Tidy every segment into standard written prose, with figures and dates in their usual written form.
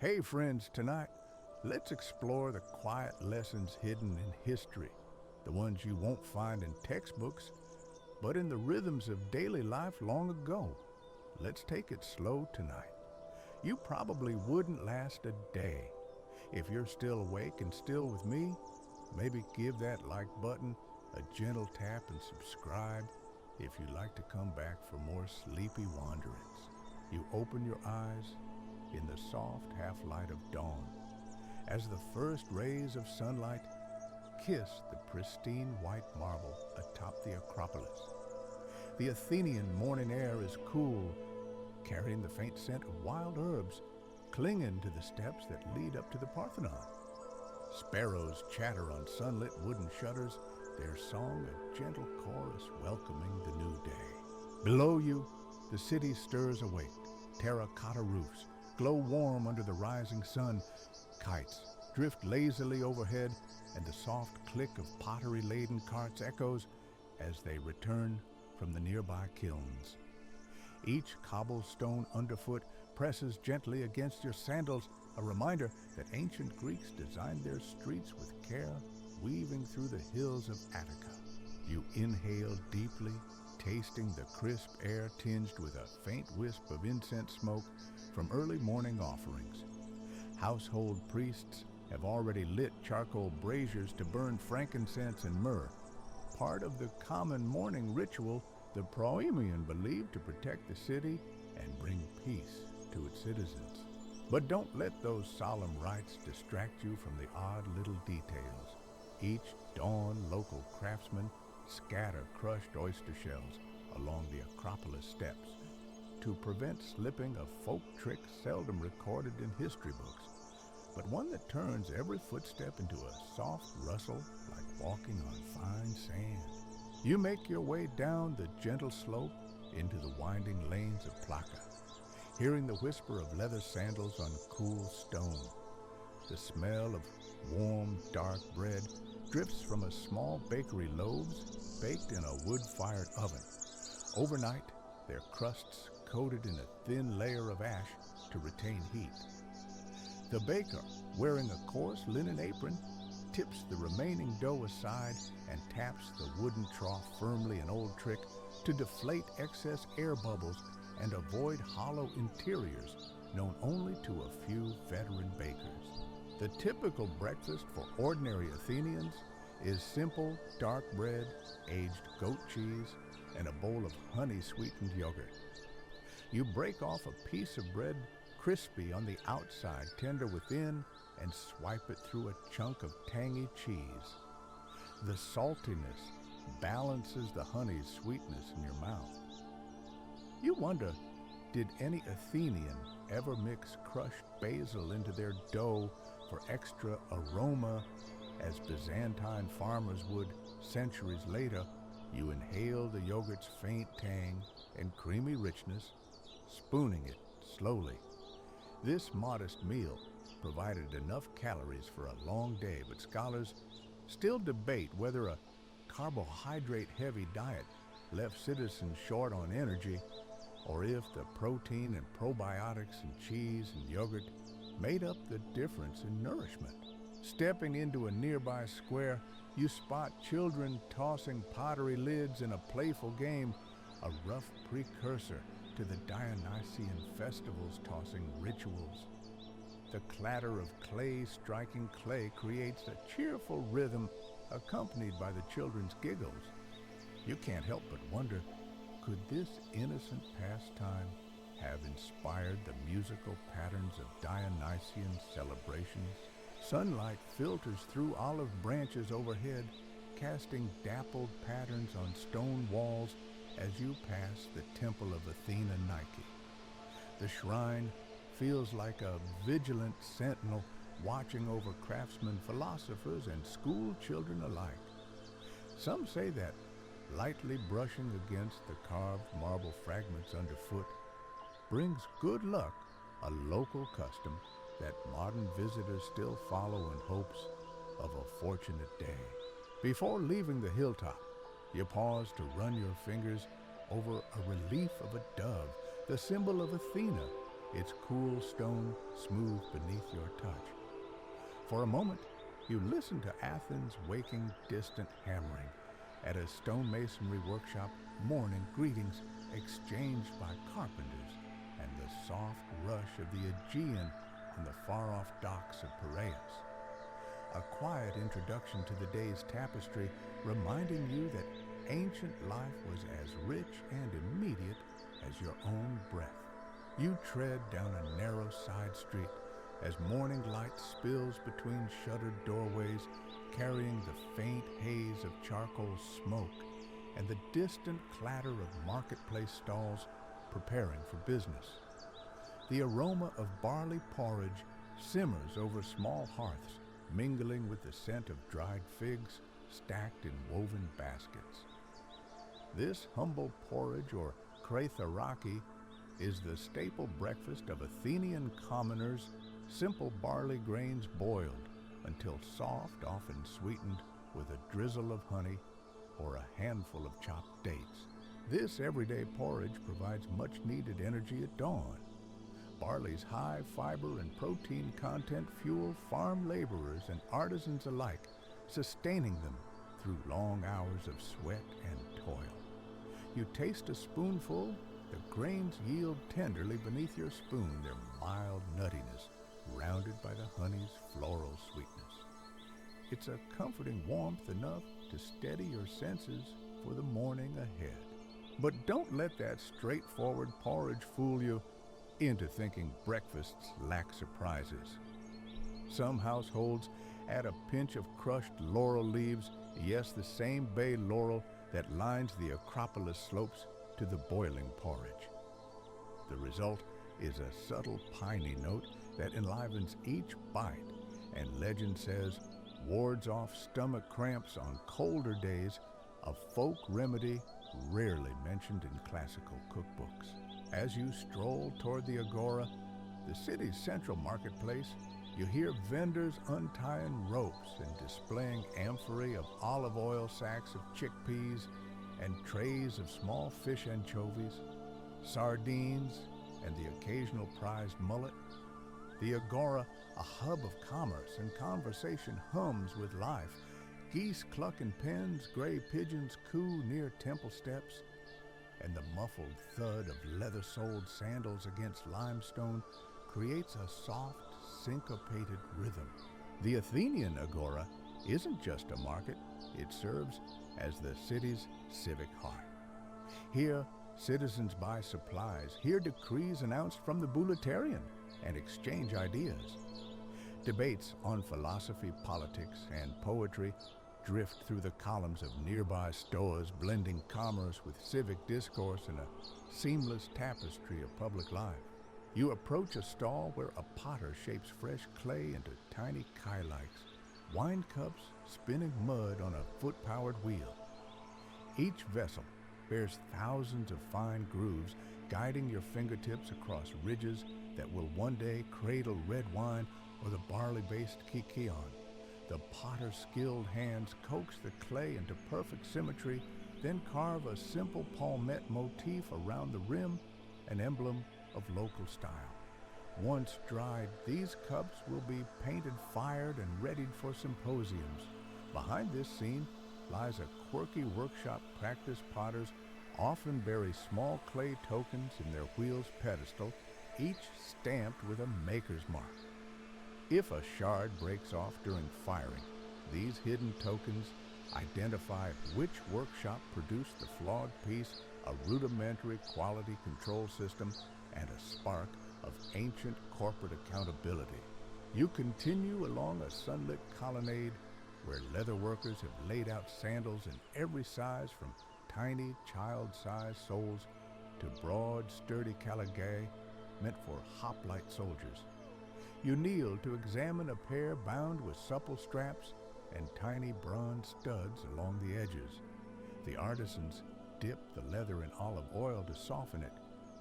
Hey friends, tonight, let's explore the quiet lessons hidden in history, the ones you won't find in textbooks, but in the rhythms of daily life long ago. Let's take it slow tonight. You probably wouldn't last a day. If you're still awake and still with me, maybe give that like button a gentle tap and subscribe if you'd like to come back for more sleepy wanderings. You open your eyes in the soft half-light of dawn as the first rays of sunlight kiss the pristine white marble atop the Acropolis. The Athenian morning air is cool, carrying the faint scent of wild herbs clinging to the steps that lead up to the Parthenon. Sparrows chatter on sunlit wooden shutters, their song a gentle chorus welcoming the new day. Below you, the city stirs awake. Terracotta roofs glow warm under the rising sun. Kites drift lazily overhead, and the soft click of pottery-laden carts echoes as they return from the nearby kilns. Each cobblestone underfoot presses gently against your sandals, a reminder that ancient Greeks designed their streets with care, weaving through the hills of Attica. You inhale deeply, tasting the crisp air tinged with a faint wisp of incense smoke from early morning offerings. Household priests have already lit charcoal braziers to burn frankincense and myrrh, part of the common morning ritual the Proemian believed to protect the city and bring peace to its citizens. But don't let those solemn rites distract you from the odd little details. Each dawn, local craftsmen scatter crushed oyster shells along the Acropolis steps to prevent slipping a folk trick seldom recorded in history books, but one that turns every footstep into a soft rustle like walking on fine sand. You make your way down the gentle slope into the winding lanes of Plaka, hearing the whisper of leather sandals on cool stone. The smell of warm, dark bread drifts from a small bakery, loaves baked in a wood-fired oven. Overnight, their crusts coated in a thin layer of ash to retain heat. The baker, wearing a coarse linen apron, tips the remaining dough aside and taps the wooden trough firmly, an old trick to deflate excess air bubbles and avoid hollow interiors known only to a few veteran bakers. The typical breakfast for ordinary Athenians is simple dark bread, aged goat cheese, and a bowl of honey-sweetened yogurt. You break off a piece of bread crispy on the outside, tender within, and swipe it through a chunk of tangy cheese. The saltiness balances the honey's sweetness in your mouth. You wonder, did any Athenian ever mix crushed basil into their dough for extra aroma, as Byzantine farmers would centuries later? You inhale the yogurt's faint tang and creamy richness, spooning it slowly. This modest meal provided enough calories for a long day, but scholars still debate whether a carbohydrate-heavy diet left citizens short on energy, or if the protein and probiotics in cheese and yogurt made up the difference in nourishment. Stepping into a nearby square, you spot children tossing pottery lids in a playful game, a rough precursor to the Dionysian festival's tossing rituals. The clatter of clay striking clay creates a cheerful rhythm accompanied by the children's giggles. You can't help but wonder, could this innocent pastime have inspired the musical patterns of Dionysian celebrations? Sunlight filters through olive branches overhead, casting dappled patterns on stone walls as you pass the temple of Athena Nike. The shrine feels like a vigilant sentinel watching over craftsmen, philosophers, and school children alike. Some say that lightly brushing against the carved marble fragments underfoot brings good luck, a local custom that modern visitors still follow in hopes of a fortunate day. Before leaving the hilltop, you pause to run your fingers over a relief of a dove, the symbol of Athena, its cool stone smooth beneath your touch. For a moment, you listen to Athens' waking, distant hammering. At a stonemasonry workshop, morning greetings exchanged by carpenters, and the soft rush of the Aegean on the far-off docks of Piraeus. A quiet introduction to the day's tapestry, reminding you that ancient life was as rich and immediate as your own breath. You tread down a narrow side street as morning light spills between shuttered doorways, carrying the faint haze of charcoal smoke and the distant clatter of marketplace stalls preparing for business. The aroma of barley porridge simmers over small hearths, mingling with the scent of dried figs stacked in woven baskets. This humble porridge, or kratharaki, is the staple breakfast of Athenian commoners, simple barley grains boiled until soft, often sweetened with a drizzle of honey or a handful of chopped dates. This everyday porridge provides much-needed energy at dawn. Barley's high fiber and protein content fuel farm laborers and artisans alike, sustaining them through long hours of sweat and toil. You taste a spoonful, the grains yield tenderly beneath your spoon, their mild nuttiness rounded by the honey's floral sweetness. It's a comforting warmth enough to steady your senses for the morning ahead. But don't let that straightforward porridge fool you into thinking breakfasts lack surprises. Some households add a pinch of crushed laurel leaves, yes, the same bay laurel that lines the Acropolis slopes, to the boiling porridge. The result is a subtle piney note that enlivens each bite, and legend says wards off stomach cramps on colder days, a folk remedy rarely mentioned in classical cookbooks. As you stroll toward the Agora, the city's central marketplace, you hear vendors untying ropes and displaying amphorae of olive oil, sacks of chickpeas, and trays of small fish anchovies, sardines, and the occasional prized mullet. The Agora, a hub of commerce and conversation, hums with life. Geese cluck in pens, gray pigeons coo near temple steps, and the muffled thud of leather-soled sandals against limestone creates a soft, syncopated rhythm. The Athenian Agora isn't just a market, it serves as the city's civic heart. Here, citizens buy supplies, hear decrees announced from the Bouleuterian, and exchange ideas. Debates on philosophy, politics, and poetry drift through the columns of nearby stores, blending commerce with civic discourse in a seamless tapestry of public life. You approach a stall where a potter shapes fresh clay into tiny kylikes, wine cups spinning mud on a foot-powered wheel. Each vessel bears thousands of fine grooves, guiding your fingertips across ridges that will one day cradle red wine or the barley-based kikion. The potter's skilled hands coax the clay into perfect symmetry, then carve a simple palmette motif around the rim, an emblem of local style. Once dried, these cups will be painted, fired, and readied for symposiums. Behind this scene lies a quirky workshop. Practice potters often bury small clay tokens in their wheel's pedestal, each stamped with a maker's mark. If a shard breaks off during firing, these hidden tokens identify which workshop produced the flawed piece, a rudimentary quality control system, and a spark of ancient corporate accountability. You continue along a sunlit colonnade where leather workers have laid out sandals in every size, from tiny child-sized soles to broad, sturdy caligae meant for hoplite soldiers. You kneel to examine a pair bound with supple straps and tiny bronze studs along the edges. The artisans dip the leather in olive oil to soften it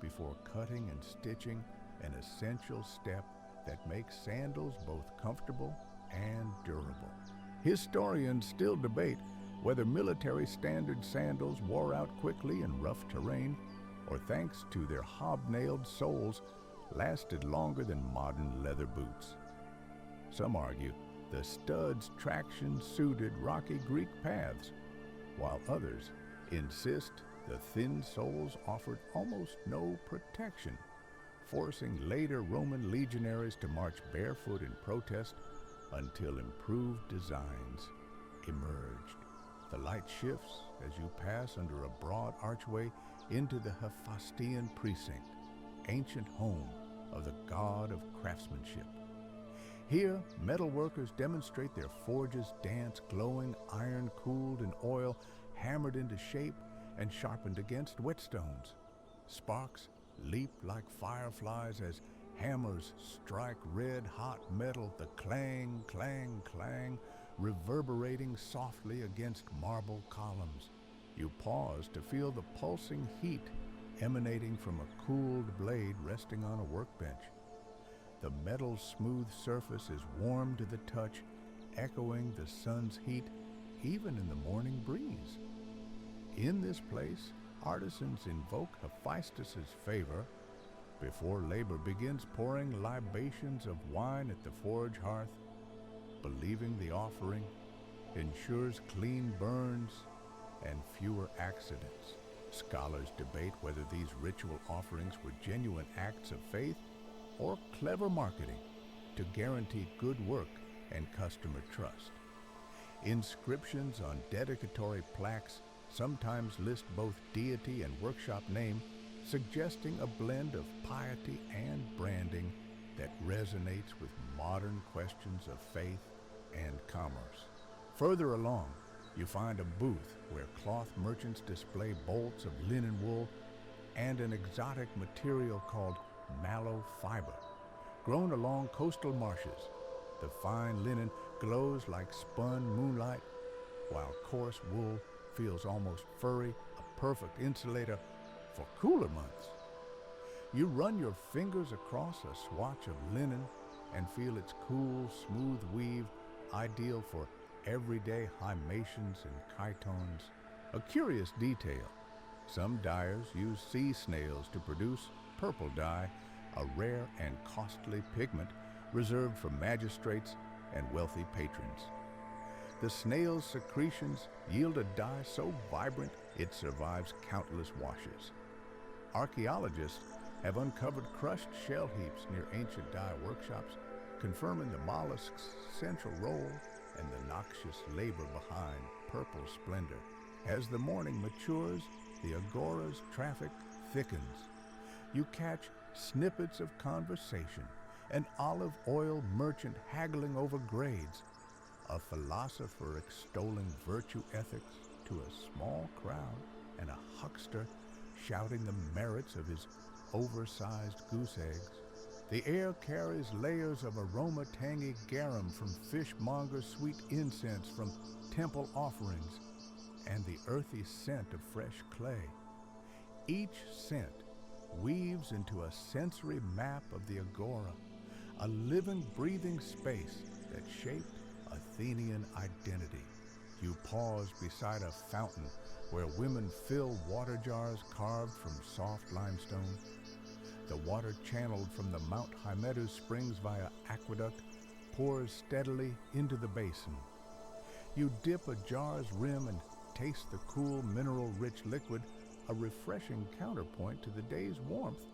before cutting and stitching, an essential step that makes sandals both comfortable and durable. Historians still debate whether military standard sandals wore out quickly in rough terrain, or thanks to their hobnailed soles, lasted longer than modern leather boots. Some argue the studs' traction suited rocky Greek paths, while others insist the thin soles offered almost no protection, forcing later Roman legionaries to march barefoot in protest until improved designs emerged. The light shifts as you pass under a broad archway into the Hephaestian precinct, ancient home of the god of craftsmanship. Here, metalworkers demonstrate their forges dance, glowing iron cooled in oil, hammered into shape and sharpened against whetstones. Sparks leap like fireflies as hammers strike red-hot metal, the clang, clang, clang, reverberating softly against marble columns. You pause to feel the pulsing heat emanating from a cooled blade resting on a workbench. The metal's smooth surface is warm to the touch, echoing the sun's heat even in the morning breeze. In this place, artisans invoke Hephaestus's favor before labor begins pouring libations of wine at the forge hearth, believing the offering ensures clean burns and fewer accidents. Scholars debate whether these ritual offerings were genuine acts of faith or clever marketing to guarantee good work and customer trust. Inscriptions on dedicatory plaques sometimes list both deity and workshop name, suggesting a blend of piety and branding that resonates with modern questions of faith and commerce. Further along, you find a booth where cloth merchants display bolts of linen wool and an exotic material called mallow fiber, grown along coastal marshes. The fine linen glows like spun moonlight, while coarse wool feels almost furry, a perfect insulator for cooler months. You run your fingers across a swatch of linen and feel its cool, smooth weave, ideal for everyday hymations and chitons. A curious detail: some dyers use sea snails to produce purple dye, a rare and costly pigment reserved for magistrates and wealthy patrons. The snail's secretions yield a dye so vibrant it survives countless washes. Archaeologists have uncovered crushed shell heaps near ancient dye workshops, confirming the mollusk's central role and the noxious labor behind purple splendor. As the morning matures, the agora's traffic thickens. You catch snippets of conversation, an olive oil merchant haggling over grades, a philosopher extolling virtue ethics to a small crowd, and a huckster shouting the merits of his oversized goose eggs. The air carries layers of aroma-tangy garum from fishmongers' sweet incense from temple offerings, and the earthy scent of fresh clay. Each scent weaves into a sensory map of the agora, a living, breathing space that shaped Athenian identity. You pause beside a fountain where women fill water jars carved from soft limestone. The water channeled from the Mount Hymettus springs via aqueduct pours steadily into the basin. You dip a jar's rim and taste the cool, mineral-rich liquid, a refreshing counterpoint to the day's warmth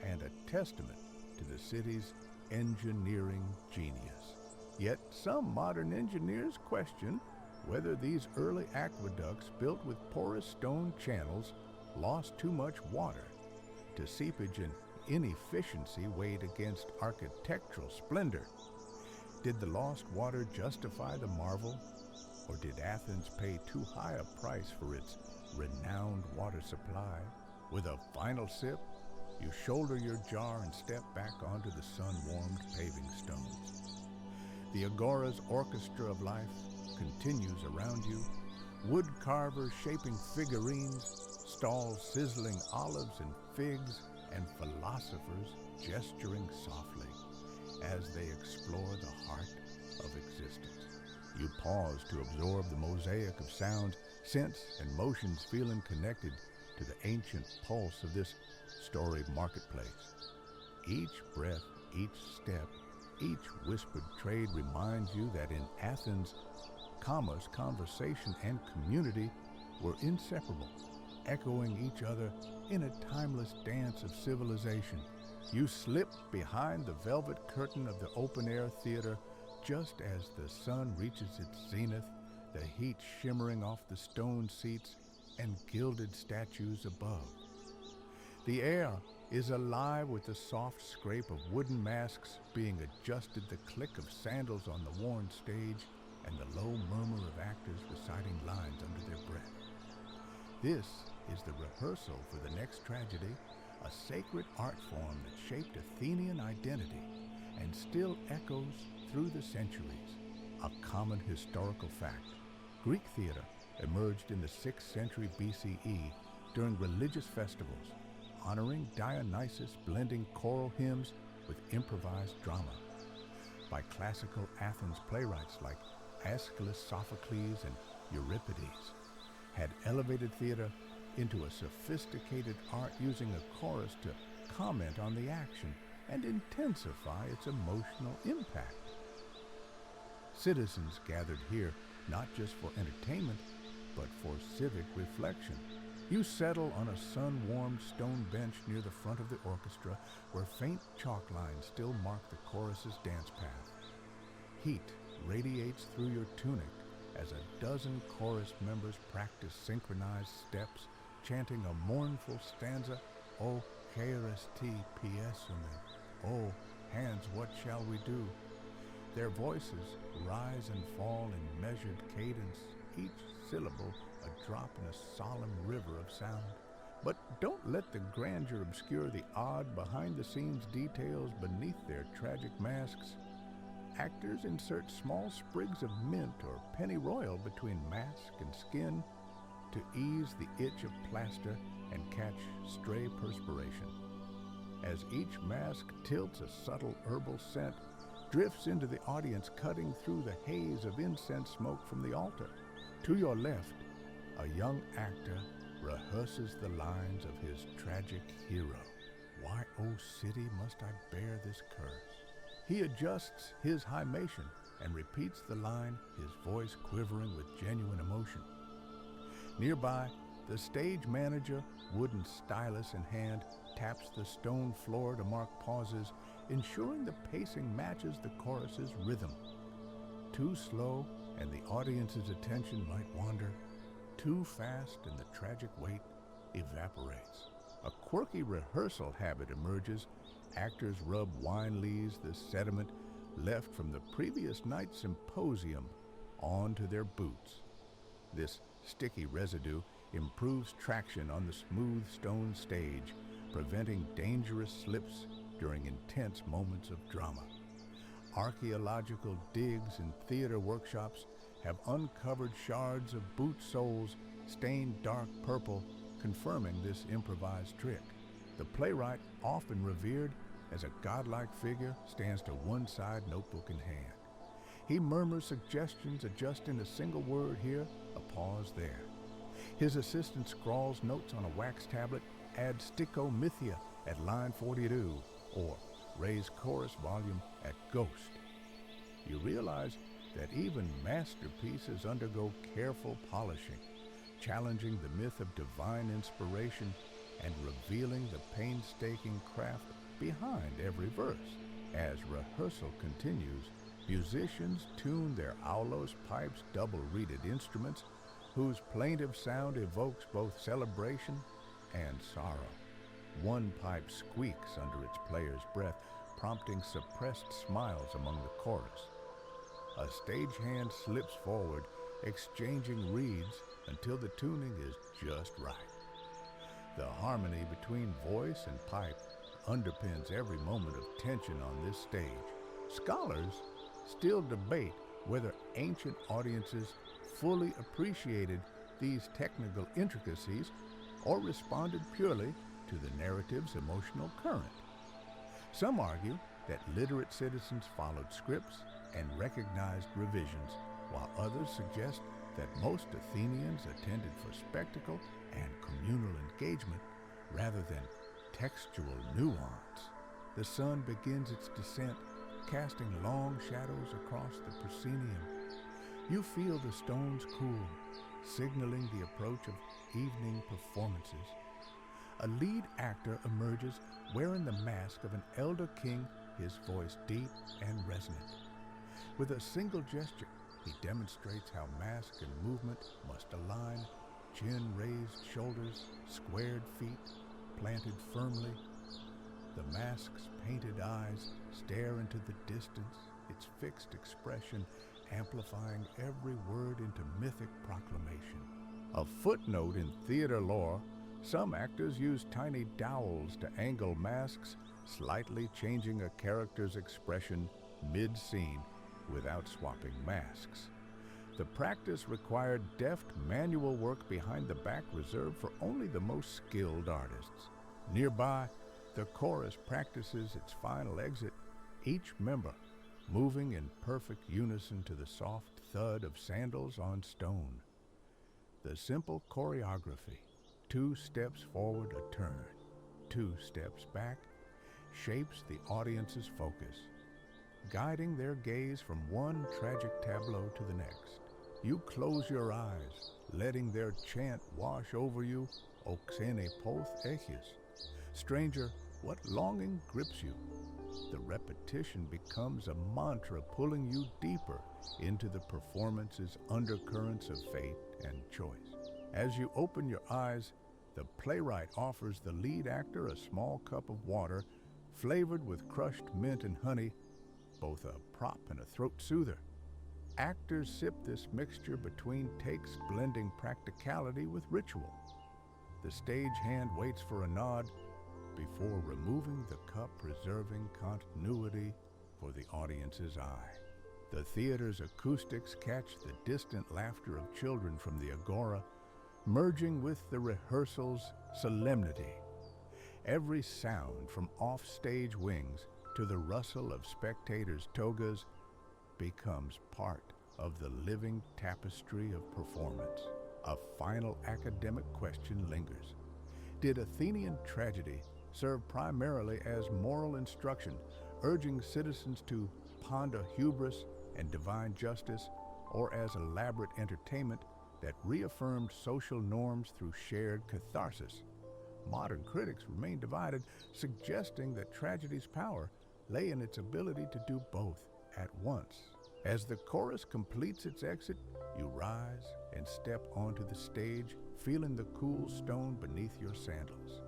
and a testament to the city's engineering genius. Yet some modern engineers question whether these early aqueducts built with porous stone channels lost too much water to seepage and inefficiency weighed against architectural splendor. Did the lost water justify the marvel, or did Athens pay too high a price for its renowned water supply? With a final sip, you shoulder your jar and step back onto the sun-warmed paving stones. The agora's orchestra of life continues around you, wood carvers shaping figurines, stalls sizzling olives and figs, and philosophers gesturing softly as they explore the heart of existence. You pause to absorb the mosaic of sounds, scents, and motions, feeling connected to the ancient pulse of this storied marketplace. Each breath, each step, each whispered trade reminds you that in Athens, commerce, conversation, and community were inseparable, echoing each other in a timeless dance of civilization. You slip behind the velvet curtain of the open-air theater just as the sun reaches its zenith, the heat shimmering off the stone seats and gilded statues above. The air is alive with the soft scrape of wooden masks being adjusted, the click of sandals on the worn stage, and the low murmur of actors reciting lines under their breath. This is the rehearsal for the next tragedy, a sacred art form that shaped Athenian identity and still echoes through the centuries. A common historical fact: Greek theater emerged in the 6th century BCE during religious festivals, honoring Dionysus, blending choral hymns with improvised drama. By classical Athens playwrights like Aeschylus, Sophocles, and Euripides, had elevated theater into a sophisticated art using a chorus to comment on the action and intensify its emotional impact. Citizens gathered here not just for entertainment, but for civic reflection. You settle on a sun-warmed stone bench near the front of the orchestra where faint chalk lines still mark the chorus's dance path. Heat radiates through your tunic as a dozen chorus members practice synchronized steps, chanting a mournful stanza, "O chairesti piesumen," "O hands, what shall we do?" Their voices rise and fall in measured cadence, each syllable a drop in a solemn river of sound. But don't let the grandeur obscure the odd behind-the-scenes details beneath their tragic masks. Actors insert small sprigs of mint or pennyroyal between mask and skin to ease the itch of plaster and catch stray perspiration. As each mask tilts, a subtle herbal scent drifts into the audience, cutting through the haze of incense smoke from the altar. To your left, a young actor rehearses the lines of his tragic hero. "Why, O city, must I bear this curse?" He adjusts his hymation and repeats the line, his voice quivering with genuine emotion. Nearby, the stage manager, wooden stylus in hand, taps the stone floor to mark pauses, ensuring the pacing matches the chorus's rhythm. Too slow, and the audience's attention might wander. Too fast, and the tragic weight evaporates. A quirky rehearsal habit emerges. Actors rub wine lees, the sediment left from the previous night's symposium, onto their boots. This sticky residue improves traction on the smooth stone stage, preventing dangerous slips during intense moments of drama. Archaeological digs and theater workshops have uncovered shards of boot soles stained dark purple, confirming this improvised trick. The playwright, often revered as a godlike figure, stands to one side, notebook in hand. He murmurs suggestions, adjusting a single word here, a pause there. His assistant scrawls notes on a wax tablet, add stickomythia at line 42, or raise chorus volume at ghost. You realize that even masterpieces undergo careful polishing, challenging the myth of divine inspiration and revealing the painstaking craft behind every verse. As rehearsal continues, musicians tune their aulos pipes, double-reeded instruments, whose plaintive sound evokes both celebration and sorrow. One pipe squeaks under its player's breath, prompting suppressed smiles among the chorus. A stagehand slips forward, exchanging reeds until the tuning is just right. The harmony between voice and pipe underpins every moment of tension on this stage. Scholars still debate whether ancient audiences fully appreciated these technical intricacies or responded purely to the narrative's emotional current. Some argue that literate citizens followed scripts and recognized revisions, while others suggest that most Athenians attended for spectacle and communal engagement rather than textual nuance. The sun begins its descent, casting long shadows across the proscenium. You feel the stones cool, signaling the approach of evening performances. A lead actor emerges wearing the mask of an elder king, his voice deep and resonant. With a single gesture, he demonstrates how mask and movement must align, chin-raised shoulders, squared feet, planted firmly. The mask's painted eyes stare into the distance, its fixed expression amplifying every word into mythic proclamation. A footnote in theater lore, some actors use tiny dowels to angle masks, slightly changing a character's expression mid-scene without swapping masks. The practice required deft manual work behind the back reserved for only the most skilled artists. Nearby, the chorus practices its final exit, each member moving in perfect unison to the soft thud of sandals on stone. The simple choreography, 2 steps forward a turn, 2 steps back, shapes the audience's focus, guiding their gaze from one tragic tableau to the next. You close your eyes, letting their chant wash over you, Oxene poth eches. Stranger, what longing grips you? The repetition becomes a mantra pulling you deeper into the performance's undercurrents of fate and choice. As you open your eyes, the playwright offers the lead actor a small cup of water flavored with crushed mint and honey, both a prop and a throat soother. Actors sip this mixture between takes, blending practicality with ritual. The stagehand waits for a nod before removing the cup, preserving continuity for the audience's eye. The theater's acoustics catch the distant laughter of children from the agora, merging with the rehearsal's solemnity. Every sound from off-stage wings to the rustle of spectators' togas becomes part of the living tapestry of performance. A final academic question lingers. Did Athenian tragedy serve primarily as moral instruction, urging citizens to ponder hubris and divine justice, or as elaborate entertainment that reaffirmed social norms through shared catharsis? Modern critics remain divided, suggesting that tragedy's power lay in its ability to do both at once. As the chorus completes its exit, you rise and step onto the stage, feeling the cool stone beneath your sandals.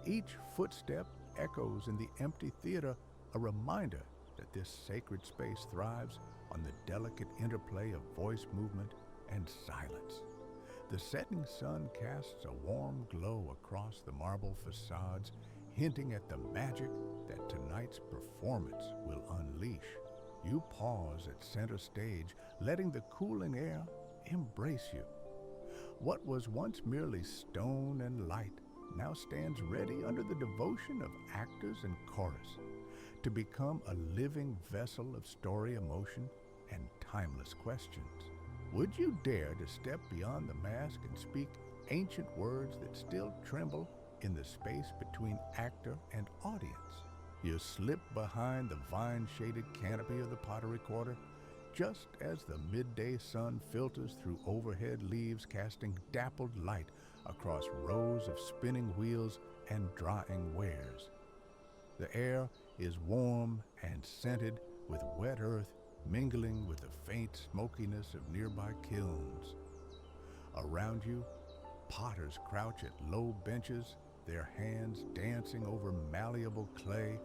Each footstep echoes in the empty theater, a reminder that this sacred space thrives on the delicate interplay of voice movement and silence. The setting sun casts a warm glow across the marble facades, hinting at the magic that tonight's performance will unleash. You pause at center stage, letting the cooling air embrace you. What was once merely stone and light now stands ready under the devotion of actors and chorus to become a living vessel of story, emotion, and timeless questions. Would you dare to step beyond the mask and speak ancient words that still tremble in the space between actor and audience? You slip behind the vine-shaded canopy of the pottery quarter, just as the midday sun filters through overhead leaves, casting dappled light across rows of spinning wheels and drying wares. The air is warm and scented, with wet earth mingling with the faint smokiness of nearby kilns. Around you, potters crouch at low benches, their hands dancing over malleable clay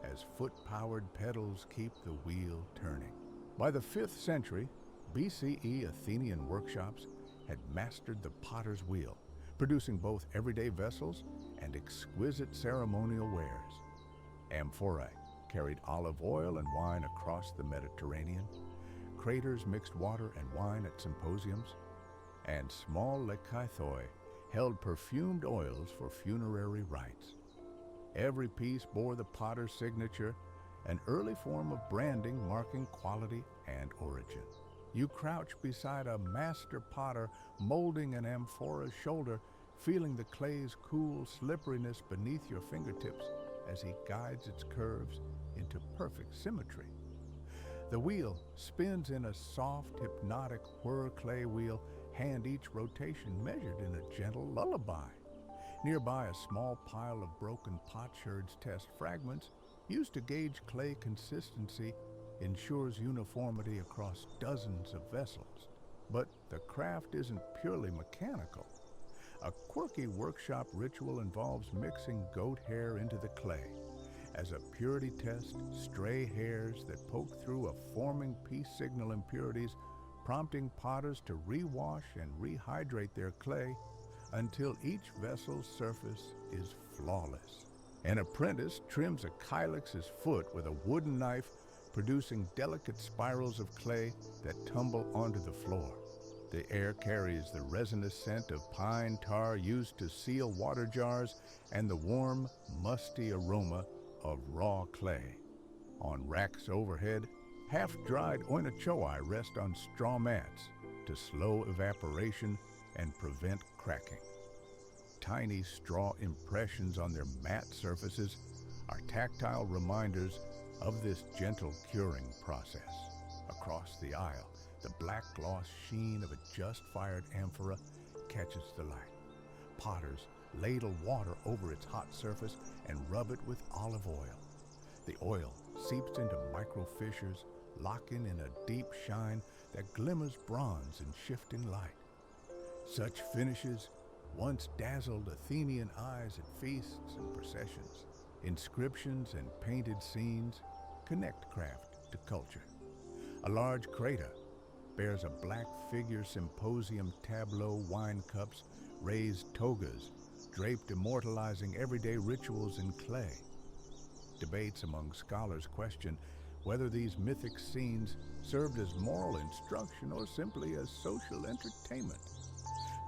as foot-powered pedals keep the wheel turning. By the 5th century, BCE Athenian workshops had mastered the potter's wheel, producing both everyday vessels and exquisite ceremonial wares. Amphorae carried olive oil and wine across the Mediterranean. Craters mixed water and wine at symposiums, and small lekythoi held perfumed oils for funerary rites. Every piece bore the potter's signature, an early form of branding marking quality and origin. You crouch beside a master potter molding an amphora's shoulder, feeling the clay's cool slipperiness beneath your fingertips. as he guides its curves into perfect symmetry. The wheel spins in a soft, hypnotic whir clay wheel, hand each rotation measured in a gentle lullaby. Nearby, a small pile of broken potsherds test fragments used to gauge clay consistency ensures uniformity across dozens of vessels. But the craft isn't purely mechanical. A quirky workshop ritual involves mixing goat hair into the clay. As a purity test, stray hairs that poke through a forming piece signal impurities, prompting potters to rewash and rehydrate their clay until each vessel's surface is flawless. An apprentice trims a kylix's foot with a wooden knife, producing delicate spirals of clay that tumble onto the floor. The air carries the resinous scent of pine tar used to seal water jars and the warm, musty aroma of raw clay. On racks overhead, half-dried oinochoai rest on straw mats to slow evaporation and prevent cracking. Tiny straw impressions on their matte surfaces are tactile reminders of this gentle curing process. Across the aisle, the black gloss sheen of a just-fired amphora catches the light. Potters ladle water over its hot surface and rub it with olive oil. The oil seeps into micro fissures, locking in a deep shine that glimmers bronze in shifting light. Such finishes once dazzled Athenian eyes at feasts and processions. Inscriptions and painted scenes connect craft to culture. A large crater bears a black figure symposium tableau, wine cups, raised togas, draped immortalizing everyday rituals in clay. Debates among scholars question whether these mythic scenes served as moral instruction or simply as social entertainment.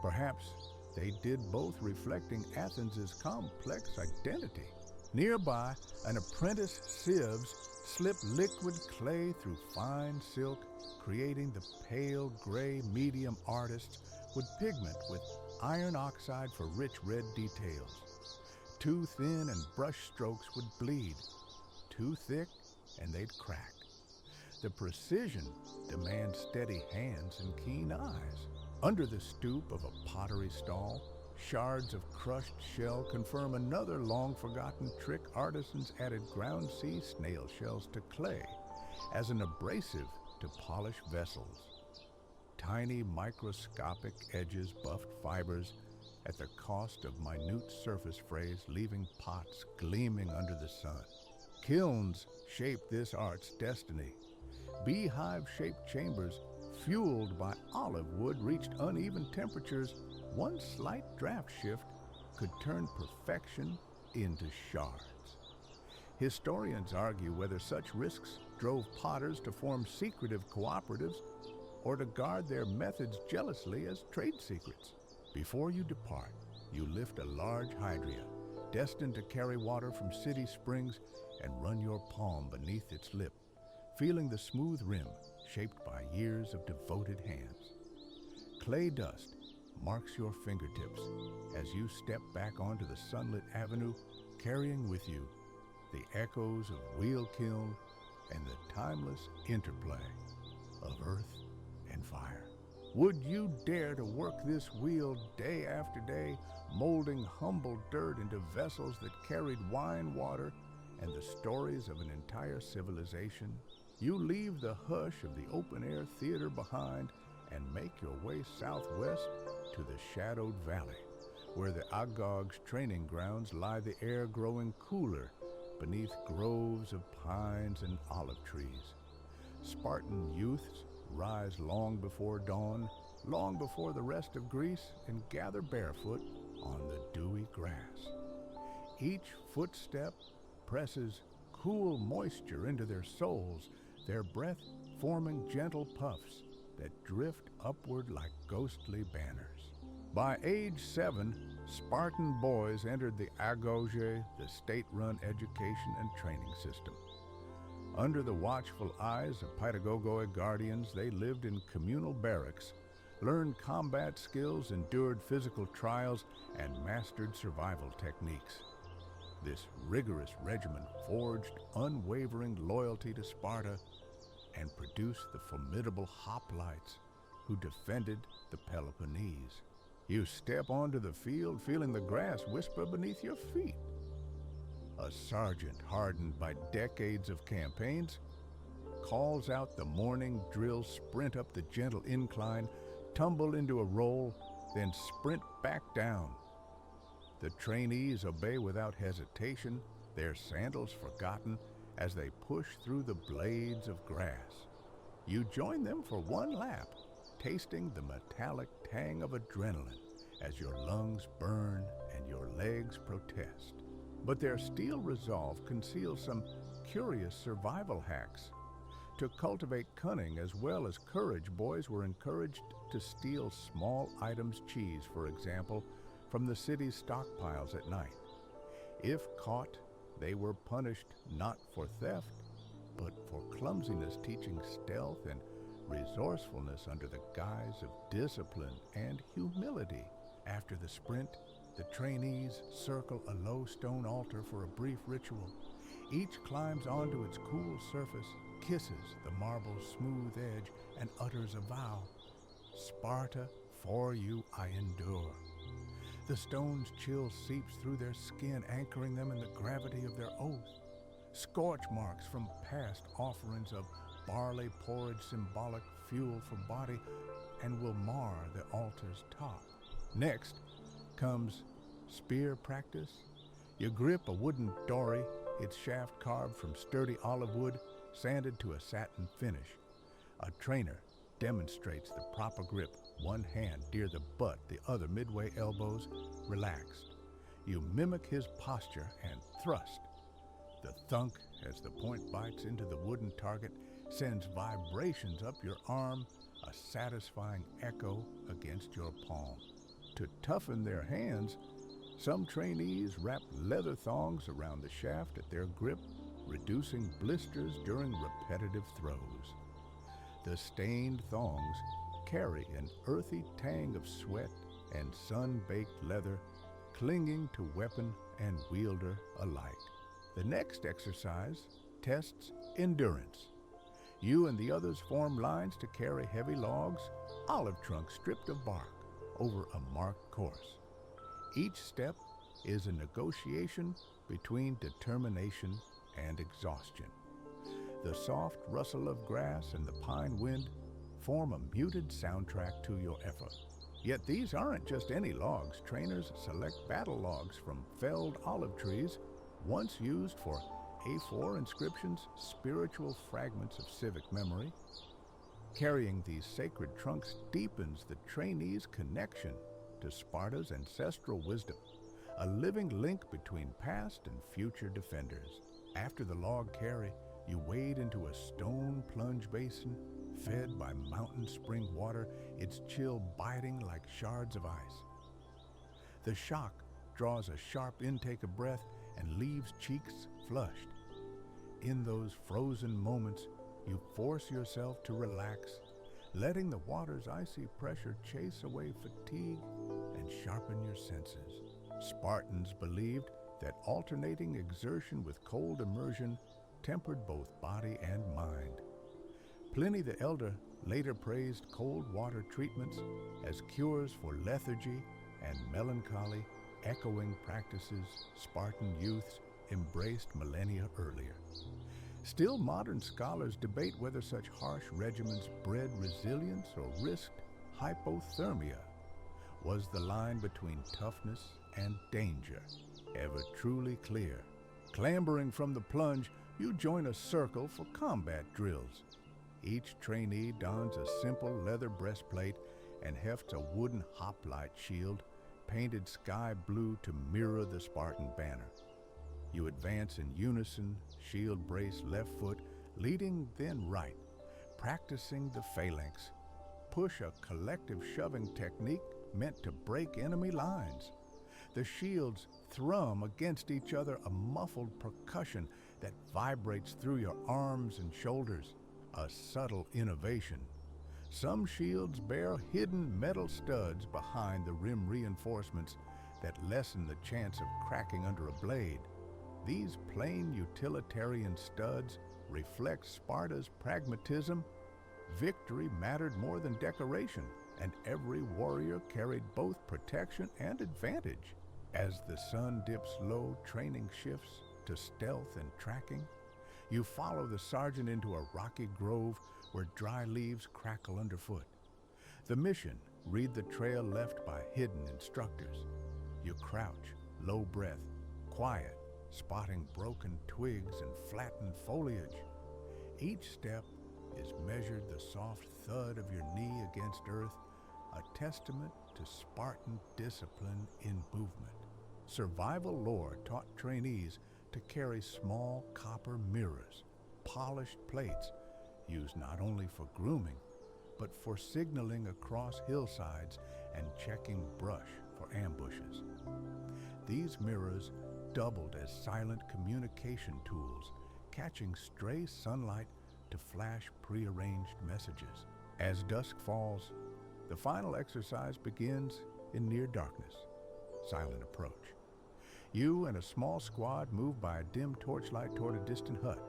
Perhaps they did both, reflecting Athens' complex identity. Nearby, an apprentice sieves slip liquid clay through fine silk, creating the pale gray medium artists would pigment with iron oxide for rich red details. Too thin and brush strokes would bleed. Too thick and they'd crack. The precision demands steady hands and keen eyes. Under the stoop of a pottery stall, shards of crushed shell confirm another long-forgotten trick artisans added ground sea snail shells to clay as an abrasive to polish vessels. Tiny microscopic edges buffed fibers at the cost of minute surface frays, leaving pots gleaming under the sun. Kilns shaped this art's destiny. Beehive-shaped chambers fueled by olive wood reached uneven temperatures. One slight draft shift could turn perfection into shards. Historians argue whether such risks drove potters to form secretive cooperatives or to guard their methods jealously as trade secrets. Before you depart, you lift a large hydria, destined to carry water from city springs, and run your palm beneath its lip, feeling the smooth rim shaped by years of devoted hands. Clay dust marks your fingertips as you step back onto the sunlit avenue, carrying with you the echoes of wheel kiln and the timeless interplay of earth and fire. Would you dare to work this wheel day after day, molding humble dirt into vessels that carried wine, water, and the stories of an entire civilization? You leave the hush of the open-air theater behind and make your way southwest to the shadowed valley, where the Agog's training grounds lie, the air growing cooler beneath groves of pines and olive trees. Spartan youths rise long before dawn, long before the rest of Greece, and gather barefoot on the dewy grass. Each footstep presses cool moisture into their souls, their breath forming gentle puffs that drift upward like ghostly banners. By age 7, Spartan boys entered the agoge, the state-run education and training system. Under the watchful eyes of pedagogoi guardians, they lived in communal barracks, learned combat skills, endured physical trials, and mastered survival techniques. This rigorous regimen forged unwavering loyalty to Sparta and produced the formidable hoplites who defended the Peloponnese. You step onto the field feeling the grass whisper beneath your feet. A sergeant hardened by decades of campaigns calls out the morning drill, sprint up the gentle incline, tumble into a roll, then sprint back down. The trainees obey without hesitation, their sandals forgotten, as they push through the blades of grass. You join them for one lap, tasting the metallic tang of adrenaline as your lungs burn and your legs protest. But their steel resolve conceals some curious survival hacks. To cultivate cunning as well as courage, boys were encouraged to steal small items, cheese, for example, from the city's stockpiles at night. If caught, they were punished not for theft, but for clumsiness, teaching stealth and resourcefulness under the guise of discipline and humility. After the sprint, the trainees circle a low stone altar for a brief ritual. Each climbs onto its cool surface, kisses the marble's smooth edge, and utters a vow. Sparta, for you I endure. The stone's chill seeps through their skin, anchoring them in the gravity of their oath. Scorch marks from past offerings of barley porridge, symbolic fuel for body, and will mar the altar's top. Next comes spear practice. You grip a wooden dory, its shaft carved from sturdy olive wood, sanded to a satin finish. A trainer demonstrates the proper grip, one hand near the butt, the other midway elbows, relaxed. You mimic his posture and thrust. The thunk as the point bites into the wooden target sends vibrations up your arm, a satisfying echo against your palm. To toughen their hands, some trainees wrap leather thongs around the shaft at their grip, reducing blisters during repetitive throws. The stained thongs carry an earthy tang of sweat and sun-baked leather, clinging to weapon and wielder alike. The next exercise tests endurance. You and the others form lines to carry heavy logs, olive trunks stripped of bark, over a marked course. Each step is a negotiation between determination and exhaustion. The soft rustle of grass and the pine wind form a muted soundtrack to your effort. Yet these aren't just any logs. Trainers select battle logs from felled olive trees, once used for A4 inscriptions, spiritual fragments of civic memory. Carrying these sacred trunks deepens the trainee's connection to Sparta's ancestral wisdom, a living link between past and future defenders. After the log carry, you wade into a stone plunge basin fed by mountain spring water, its chill biting like shards of ice. The shock draws a sharp intake of breath and leaves cheeks flushed. In those frozen moments, you force yourself to relax, letting the water's icy pressure chase away fatigue and sharpen your senses. Spartans believed that alternating exertion with cold immersion tempered both body and mind. Pliny the Elder later praised cold water treatments as cures for lethargy and melancholy, echoing practices Spartan youths embraced millennia earlier. Still, modern scholars debate whether such harsh regimens bred resilience or risked hypothermia. Was the line between toughness and danger ever truly clear? Clambering from the plunge, you join a circle for combat drills. Each trainee dons a simple leather breastplate and hefts a wooden hoplite shield painted sky blue to mirror the Spartan banner. You advance in unison, shield brace left foot, leading then right, practicing the phalanx. Push a collective shoving technique meant to break enemy lines. The shields thrum against each other, a muffled percussion that vibrates through your arms and shoulders, a subtle innovation. Some shields bear hidden metal studs behind the rim reinforcements that lessen the chance of cracking under a blade. These plain utilitarian studs reflect Sparta's pragmatism. Victory mattered more than decoration, and every warrior carried both protection and advantage. As the sun dips low, training shifts to stealth and tracking. You follow the sergeant into a rocky grove where dry leaves crackle underfoot. The mission, read the trail left by hidden instructors. You crouch, low breath, quiet, spotting broken twigs and flattened foliage. Each step is measured the soft thud of your knee against earth, a testament to Spartan discipline in movement. Survival lore taught trainees to carry small copper mirrors, polished plates, used not only for grooming, but for signaling across hillsides and checking brush for ambushes. These mirrors doubled as silent communication tools, catching stray sunlight to flash prearranged messages. As dusk falls, the final exercise begins in near darkness, silent approach. You and a small squad move by a dim torchlight toward a distant hut.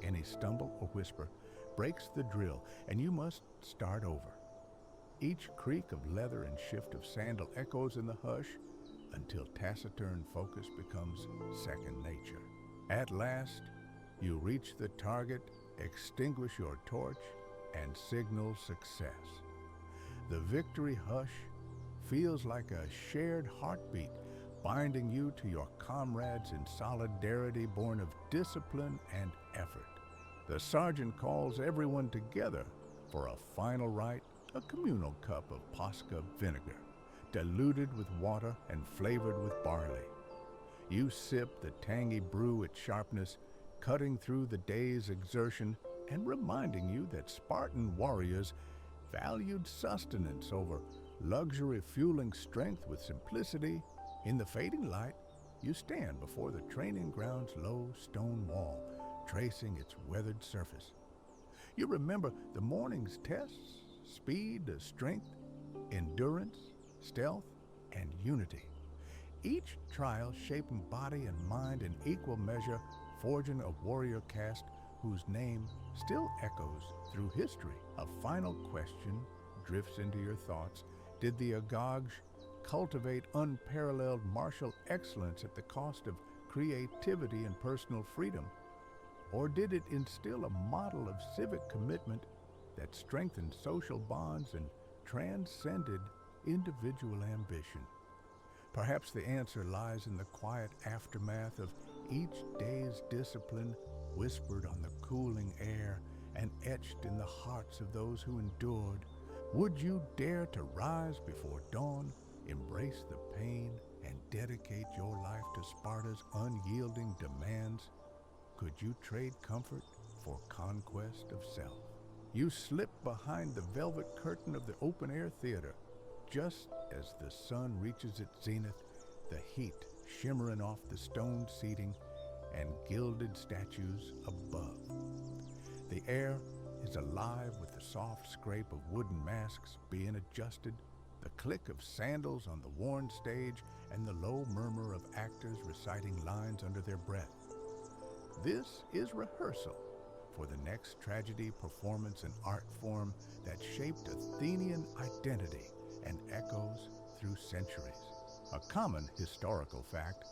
Any stumble or whisper breaks the drill, and you must start over. Each creak of leather and shift of sandal echoes in the hush until taciturn focus becomes second nature. At last, you reach the target, extinguish your torch, and signal success. The victory hush feels like a shared heartbeat, binding you to your comrades in solidarity born of discipline and effort. The sergeant calls everyone together for a final rite, a communal cup of Posca vinegar, diluted with water and flavored with barley. You sip the tangy brew at sharpness, cutting through the day's exertion and reminding you that Spartan warriors valued sustenance over luxury, fueling strength with simplicity. In the fading light, you stand before the training ground's low stone wall, tracing its weathered surface. You remember the morning's tests, speed, strength, endurance, stealth, and unity. Each trial shaping body and mind in equal measure, forging a warrior caste whose name still echoes through history. A final question drifts into your thoughts. Did the Agag cultivate unparalleled martial excellence at the cost of creativity and personal freedom? Or did it instill a model of civic commitment that strengthened social bonds and transcended individual ambition? Perhaps the answer lies in the quiet aftermath of each day's discipline, whispered on the cooling air and etched in the hearts of those who endured. Would you dare to rise before dawn, embrace the pain, and dedicate your life to Sparta's unyielding demands? Could you trade comfort for conquest of self? You slip behind the velvet curtain of the open-air theater. Just as the sun reaches its zenith, the heat shimmering off the stone seating and gilded statues above. The air is alive with the soft scrape of wooden masks being adjusted, the click of sandals on the worn stage, and the low murmur of actors reciting lines under their breath. This is rehearsal for the next tragedy, performance, and art form that shaped Athenian identity and echoes through centuries. A common historical fact,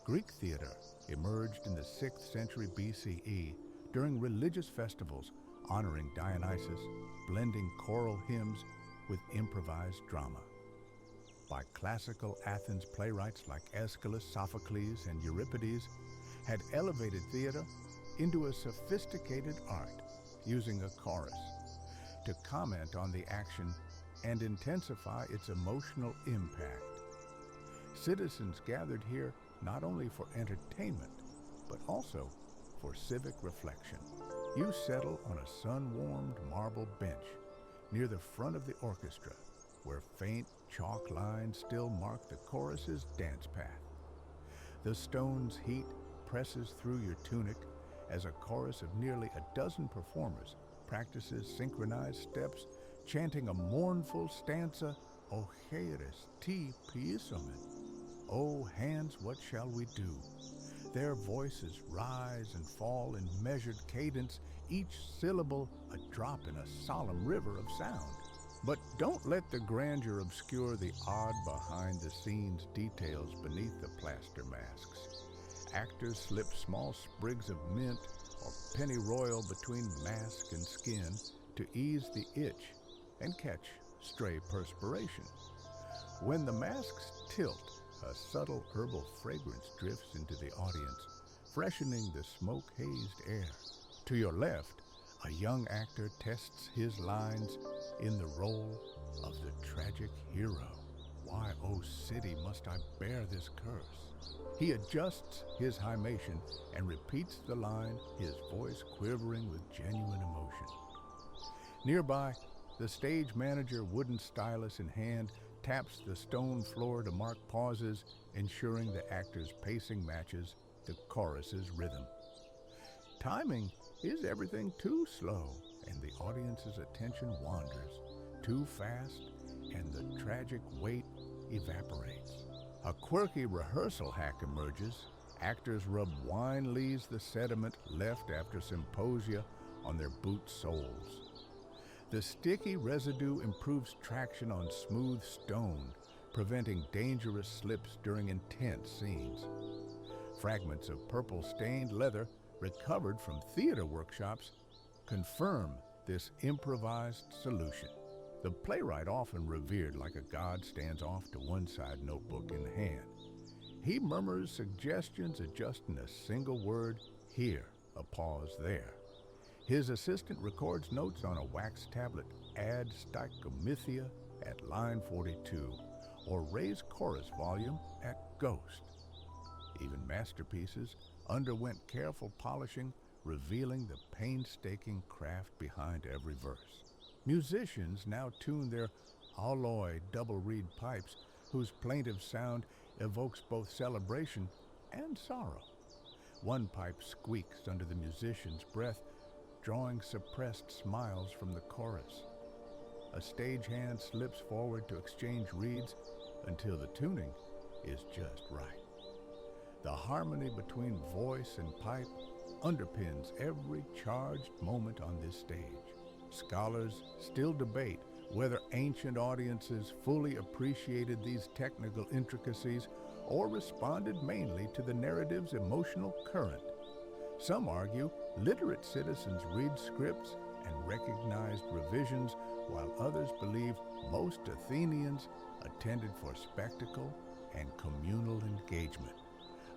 Greek theater emerged in the 6th century BCE during religious festivals honoring Dionysus, blending choral hymns with improvised drama. By classical Athens playwrights like Aeschylus, Sophocles, and Euripides had elevated theater into a sophisticated art, using a chorus to comment on the action and intensify its emotional impact. Citizens gathered here not only for entertainment, but also for civic reflection. You settle on a sun-warmed marble bench near the front of the orchestra, where faint chalk lines still mark the chorus's dance path. The stone's heat presses through your tunic as a chorus of nearly a dozen performers practices synchronized steps, chanting a mournful stanza, O Heres, ti piesomen. O hands, what shall we do? Their voices rise and fall in measured cadence, each syllable a drop in a solemn river of sound. But don't let the grandeur obscure the odd behind-the-scenes details beneath the plaster masks. Actors slip small sprigs of mint or pennyroyal between mask and skin to ease the itch and catch stray perspiration. When the masks tilt, a subtle herbal fragrance drifts into the audience, freshening the smoke-hazed air. To your left, a young actor tests his lines in the role of the tragic hero. Why, oh city, must I bear this curse? He adjusts his hymation and repeats the line, his voice quivering with genuine emotion. Nearby, the stage manager, wooden stylus in hand, taps the stone floor to mark pauses, ensuring the actor's pacing matches the chorus's rhythm. Timing is everything too slow, and the audience's attention wanders. Too fast, and the tragic weight evaporates. A quirky rehearsal hack emerges. Actors rub wine leaves the sediment left after symposia on their boot soles. The sticky residue improves traction on smooth stone, preventing dangerous slips during intense scenes. Fragments of purple-stained leather recovered from theater workshops confirm this improvised solution. The playwright, often revered like a god, stands off to one side, notebook in hand. He murmurs suggestions, adjusting a single word here, a pause there. His assistant records notes on a wax tablet, add steichomythia at line 42, or raise chorus volume at ghost. Even masterpieces underwent careful polishing, revealing the painstaking craft behind every verse. Musicians now tune their alloy double-reed pipes, whose plaintive sound evokes both celebration and sorrow. One pipe squeaks under the musician's breath, drawing suppressed smiles from the chorus. A stagehand slips forward to exchange reeds until the tuning is just right. The harmony between voice and pipe underpins every charged moment on this stage. Scholars still debate whether ancient audiences fully appreciated these technical intricacies or responded mainly to the narrative's emotional current. Some argue literate citizens read scripts and recognized revisions, while others believe most Athenians attended for spectacle and communal engagement,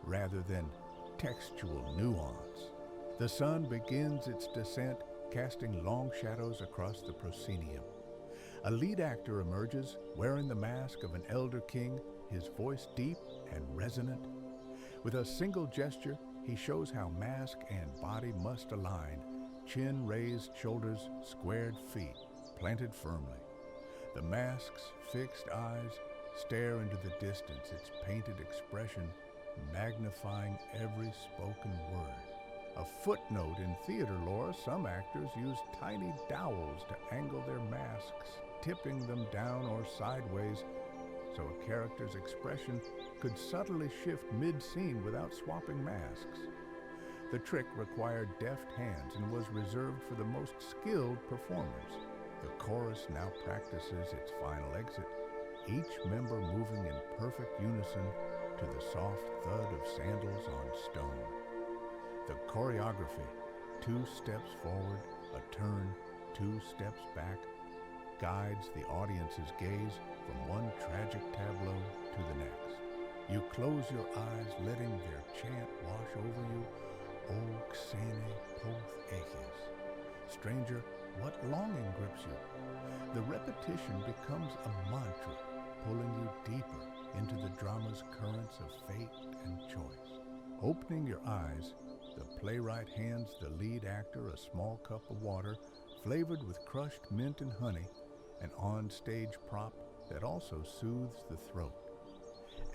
rather than textual nuance. The sun begins its descent, casting long shadows across the proscenium. A lead actor emerges, wearing the mask of an elder king, his voice deep and resonant. With a single gesture, he shows how mask and body must align, chin raised, shoulders, squared feet, planted firmly. The mask's fixed eyes stare into the distance, its painted expression magnifying every spoken word. A footnote in theater lore, some actors use tiny dowels to angle their masks, tipping them down or sideways, so a character's expression could subtly shift mid-scene without swapping masks. The trick required deft hands and was reserved for the most skilled performers. The chorus now practices its final exit, each member moving in perfect unison to the soft thud of sandals on stone. The choreography, 2 steps forward, a turn, 2 steps back, guides the audience's gaze from one tragic tableau to the next. You close your eyes, letting their chant wash over you. O xene poth eches. Stranger, what longing grips you? The repetition becomes a mantra, pulling you deeper into the drama's currents of fate and choice. Opening your eyes, the playwright hands the lead actor a small cup of water flavored with crushed mint and honey, an on-stage prop that also soothes the throat.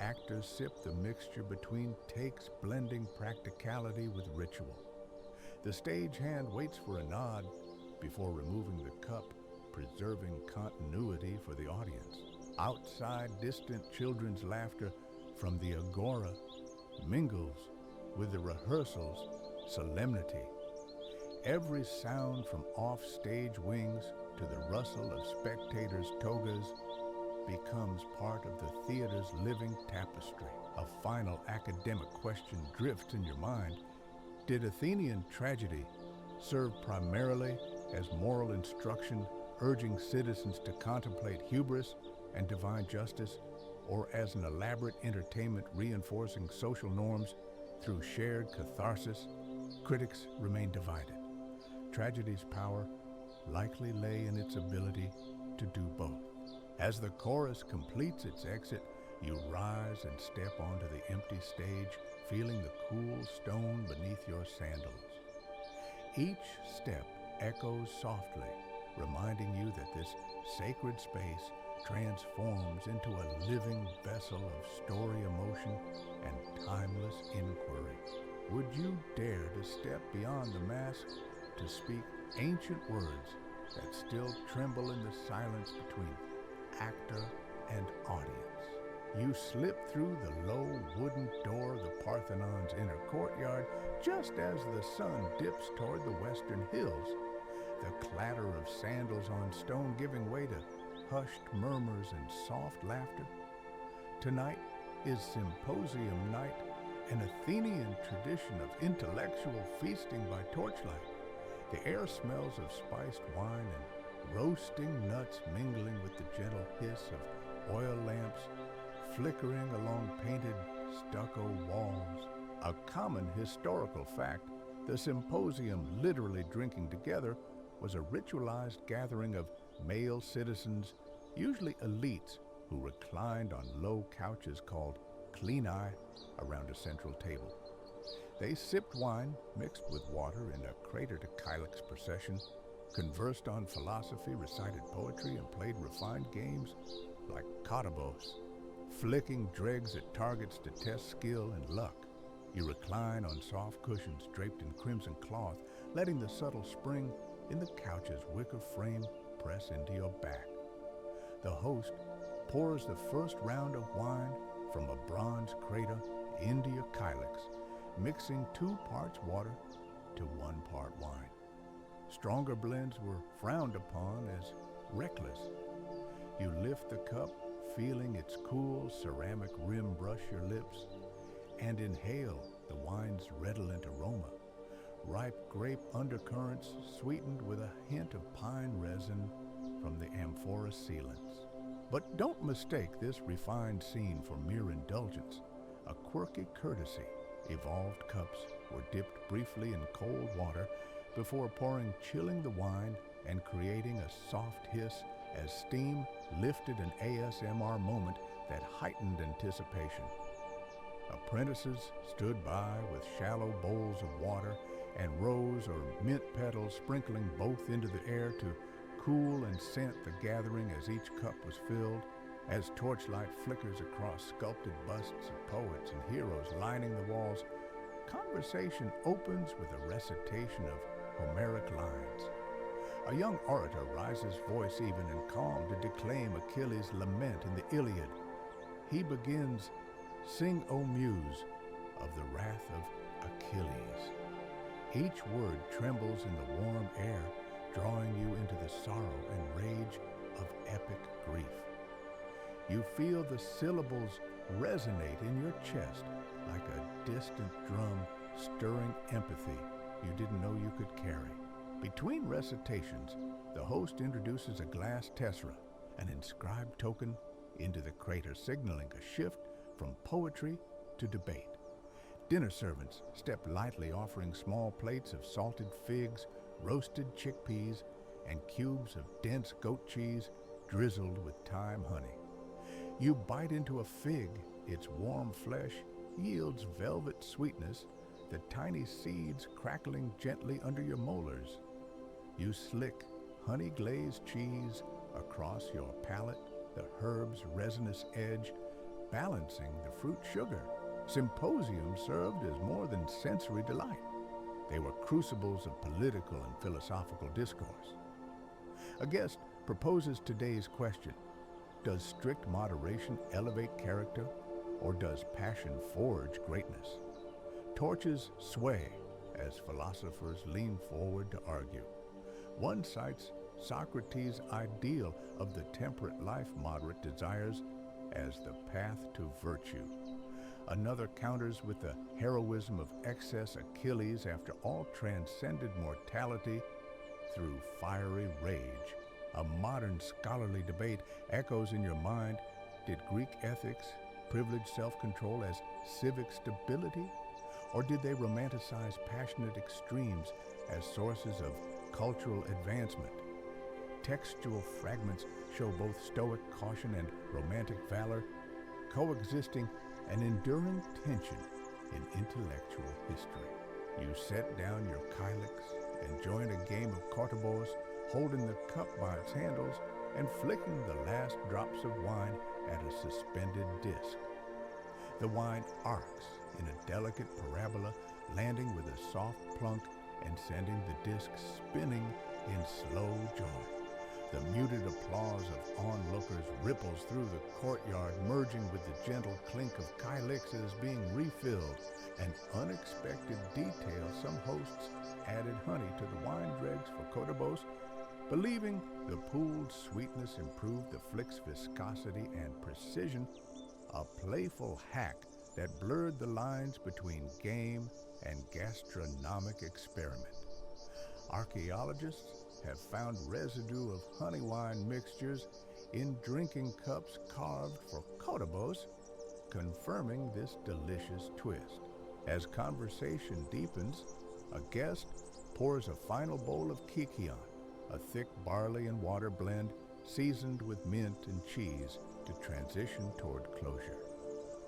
Actors sip the mixture between takes, blending practicality with ritual. The stagehand waits for a nod before removing the cup, preserving continuity for the audience. Outside, distant children's laughter from the agora mingles with the rehearsals, solemnity. Every sound from off-stage wings to the rustle of spectators' togas becomes part of the theater's living tapestry. A final academic question drifts in your mind. Did Athenian tragedy serve primarily as moral instruction, urging citizens to contemplate hubris and divine justice, or as an elaborate entertainment reinforcing social norms through shared catharsis? Critics remain divided. Tragedy's power likely lay in its ability to do both. As the chorus completes its exit, you rise and step onto the empty stage, feeling the cool stone beneath your sandals. Each step echoes softly, reminding you that this sacred space transforms into a living vessel of story, emotion, and timeless inquiry. Would you dare to step beyond the mask to speak ancient words that still tremble in the silence between actor and audience? You slip through the low wooden door of the Parthenon's inner courtyard just as the sun dips toward the western hills, the clatter of sandals on stone giving way to hushed murmurs and soft laughter. Tonight is symposium night, an Athenian tradition of intellectual feasting by torchlight. The air smells of spiced wine and roasting nuts mingling with the gentle hiss of oil lamps flickering along painted stucco walls. A common historical fact, the symposium, literally drinking together, was a ritualized gathering of male citizens, usually elites, who reclined on low couches called cleani around a central table. They sipped wine mixed with water in a crater-to-kylix procession, conversed on philosophy, recited poetry, and played refined games like katabos, flicking dregs at targets to test skill and luck. You recline on soft cushions draped in crimson cloth, letting the subtle spring in the couch's wicker frame press into your back. The host pours the first round of wine from a bronze crater into your kylix, mixing 2 parts water to 1 part wine. Stronger blends were frowned upon as reckless. You lift the cup, feeling its cool ceramic rim brush your lips, and inhale the wine's redolent aroma, ripe grape undercurrents sweetened with a hint of pine resin from the amphora sealants. But don't mistake this refined scene for mere indulgence. A quirky courtesy. Evolved cups were dipped briefly in cold water before chilling the wine and creating a soft hiss as steam lifted an ASMR moment that heightened anticipation. Apprentices stood by with shallow bowls of water and rose or mint petals sprinkling both into the air to cool and scent the gathering as each cup was filled. As torchlight flickers across sculpted busts of poets and heroes lining the walls, conversation opens with a recitation of Homeric lines. A young orator rises voice even and calm to declaim Achilles' lament in the Iliad. He begins, "Sing, O Muse, of the wrath of Achilles." Each word trembles in the warm air, drawing you into the sorrow and rage of epic grief. You feel the syllables resonate in your chest like a distant drum stirring empathy you didn't know you could carry. Between recitations, the host introduces a glass tessera, an inscribed token, into the crater, signaling a shift from poetry to debate. Dinner servants step lightly, offering small plates of salted figs, roasted chickpeas, and cubes of dense goat cheese drizzled with thyme honey. You bite into a fig, its warm flesh yields velvet sweetness, the tiny seeds crackling gently under your molars. You slick honey-glazed cheese across your palate, the herb's resinous edge balancing the fruit sugar. Symposiums served as more than sensory delight. They were crucibles of political and philosophical discourse. A guest proposes today's question: does strict moderation elevate character, or does passion forge greatness? Torches sway as philosophers lean forward to argue. One cites Socrates' ideal of the temperate life moderate desires as the path to virtue. Another counters with the heroism of excess Achilles after all transcended mortality through fiery rage. A modern scholarly debate echoes in your mind, did Greek ethics privilege self-control as civic stability? Or did they romanticize passionate extremes as sources of cultural advancement? Textual fragments show both stoic caution and romantic valor, coexisting an enduring tension in intellectual history. You set down your kylix and join a game of kotabos, holding the cup by its handles and flicking the last drops of wine at a suspended disc. The wine arcs in a delicate parabola, landing with a soft plunk and sending the disc spinning in slow joy. The muted applause of onlookers ripples through the courtyard, merging with the gentle clink of kylixes being refilled. An unexpected detail, some hosts added honey to the wine dregs for kotabos, believing the pooled sweetness improved the flick's viscosity and precision, a playful hack that blurred the lines between game and gastronomic experiment. Archaeologists have found residue of honey wine mixtures in drinking cups carved for kotabos, confirming this delicious twist. As conversation deepens, a guest pours a final bowl of kikion, a thick barley and water blend seasoned with mint and cheese to transition toward closure.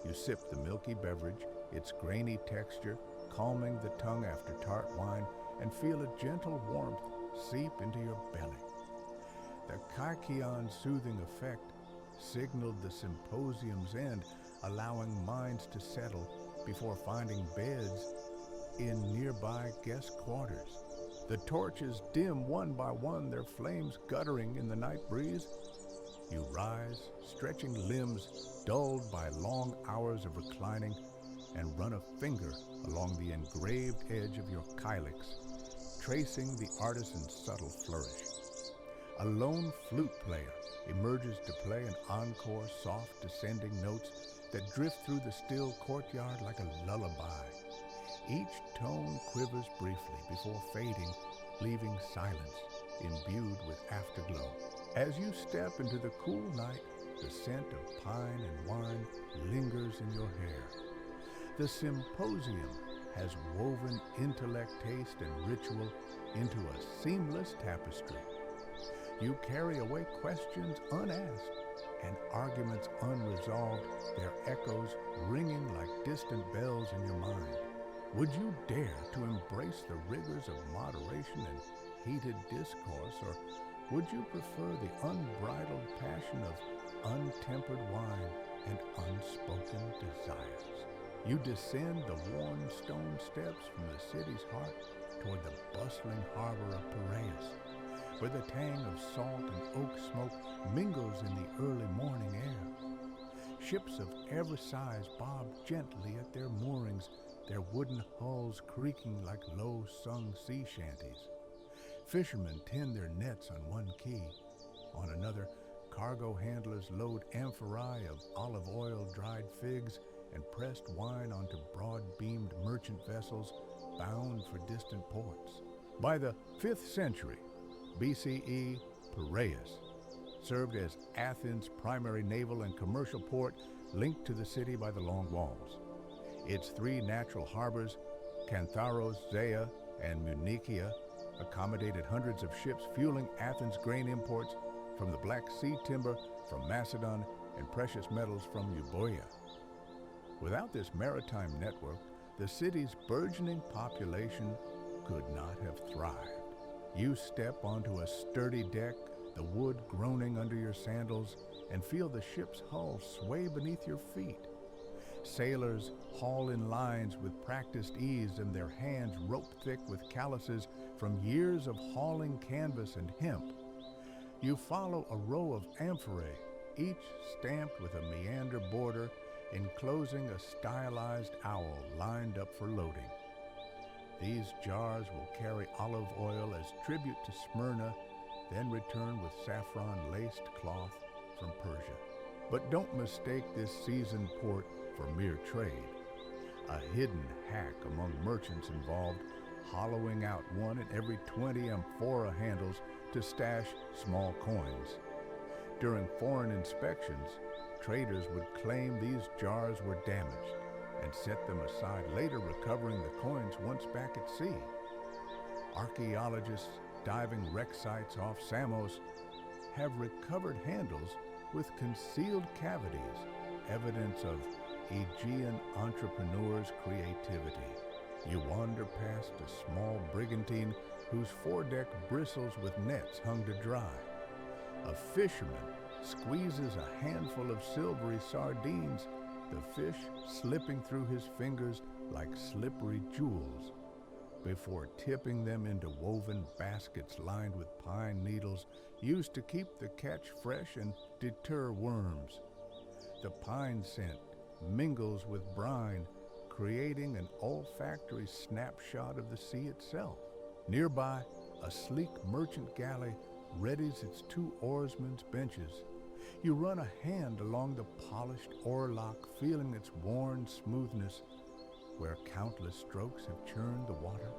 You sip the milky beverage, its grainy texture calming the tongue after tart wine, and feel a gentle warmth seep into your belly. The kikion's soothing effect signaled the symposium's end, allowing minds to settle before finding beds in nearby guest quarters. The torches dim one by one, their flames guttering in the night breeze. You rise, stretching limbs dulled by long hours of reclining, and run a finger along the engraved edge of your kylix, tracing the artisan's subtle flourish. A lone flute player emerges to play an encore, soft descending notes that drift through the still courtyard like a lullaby. Each tone quivers briefly before fading, leaving silence imbued with afterglow. As you step into the cool night, the scent of pine and wine lingers in your hair. The symposium has woven intellect, taste, and ritual into a seamless tapestry. You carry away questions unasked and arguments unresolved, their echoes ringing like distant bells in your mind. Would you dare to embrace the rigors of moderation and heated discourse, or would you prefer the unbridled passion of untempered wine and unspoken desires? You descend the worn stone steps from the city's heart toward the bustling harbor of Piraeus, where the tang of salt and oak smoke mingles in the early morning air. Ships of every size bob gently at their moorings, their wooden hulls creaking like low-sung sea shanties. Fishermen tend their nets on one quay. On another, cargo handlers load amphorae of olive oil, dried figs, and pressed wine onto broad-beamed merchant vessels bound for distant ports. By the 5th century BCE, Piraeus served as Athens' primary naval and commercial port, linked to the city by the long walls. Its 3 natural harbors, Kantharos, Zea, and Munichia, accommodated hundreds of ships fueling Athens' grain imports from the Black Sea timber from Macedon and precious metals from Euboea. Without this maritime network, the city's burgeoning population could not have thrived. You step onto a sturdy deck, the wood groaning under your sandals, and feel the ship's hull sway beneath your feet. Sailors haul in lines with practiced ease, and their hands rope-thick with calluses from years of hauling canvas and hemp. You follow a row of amphorae, each stamped with a meander border, enclosing a stylized owl lined up for loading. These jars will carry olive oil as tribute to Smyrna, then return with saffron-laced cloth from Persia. But don't mistake this seasoned port for mere trade. A hidden hack among merchants involved hollowing out one in every 20 amphora handles to stash small coins. During foreign inspections, traders would claim these jars were damaged and set them aside, later recovering the coins once back at sea. Archaeologists diving wreck sites off Samos have recovered handles with concealed cavities, evidence of Aegean entrepreneurs' creativity. You wander past a small brigantine whose foredeck bristles with nets hung to dry. A fisherman squeezes a handful of silvery sardines, the fish slipping through his fingers like slippery jewels, before tipping them into woven baskets lined with pine needles used to keep the catch fresh and deter worms. The pine scent mingles with brine, creating an olfactory snapshot of the sea itself. Nearby, a sleek merchant galley readies its two oarsmen's benches. You run a hand along the polished oarlock, feeling its worn smoothness, where countless strokes have churned the water.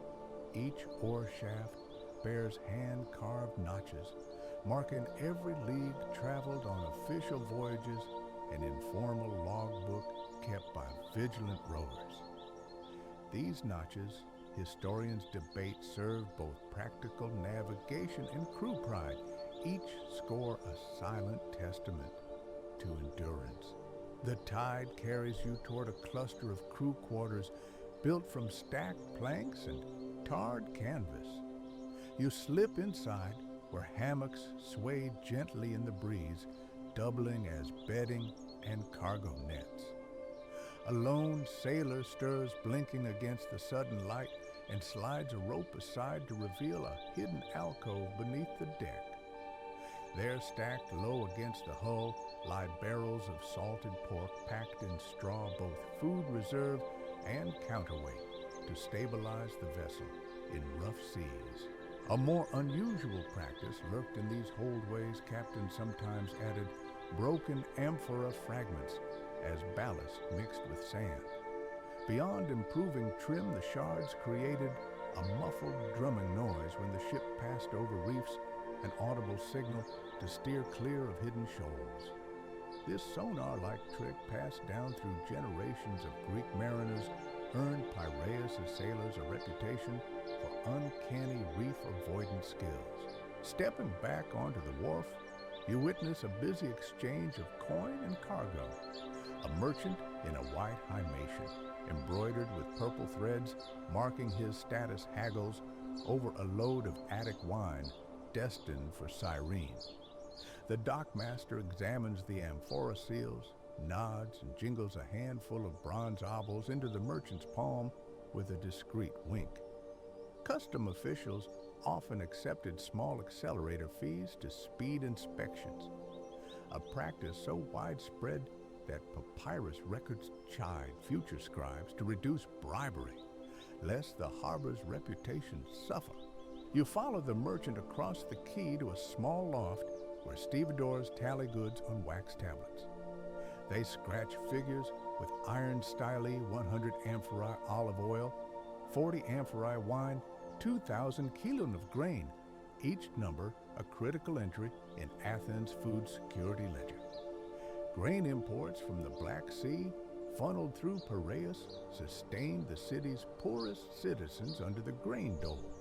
Each oar shaft bears hand-carved notches, marking every league traveled on official voyages, an informal logbook kept by vigilant rowers. These notches, historians debate, serve both practical navigation and crew pride. Each score a silent testament to endurance. The tide carries you toward a cluster of crew quarters built from stacked planks and tarred canvas. You slip inside, where hammocks sway gently in the breeze, doubling as bedding and cargo nets. A lone sailor stirs, blinking against the sudden light, and slides a rope aside to reveal a hidden alcove beneath the deck. There, stacked low against the hull, lie barrels of salted pork packed in straw, both food reserve and counterweight, to stabilize the vessel in rough seas. A more unusual practice lurked in these holdways. Captains sometimes added broken amphora fragments as ballast mixed with sand. Beyond improving trim, the shards created a muffled drumming noise when the ship passed over reefs, an audible signal to steer clear of hidden shoals. This sonar-like trick, passed down through generations of Greek mariners, earned Piraeus' sailors a reputation for uncanny reef avoidance skills. Stepping back onto the wharf, you witness a busy exchange of coin and cargo. A merchant in a white himation, embroidered with purple threads, marking his status, haggles over a load of Attic wine destined for Cyrene. The dockmaster examines the amphora seals, nods, and jingles a handful of bronze obols into the merchant's palm with a discreet wink. Custom officials often accepted small accelerator fees to speed inspections, a practice so widespread that papyrus records chide future scribes to reduce bribery, lest the harbor's reputation suffer. You follow the merchant across the quay to a small loft where stevedores tally goods on wax tablets. They scratch figures with iron styli, 100 amphorae olive oil, 40 amphorae wine, 2,000 kilon of grain, each number a critical entry in Athens' food security ledger. Grain imports from the Black Sea, funneled through Piraeus, sustained the city's poorest citizens under the grain dole.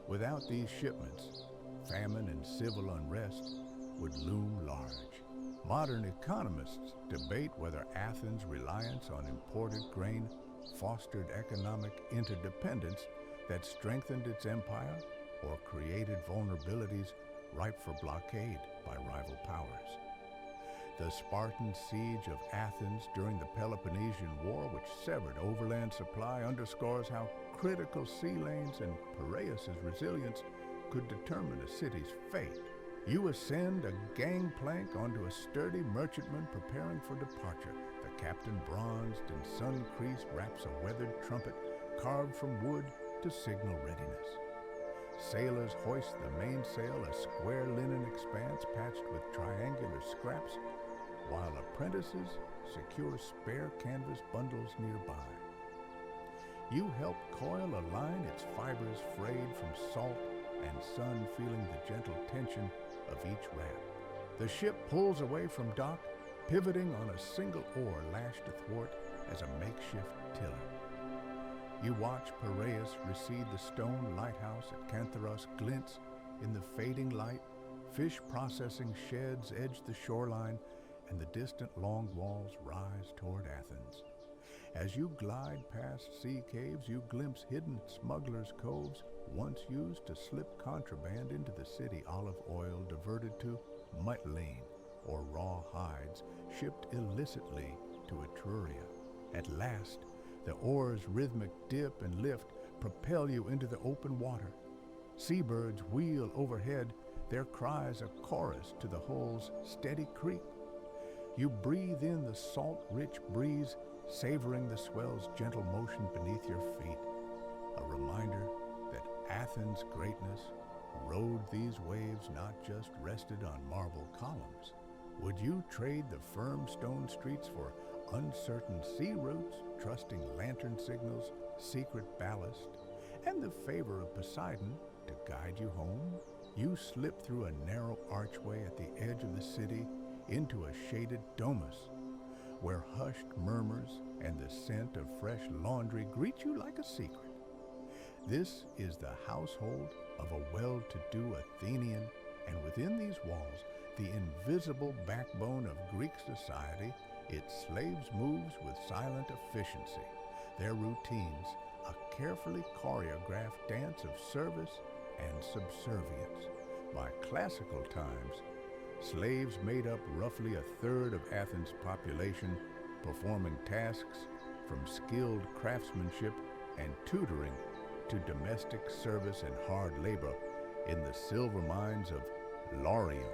Without these shipments, famine and civil unrest would loom large. Modern economists debate whether Athens' reliance on imported grain fostered economic interdependence that strengthened its empire or created vulnerabilities ripe for blockade by rival powers. The Spartan siege of Athens during the Peloponnesian War, which severed overland supply, underscores how critical sea lanes and Piraeus' resilience could determine a city's fate. You ascend a gangplank onto a sturdy merchantman preparing for departure. The Captain Bronzed and sun-creased wraps a weathered trumpet carved from wood to signal readiness. Sailors hoist the mainsail, a square linen expanse patched with triangular scraps, while apprentices secure spare canvas bundles nearby. You help coil a line, its fibers frayed from salt and sun, feeling the gentle tension of each wrap. The ship pulls away from dock, pivoting on a single oar lashed athwart as a makeshift tiller. You watch Piraeus recede. The stone lighthouse at Cantharos glints in the fading light. Fish processing sheds edge the shoreline, and the distant long walls rise toward Athens. As you glide past sea caves, you glimpse hidden smugglers' coves, once used to slip contraband into the city. Olive oil diverted to Mytilene, or raw hides shipped illicitly to Etruria. At last, the oar's rhythmic dip and lift propel you into the open water. Seabirds wheel overhead, their cries a chorus to the hull's steady creak. You breathe in the salt-rich breeze, savoring the swell's gentle motion beneath your feet, a reminder that Athens' greatness rode these waves, not just rested on marble columns. Would you trade the firm stone streets for uncertain sea routes, trusting lantern signals, secret ballast, and the favor of Poseidon to guide you home? You slip through a narrow archway at the edge of the city into a shaded domus, where hushed murmurs and the scent of fresh laundry greet you like a secret. This is the household of a well-to-do Athenian, and within these walls, the invisible backbone of Greek society, its slaves moves with silent efficiency. Their routines, a carefully choreographed dance of service and subservience. By classical times, slaves made up roughly a third of Athens' population, performing tasks from skilled craftsmanship and tutoring to domestic service and hard labor in the silver mines of Laurium.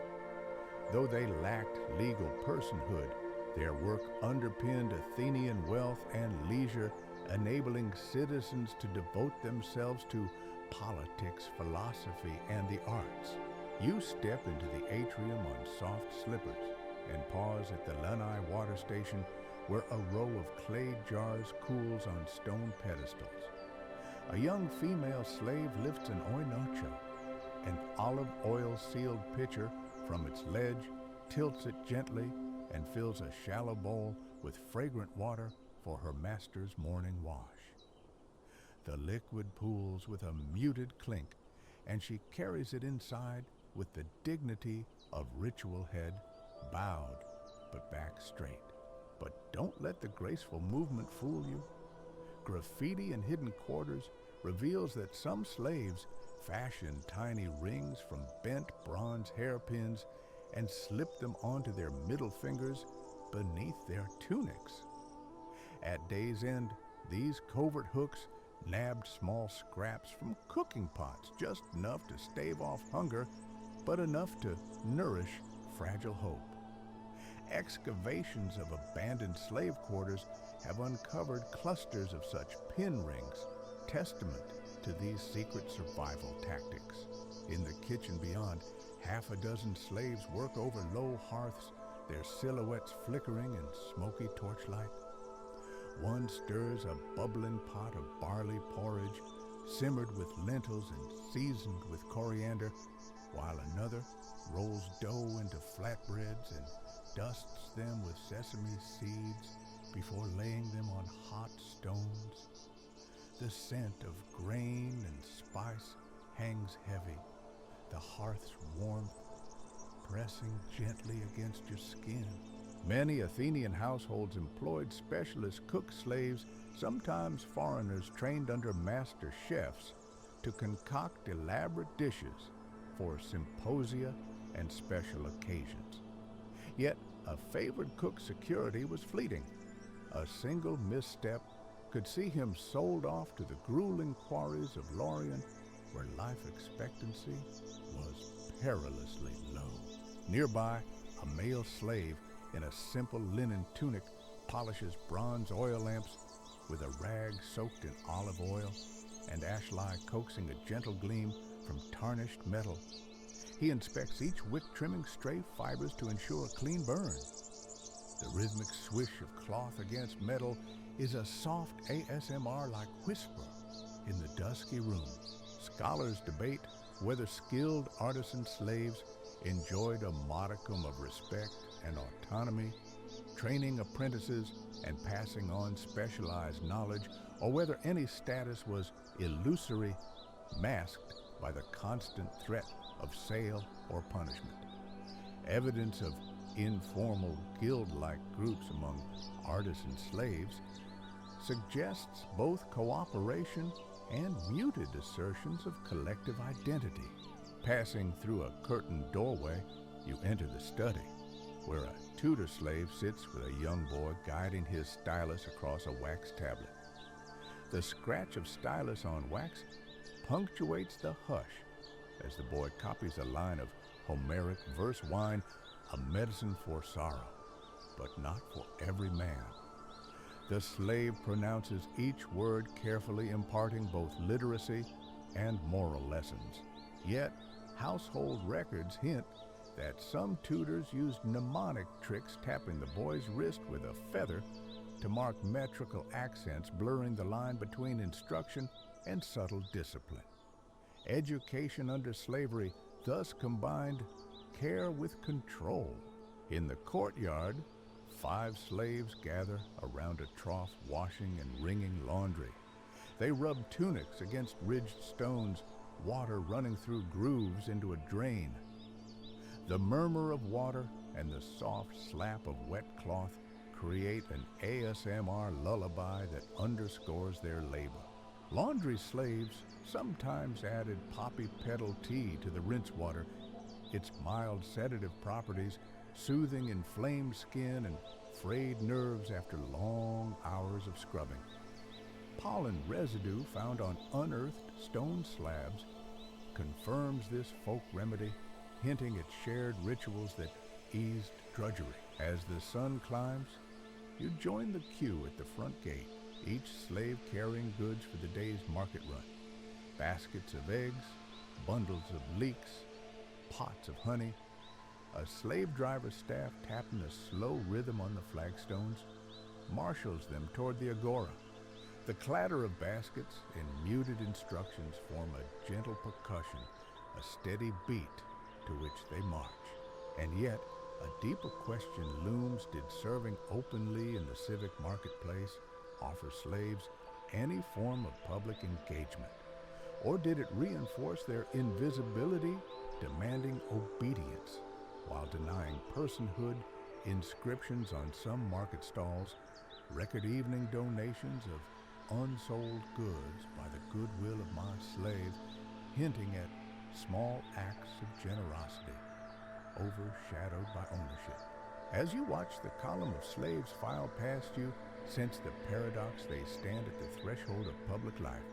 Though they lacked legal personhood, their work underpinned Athenian wealth and leisure, enabling citizens to devote themselves to politics, philosophy, and the arts. You step into the atrium on soft slippers and pause at the Lanai water station, where a row of clay jars cools on stone pedestals. A young female slave lifts an oinocho, an olive oil-sealed pitcher, from its ledge, tilts it gently, and fills a shallow bowl with fragrant water for her master's morning wash. The liquid pools with a muted clink, and she carries it inside with the dignity of ritual head, bowed but back straight. But don't let the graceful movement fool you. Graffiti in hidden quarters reveals that some slaves fashion tiny rings from bent bronze hairpins and slip them onto their middle fingers beneath their tunics. At day's end, these covert hooks nabbed small scraps from cooking pots, just enough to stave off hunger, but enough to nourish fragile hope. Excavations of abandoned slave quarters have uncovered clusters of such pin rings, testament to these secret survival tactics. In the kitchen beyond, half a dozen slaves work over low hearths, their silhouettes flickering in smoky torchlight. One stirs a bubbling pot of barley porridge, simmered with lentils and seasoned with coriander, while another rolls dough into flatbreads and dusts them with sesame seeds before laying them on hot stones. The scent of grain and spice hangs heavy, the hearth's warmth pressing gently against your skin. Many Athenian households employed specialist cook slaves, sometimes foreigners trained under master chefs, to concoct elaborate dishes for symposia and special occasions. Yet a favored cook's security was fleeting. A single misstep could see him sold off to the grueling quarries of Laurium, where life expectancy was perilously low. Nearby, a male slave in a simple linen tunic polishes bronze oil lamps with a rag soaked in olive oil and ashlie coaxing a gentle gleam from tarnished metal. He inspects each wick trimming stray fibers to ensure a clean burn. The rhythmic swish of cloth against metal is a soft ASMR-like whisper in the dusky room. Scholars debate whether skilled artisan slaves enjoyed a modicum of respect and autonomy, training apprentices and passing on specialized knowledge, or whether any status was illusory, masked by the constant threat of sale or punishment. Evidence of informal guild-like groups among artisan slaves suggests both cooperation and muted assertions of collective identity. Passing through a curtained doorway, you enter the study, where a tutor slave sits with a young boy guiding his stylus across a wax tablet. The scratch of stylus on wax punctuates the hush as the boy copies a line of Homeric verse wine, a medicine for sorrow, but not for every man. The slave pronounces each word carefully, imparting both literacy and moral lessons. Yet, household records hint that some tutors used mnemonic tricks, tapping the boy's wrist with a feather to mark metrical accents, blurring the line between instruction and subtle discipline. Education under slavery thus combined care with control. In the courtyard, 5 slaves gather around a trough, washing and wringing laundry. They rub tunics against ridged stones, water running through grooves into a drain. The murmur of water and the soft slap of wet cloth create an ASMR lullaby that underscores their labor. Laundry slaves sometimes added poppy petal tea to the rinse water, its mild sedative properties soothing inflamed skin and frayed nerves after long hours of scrubbing. Pollen residue found on unearthed stone slabs confirms this folk remedy, hinting at shared rituals that eased drudgery. As the sun climbs, you join the queue at the front gate, each slave carrying goods for the day's market run. Baskets of eggs, bundles of leeks, pots of honey, a slave driver's staff tapping a slow rhythm on the flagstones marshals them toward the agora. The clatter of baskets and muted instructions form a gentle percussion, a steady beat to which they march. And yet, a deeper question looms: did serving openly in the civic marketplace offer slaves any form of public engagement? Or did it reinforce their invisibility, demanding obedience, while denying personhood? Inscriptions on some market stalls record evening donations of unsold goods by the goodwill of my slave, hinting at small acts of generosity, overshadowed by ownership. As you watch the column of slaves file past you, sense the paradox: they stand at the threshold of public life,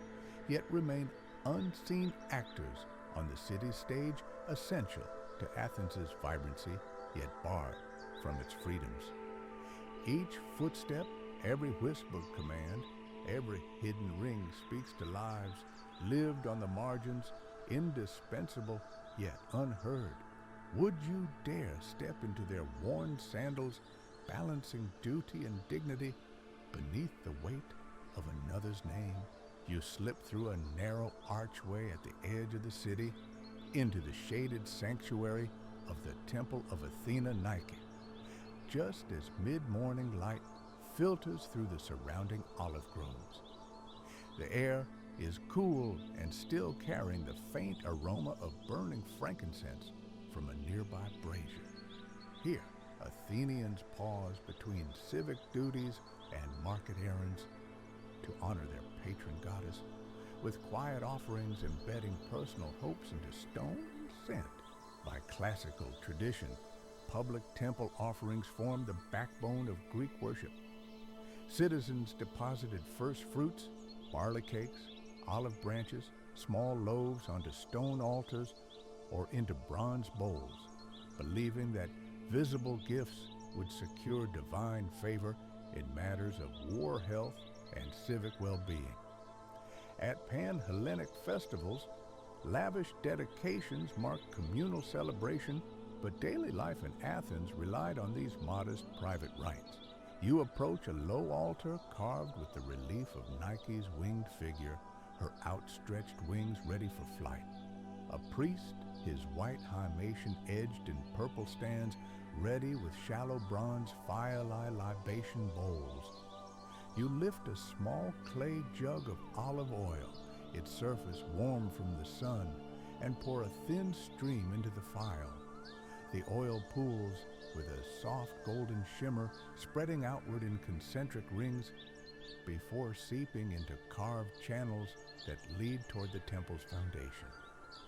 yet remain unseen actors on the city stage, essential to Athens' vibrancy, yet barred from its freedoms. Each footstep, every whispered command, every hidden ring speaks to lives lived on the margins, indispensable yet unheard. Would you dare step into their worn sandals, balancing duty and dignity beneath the weight of another's name? You slip through a narrow archway at the edge of the city into the shaded sanctuary of the Temple of Athena Nike, just as mid-morning light filters through the surrounding olive groves. The air is cool and still carrying the faint aroma of burning frankincense from a nearby brazier. Here, Athenians pause between civic duties and market errands to honor their patron goddess, with quiet offerings embedding personal hopes into stone sent. By classical tradition, public temple offerings formed the backbone of Greek worship. Citizens deposited first fruits, barley cakes, olive branches, small loaves onto stone altars or into bronze bowls, believing that visible gifts would secure divine favor in matters of war health and civic well-being. At pan-Hellenic festivals, lavish dedications marked communal celebration, but daily life in Athens relied on these modest private rites. You approach a low altar carved with the relief of Nike's winged figure, her outstretched wings ready for flight. A priest, his white hymation edged in purple stands, ready with shallow bronze fire-eye libation bowls. You lift a small clay jug of olive oil, its surface warm from the sun, and pour a thin stream into the phial. The oil pools with a soft golden shimmer spreading outward in concentric rings before seeping into carved channels that lead toward the temple's foundation.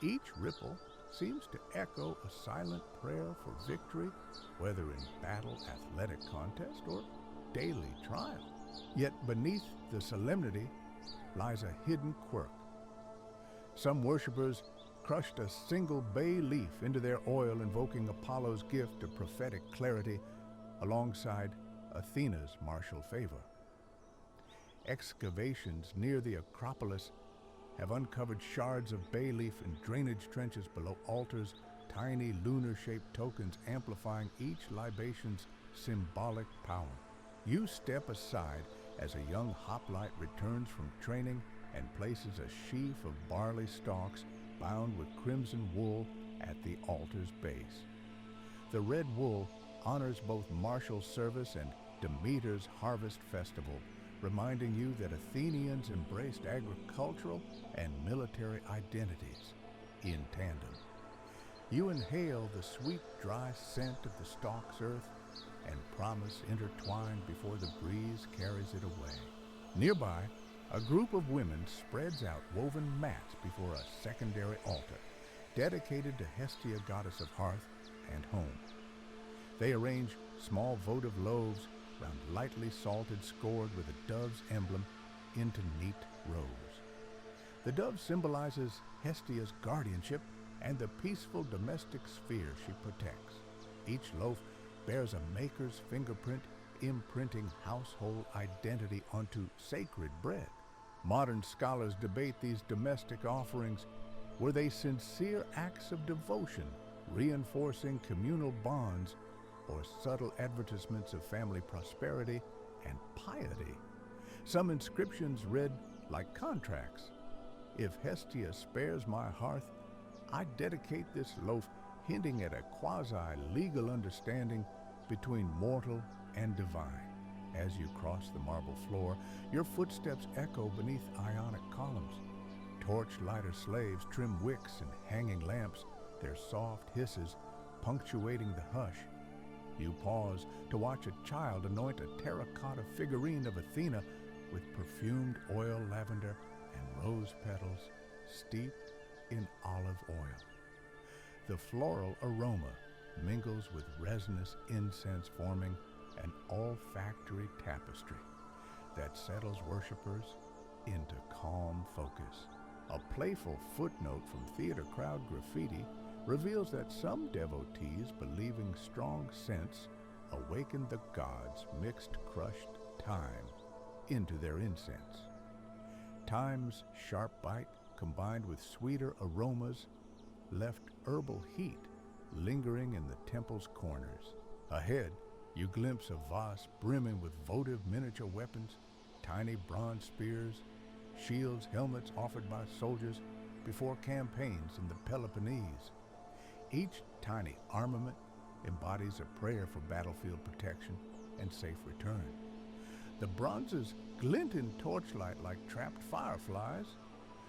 Each ripple seems to echo a silent prayer for victory, whether in battle, athletic contest, or daily trial. Yet beneath the solemnity lies a hidden quirk. Some worshippers crushed a single bay leaf into their oil, invoking Apollo's gift of prophetic clarity alongside Athena's martial favor. Excavations near the Acropolis have uncovered shards of bay leaf in drainage trenches below altars, tiny lunar-shaped tokens amplifying each libation's symbolic power. You step aside as a young hoplite returns from training and places a sheaf of barley stalks bound with crimson wool at the altar's base. The red wool honors both martial service and Demeter's harvest festival, reminding you that Athenians embraced agricultural and military identities in tandem. You inhale the sweet, dry scent of the stalk's earth and promise intertwined before the breeze carries it away. Nearby, a group of women spreads out woven mats before a secondary altar, dedicated to Hestia, goddess of hearth and home. They arrange small votive loaves round lightly salted, scored with a dove's emblem, into neat rows. The dove symbolizes Hestia's guardianship and the peaceful domestic sphere she protects. Each loaf bears a maker's fingerprint, imprinting household identity onto sacred bread. Modern scholars debate these domestic offerings. Were they sincere acts of devotion, reinforcing communal bonds, or subtle advertisements of family prosperity and piety? Some inscriptions read like contracts. If Hestia spares my hearth, I dedicate this loaf, hinting at a quasi-legal understanding between mortal and divine. As you cross the marble floor, your footsteps echo beneath ionic columns. Torchlighter slaves trim wicks and hanging lamps, their soft hisses punctuating the hush. You pause to watch a child anoint a terracotta figurine of Athena with perfumed oil lavender and rose petals steeped in olive oil. The floral aroma mingles with resinous incense, forming an olfactory tapestry that settles worshippers into calm focus. A playful footnote from theater crowd graffiti reveals that some devotees, believing strong scents awakened the gods, mixed crushed thyme into their incense. Thyme's sharp bite, combined with sweeter aromas, left herbal heat lingering in the temple's corners. Ahead, you glimpse a vase brimming with votive miniature weapons, tiny bronze spears, shields, helmets offered by soldiers before campaigns in the Peloponnese. Each tiny armament embodies a prayer for battlefield protection and safe return. The bronzes glint in torchlight like trapped fireflies.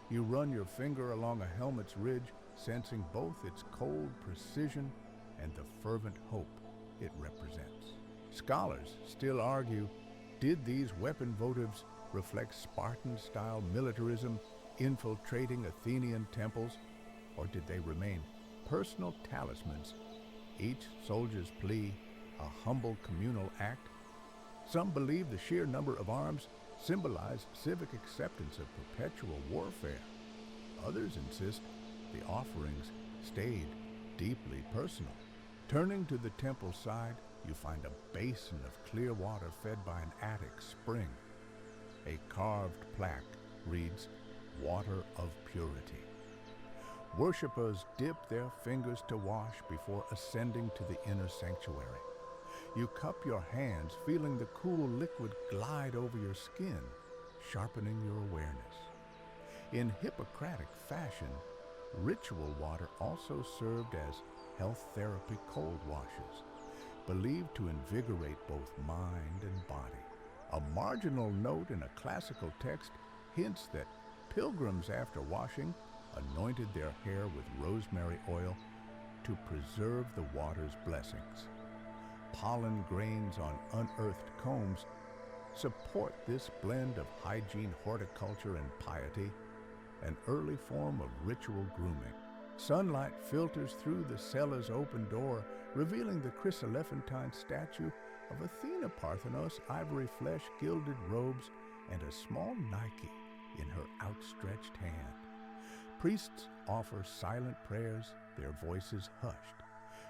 You run your finger along a helmet's ridge, sensing both its cold precision and the fervent hope it represents. Scholars still argue, did these weapon votives reflect Spartan-style militarism infiltrating Athenian temples, or did they remain personal talismans, each soldier's plea a humble communal act? Some believe the sheer number of arms symbolized civic acceptance of perpetual warfare. Others insist the offerings stayed deeply personal. Turning to the temple side, you find a basin of clear water fed by an attic spring. A carved plaque reads, "Water of Purity." Worshippers dip their fingers to wash before ascending to the inner sanctuary. You cup your hands, feeling the cool liquid glide over your skin, sharpening your awareness. In Hippocratic fashion, ritual water also served as health therapy cold washes, believed to invigorate both mind and body. A marginal note in a classical text hints that pilgrims, after washing, anointed their hair with rosemary oil to preserve the water's blessings. Pollen grains on unearthed combs support this blend of hygiene, horticulture, and piety, an early form of ritual grooming. Sunlight filters through the cellar's open door, revealing the chryselephantine statue of Athena Parthenos, ivory flesh, gilded robes, and a small Nike in her outstretched hand. Priests offer silent prayers, their voices hushed.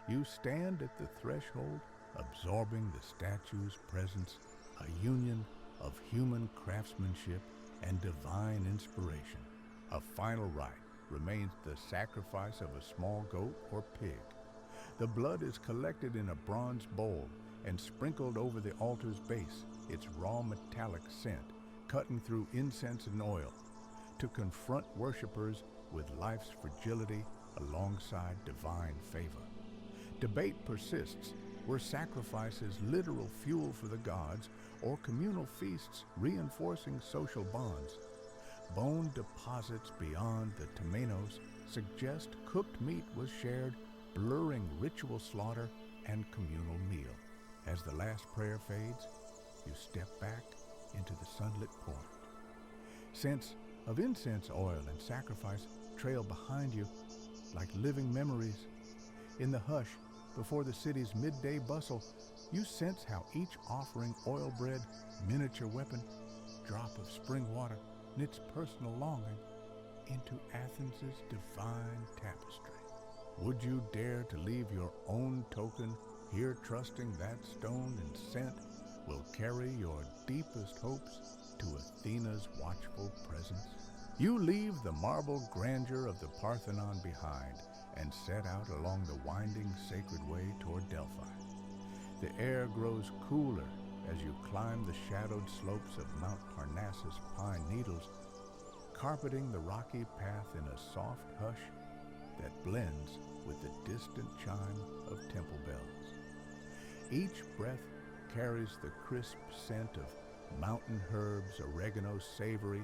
You stand at the threshold, absorbing the statue's presence, a union of human craftsmanship and divine inspiration. A final rite remains the sacrifice of a small goat or pig. The blood is collected in a bronze bowl and sprinkled over the altar's base, its raw metallic scent cutting through incense and oil, to confront worshippers with life's fragility alongside divine favor. Debate persists. Were sacrifices literal fuel for the gods or communal feasts reinforcing social bonds? Bone deposits beyond the temenos suggest cooked meat was shared, blurring ritual slaughter and communal meal. As the last prayer fades, you step back into the sunlit court. Scents of incense oil and sacrifice trail behind you like living memories. In the hush before the city's midday bustle, you sense how each offering oil-bread, miniature weapon, drop of spring water knits personal longing into Athens' divine tapestry. Would you dare to leave your own token here, trusting that stone and scent will carry your deepest hopes to Athena's watchful presence? You leave the marble grandeur of the Parthenon behind and set out along the winding sacred way toward Delphi. The air grows cooler as you climb the shadowed slopes of Mount Parnassus pine needles, carpeting the rocky path in a soft hush that blends with the distant chime of temple bells. Each breath carries the crisp scent of mountain herbs, oregano savory,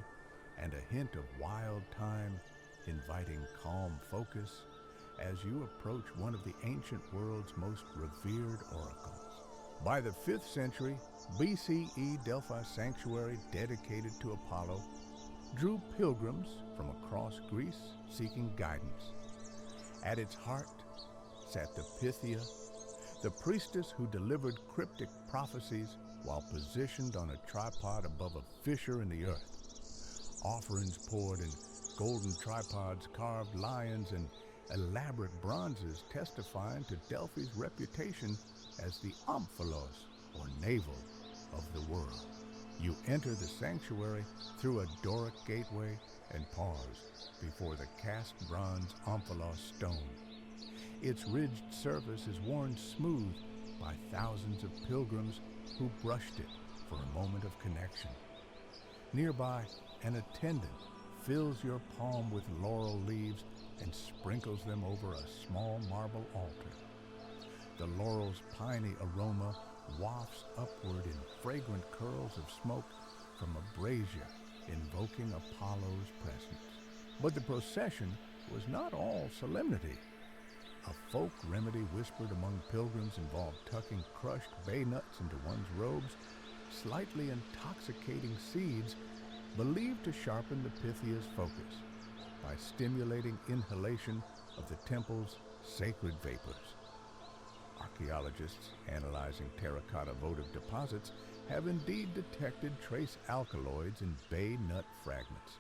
and a hint of wild thyme, inviting calm focus as you approach one of the ancient world's most revered oracles. By the 5th century, BCE, Delphi sanctuary dedicated to Apollo drew pilgrims from across Greece seeking guidance. At its heart sat the Pythia, the priestess who delivered cryptic prophecies while positioned on a tripod above a fissure in the earth. Offerings poured in golden tripods, carved lions, and elaborate bronzes testifying to Delphi's reputation as the omphalos, or navel, of the world. You enter the sanctuary through a Doric gateway and pause before the cast bronze omphalos stone. Its ridged surface is worn smooth by thousands of pilgrims who brushed it for a moment of connection. Nearby, an attendant fills your palm with laurel leaves and sprinkles them over a small marble altar. The laurel's piney aroma wafts upward in fragrant curls of smoke from a brazier invoking Apollo's presence. But the procession was not all solemnity. A folk remedy whispered among pilgrims involved tucking crushed bay nuts into one's robes, slightly intoxicating seeds believed to sharpen the Pythia's focus by stimulating inhalation of the temple's sacred vapors. Archaeologists analyzing terracotta votive deposits have indeed detected trace alkaloids in bay nut fragments,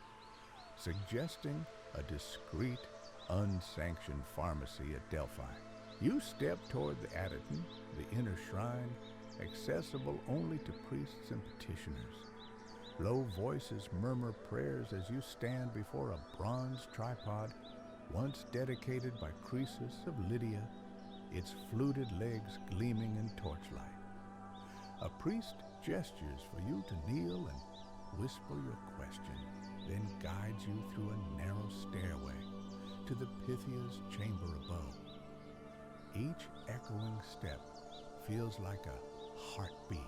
suggesting a discreet, unsanctioned pharmacy at Delphi. You step toward the adytum, the inner shrine, accessible only to priests and petitioners. Low voices murmur prayers as you stand before a bronze tripod once dedicated by Croesus of Lydia, its fluted legs gleaming in torchlight. A priest gestures for you to kneel and whisper your question, then guides you through a narrow stairway to the Pythia's chamber above. Each echoing step feels like a heartbeat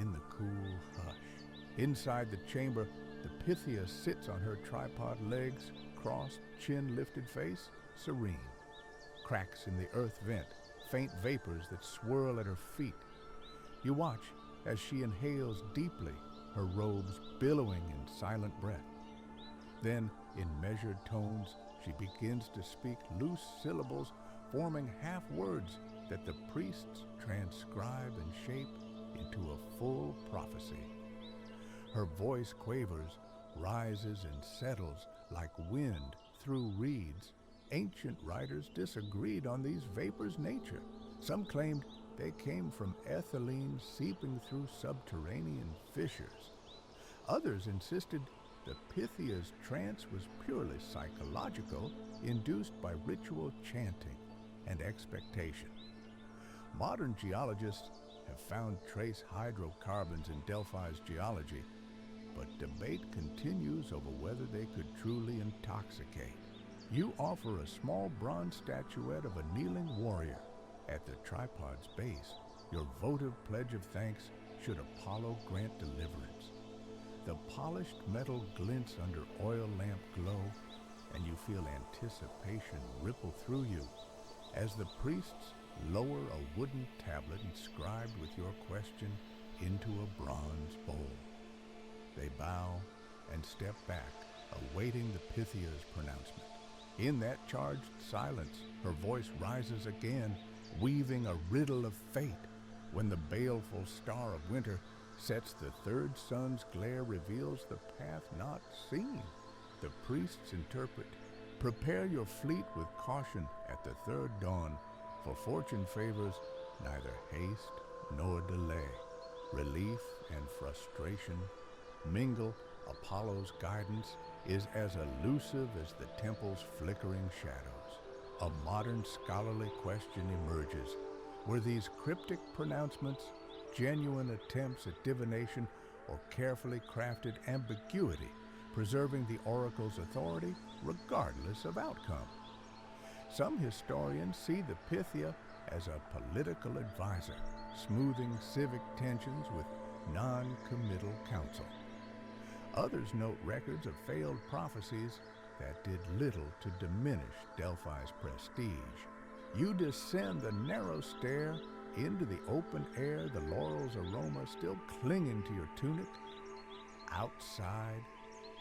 in the cool hush. Inside the chamber, the Pythia sits on her tripod legs, crossed, chin-lifted face, serene. Cracks in the earth vent, faint vapors that swirl at her feet. You watch as she inhales deeply, her robes billowing in silent breath. Then, in measured tones, she begins to speak loose syllables, forming half-words that the priests transcribe and shape into a full prophecy. Her voice quavers, rises and settles like wind through reeds. Ancient writers disagreed on these vapors' nature. Some claimed they came from ethylene seeping through subterranean fissures. Others insisted the Pythia's trance was purely psychological, induced by ritual chanting and expectation. Modern geologists have found trace hydrocarbons in Delphi's geology, but debate continues over whether they could truly intoxicate. You offer a small bronze statuette of a kneeling warrior at the tripod's base, your votive pledge of thanks should Apollo grant deliverance. The polished metal glints under oil lamp glow, and you feel anticipation ripple through you as the priests lower a wooden tablet inscribed with your question into a bronze bowl. They bow and step back, awaiting the Pythia's pronouncement. In that charged silence, her voice rises again, weaving a riddle of fate. When the baleful star of winter sets the third sun's glare, reveals the path not seen. The priests interpret, prepare your fleet with caution at the third dawn, for fortune favors neither haste nor delay. Relief and frustration mingle. Apollo's guidance is as elusive as the temple's flickering shadows. A modern scholarly question emerges. Were these cryptic pronouncements genuine attempts at divination or carefully crafted ambiguity, preserving the oracle's authority regardless of outcome? Some historians see the Pythia as a political advisor, smoothing civic tensions with non-committal counsel. Others note records of failed prophecies that did little to diminish Delphi's prestige. You descend the narrow stair into the open air, the laurel's aroma still clinging to your tunic. Outside,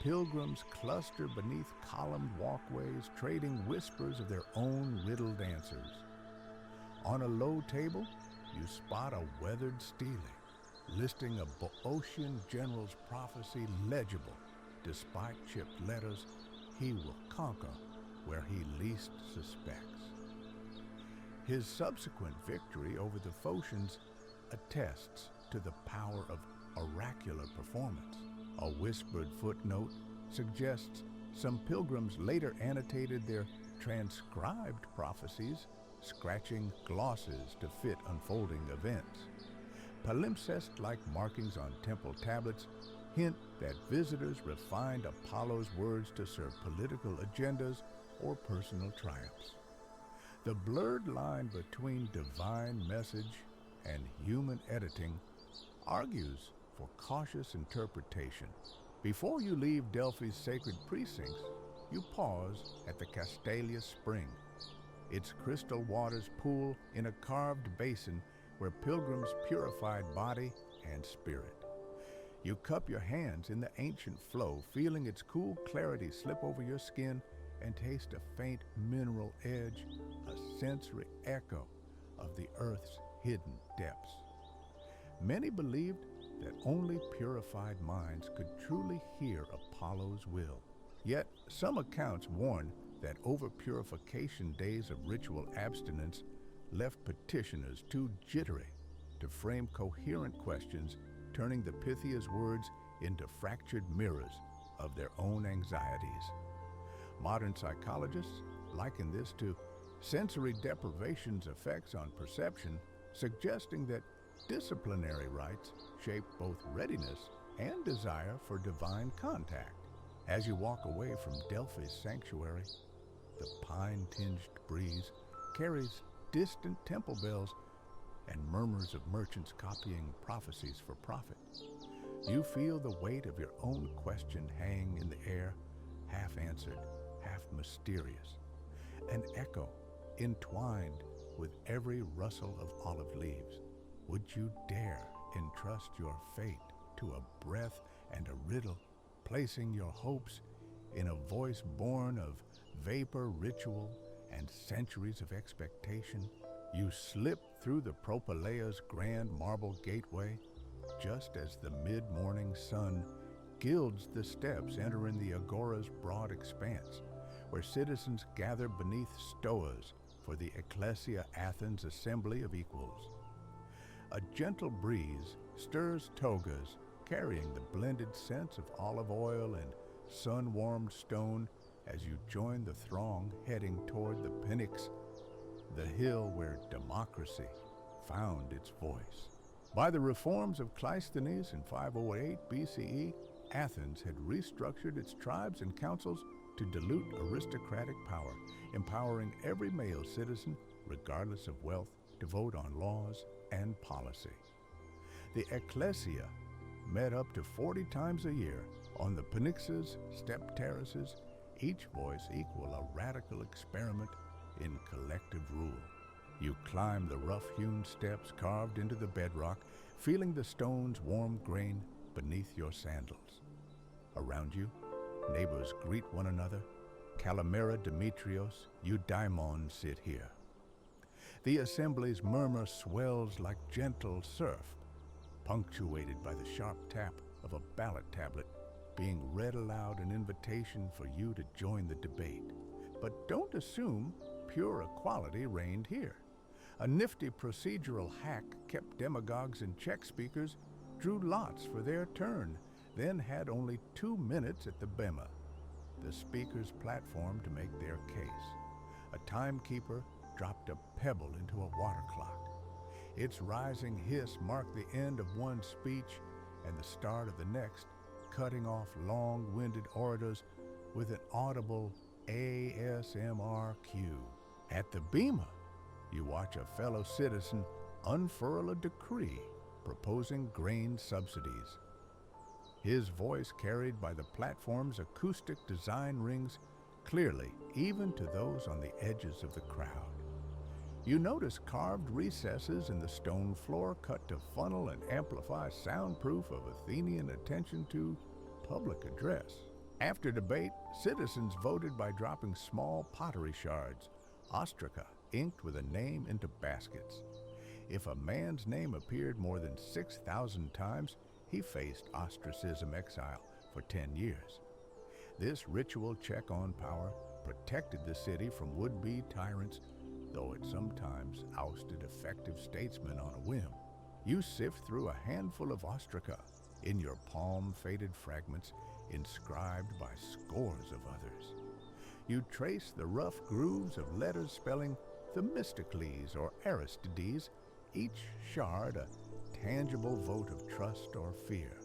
pilgrims cluster beneath columned walkways, trading whispers of their own riddled answers. On a low table, you spot a weathered stele, listing a Boeotian general's prophecy legible. Despite chipped letters, he will conquer where he least suspects. His subsequent victory over the Phocians attests to the power of oracular performance. A whispered footnote suggests some pilgrims later annotated their transcribed prophecies, scratching glosses to fit unfolding events. Palimpsest-like markings on temple tablets hint that visitors refined Apollo's words to serve political agendas or personal triumphs. The blurred line between divine message and human editing argues for cautious interpretation. Before you leave Delphi's sacred precincts, you pause at the Castalia Spring. Its crystal waters pool in a carved basin where pilgrims purified body and spirit. You cup your hands in the ancient flow, feeling its cool clarity slip over your skin, and taste a faint mineral edge, a sensory echo of the earth's hidden depths. Many believed that only purified minds could truly hear Apollo's will. Yet some accounts warn that over-purification days of ritual abstinence left petitioners too jittery to frame coherent questions, turning the Pythia's words into fractured mirrors of their own anxieties. Modern psychologists liken this to sensory deprivation's effects on perception, suggesting that disciplinary rites shape both readiness and desire for divine contact. As you walk away from Delphi's sanctuary, the pine-tinged breeze carries distant temple bells and murmurs of merchants copying prophecies for profit. You feel the weight of your own question hang in the air, half answered, half mysterious, an echo entwined with every rustle of olive leaves. Would you dare entrust your fate to a breath and a riddle, placing your hopes in a voice born of vapor, ritual, and centuries of expectation? You slip through the Propylaea's grand marble gateway just as the mid-morning sun gilds the steps entering the agora's broad expanse, where citizens gather beneath stoas for the Ecclesia Athens Assembly of Equals. A gentle breeze stirs togas, carrying the blended scents of olive oil and sun-warmed stone as you join the throng heading toward the Pnyx, the hill where democracy found its voice. By the reforms of Cleisthenes in 508 BCE, Athens had restructured its tribes and councils to dilute aristocratic power, empowering every male citizen, regardless of wealth, to vote on laws and policy. The ecclesia met up to 40 times a year on the Pnyx's step terraces, each voice equal a radical experiment in collective rule. You climb the rough-hewn steps carved into the bedrock, feeling the stone's warm grain beneath your sandals. Around you, neighbors greet one another. Calimera, Demetrios, Eudaimon sit here. The assembly's murmur swells like gentle surf, punctuated by the sharp tap of a ballot tablet being read aloud, an invitation for you to join the debate. But don't assume pure equality reigned here. A nifty procedural hack kept demagogues and check speakers, drew lots for their turn, then had only 2 minutes at the bema, the speaker's platform, to make their case. A timekeeper dropped a pebble into a water clock. Its rising hiss marked the end of one speech and the start of the next, cutting off long-winded orators with an audible ASMR cue. At the bema, you watch a fellow citizen unfurl a decree proposing grain subsidies. His voice carried by the platform's acoustic design rings clearly even to those on the edges of the crowd. You notice carved recesses in the stone floor cut to funnel and amplify soundproof of Athenian attention to public address. After debate, citizens voted by dropping small pottery shards, ostraca, inked with a name into baskets. If a man's name appeared more than 6,000 times, he faced ostracism exile for 10 years. This ritual check on power protected the city from would-be tyrants, though it sometimes ousted effective statesmen on a whim. You sift through a handful of ostraca, in your palm faded fragments inscribed by scores of others. You trace the rough grooves of letters spelling Themistocles or Aristides, each shard a tangible vote of trust or fear.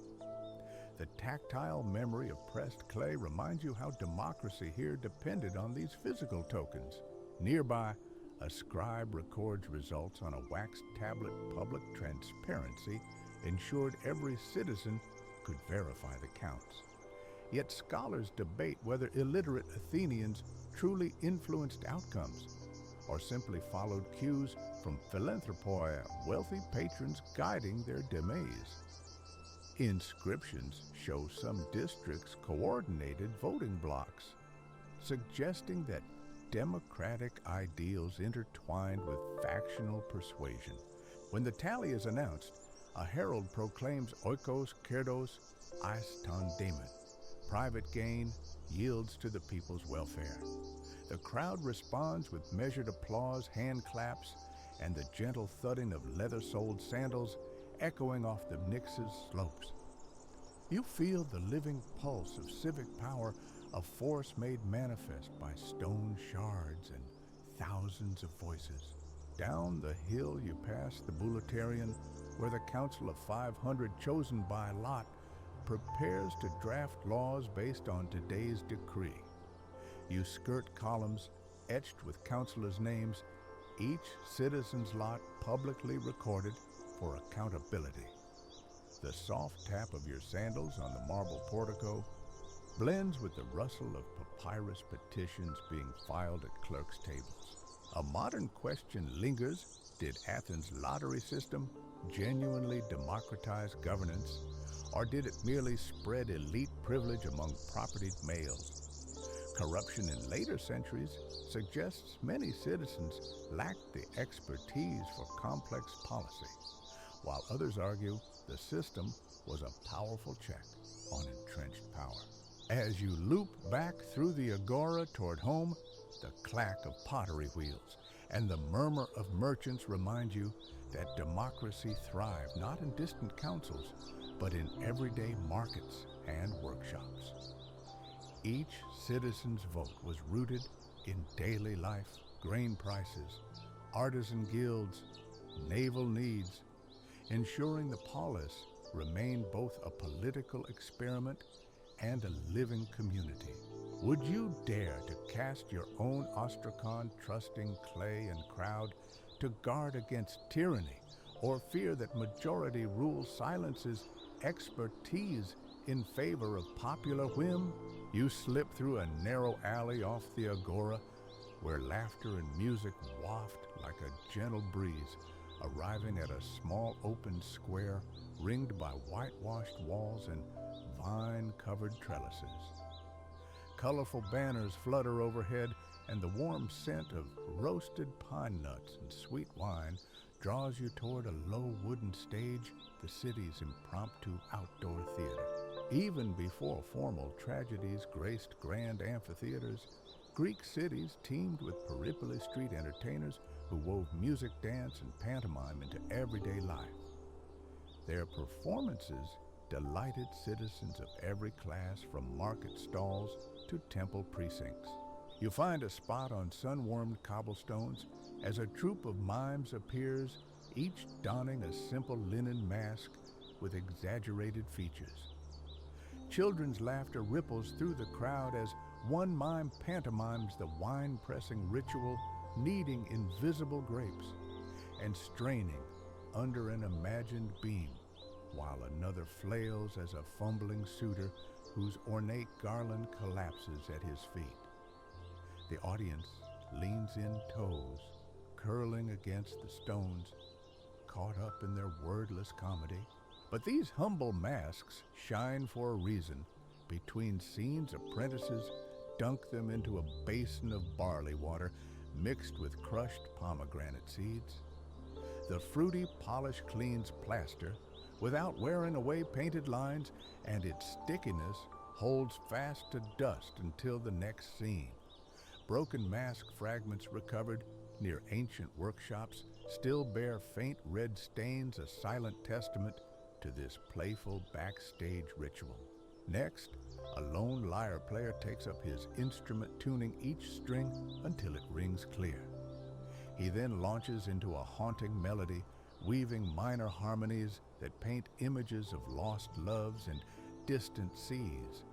The tactile memory of pressed clay reminds you how democracy here depended on these physical tokens. Nearby, a scribe records results on a waxed tablet. Public transparency ensured every citizen could verify the counts. Yet scholars debate whether illiterate Athenians truly influenced outcomes or simply followed cues from philanthropoi, wealthy patrons guiding their demise. Inscriptions show some districts coordinated voting blocks, suggesting that democratic ideals intertwined with factional persuasion. When the tally is announced, a herald proclaims oikos kerdos eis ton daemon. Private gain yields to the people's welfare. The crowd responds with measured applause, hand claps, and the gentle thudding of leather-soled sandals echoing off the Nix's slopes. You feel the living pulse of civic power, a force made manifest by stone shards and thousands of voices. Down the hill you pass the Boulevardarian, where the Council of 500 chosen by lot prepares to draft laws based on today's decree. You skirt columns etched with councilors' names, each citizen's lot publicly recorded for accountability. The soft tap of your sandals on the marble portico blends with the rustle of papyrus petitions being filed at clerks' tables. A modern question lingers: did Athens' lottery system genuinely democratize governance, or did it merely spread elite privilege among propertied males? Corruption in later centuries suggests many citizens lacked the expertise for complex policy, while others argue the system was a powerful check on entrenched power. As you loop back through the agora toward home, the clack of pottery wheels and the murmur of merchants remind you that democracy thrived not in distant councils, but in everyday markets and workshops. Each citizen's vote was rooted in daily life, grain prices, artisan guilds, naval needs, ensuring the polis remained both a political experiment and a living community. Would you dare to cast your own Ostrakhan trusting clay and crowd to guard against tyranny, or fear that majority rule silences expertise in favor of popular whim? You slip through a narrow alley off the agora, where laughter and music waft like a gentle breeze, arriving at a small open square ringed by whitewashed walls and vine-covered trellises. Colorful banners flutter overhead, and the warm scent of roasted pine nuts and sweet wine draws you toward a low wooden stage, the city's impromptu outdoor theater. Even before formal tragedies graced grand amphitheaters, Greek cities teemed with Peripoli street entertainers who wove music, dance, and pantomime into everyday life. Their performances delighted citizens of every class, from market stalls to temple precincts. You find a spot on sun-warmed cobblestones as a troupe of mimes appears, each donning a simple linen mask with exaggerated features. Children's laughter ripples through the crowd as one mime pantomimes the wine-pressing ritual, kneading invisible grapes and straining under an imagined beam, while another flails as a fumbling suitor whose ornate garland collapses at his feet. The audience leans in toes, curling against the stones, caught up in their wordless comedy. But these humble masks shine for a reason. Between scenes, apprentices dunk them into a basin of barley water mixed with crushed pomegranate seeds. The fruity polish cleans plaster without wearing away painted lines, and its stickiness holds fast to dust until the next scene. Broken mask fragments recovered near ancient workshops still bear faint red stains, a silent testament to this playful backstage ritual. Next, a lone lyre player takes up his instrument, tuning each string until it rings clear. He then launches into a haunting melody, weaving minor harmonies that paint images of lost loves and distant seas.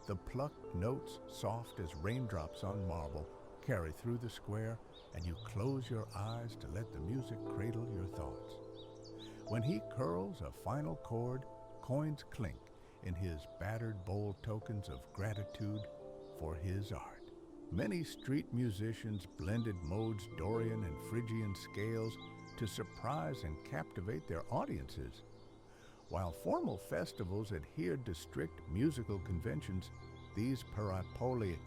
The plucked notes, soft as raindrops on marble, carry through the square, and you close your eyes to let the music cradle your thoughts. When he curls a final chord, coins clink in his battered bowl, tokens of gratitude for his art. Many street musicians blended modes Dorian and Phrygian scales to surprise and captivate their audiences. While formal festivals adhered to strict musical conventions, these parapoli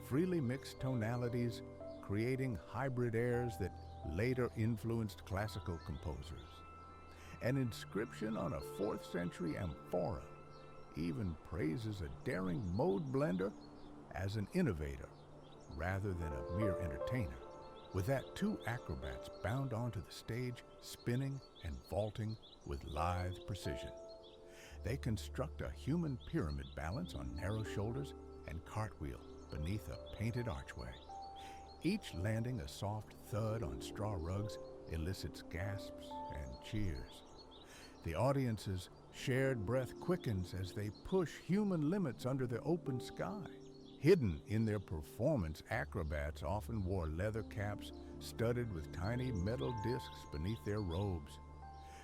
freely mixed tonalities, creating hybrid airs that later influenced classical composers. An inscription on a 4th century amphora even praises a daring mode blender as an innovator rather than a mere entertainer. With that, two acrobats bound onto the stage, spinning and vaulting with lithe precision. They construct a human pyramid balance on narrow shoulders and cartwheel beneath a painted archway. Each landing a soft thud on straw rugs elicits gasps and cheers. The audience's shared breath quickens as they push human limits under the open sky. Hidden in their performance, acrobats often wore leather caps studded with tiny metal discs beneath their robes.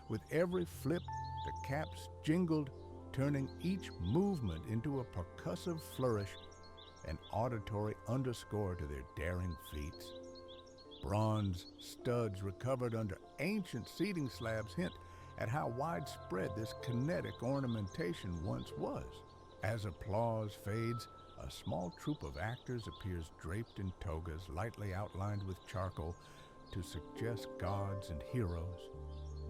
With every flip, the caps jingled, turning each movement into a percussive flourish, an auditory underscore to their daring feats. Bronze studs recovered under ancient seating slabs hint at how widespread this kinetic ornamentation once was. As applause fades, a small troupe of actors appears draped in togas lightly outlined with charcoal to suggest gods and heroes.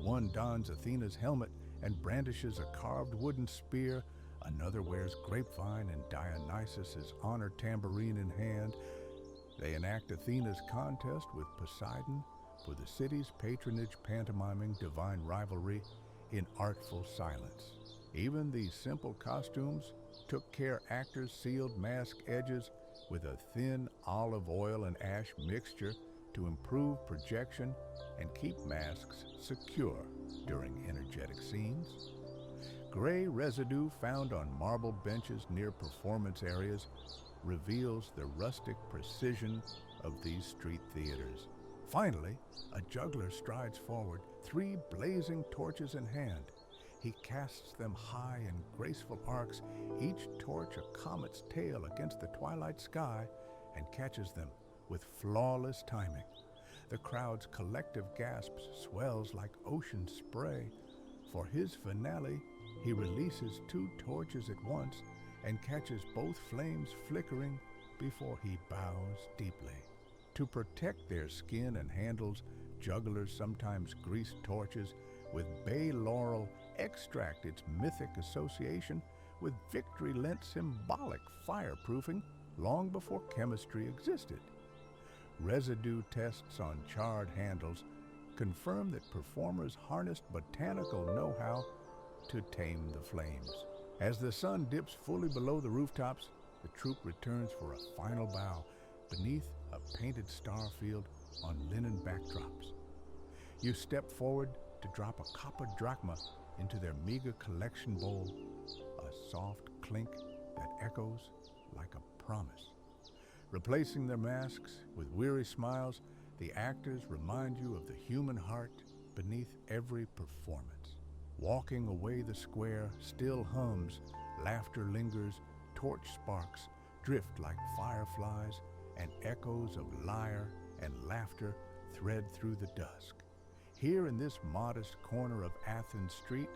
One dons Athena's helmet and brandishes a carved wooden spear. Another wears grapevine and Dionysus's honor tambourine in hand. They enact Athena's contest with Poseidon for the city's patronage, pantomiming divine rivalry in artful silence. Even these simple costumes took care actors sealed mask edges with a thin olive oil and ash mixture to improve projection and keep masks secure during energetic scenes. Gray residue found on marble benches near performance areas reveals the rustic precision of these street theaters. Finally, a juggler strides forward, three blazing torches in hand. He casts them high in graceful arcs, each torch a comet's tail against the twilight sky, and catches them with flawless timing. The crowd's collective gasps swells like ocean spray. For his finale, he releases two torches at once and catches both flames flickering before he bows deeply. To protect their skin and handles, jugglers sometimes grease torches with bay laurel extract, its mythic association with victory-lent symbolic fireproofing long before chemistry existed. Residue tests on charred handles confirm that performers harnessed botanical know-how to tame the flames. As the sun dips fully below the rooftops, the troupe returns for a final bow beneath a painted star field on linen backdrops. You step forward to drop a copper drachma into their meager collection bowl, a soft clink that echoes like a promise. Replacing their masks with weary smiles, the actors remind you of the human heart beneath every performance. Walking away, the square still hums, laughter lingers, torch sparks drift like fireflies, and echoes of lyre and laughter thread through the dusk. Here in this modest corner of Athens street,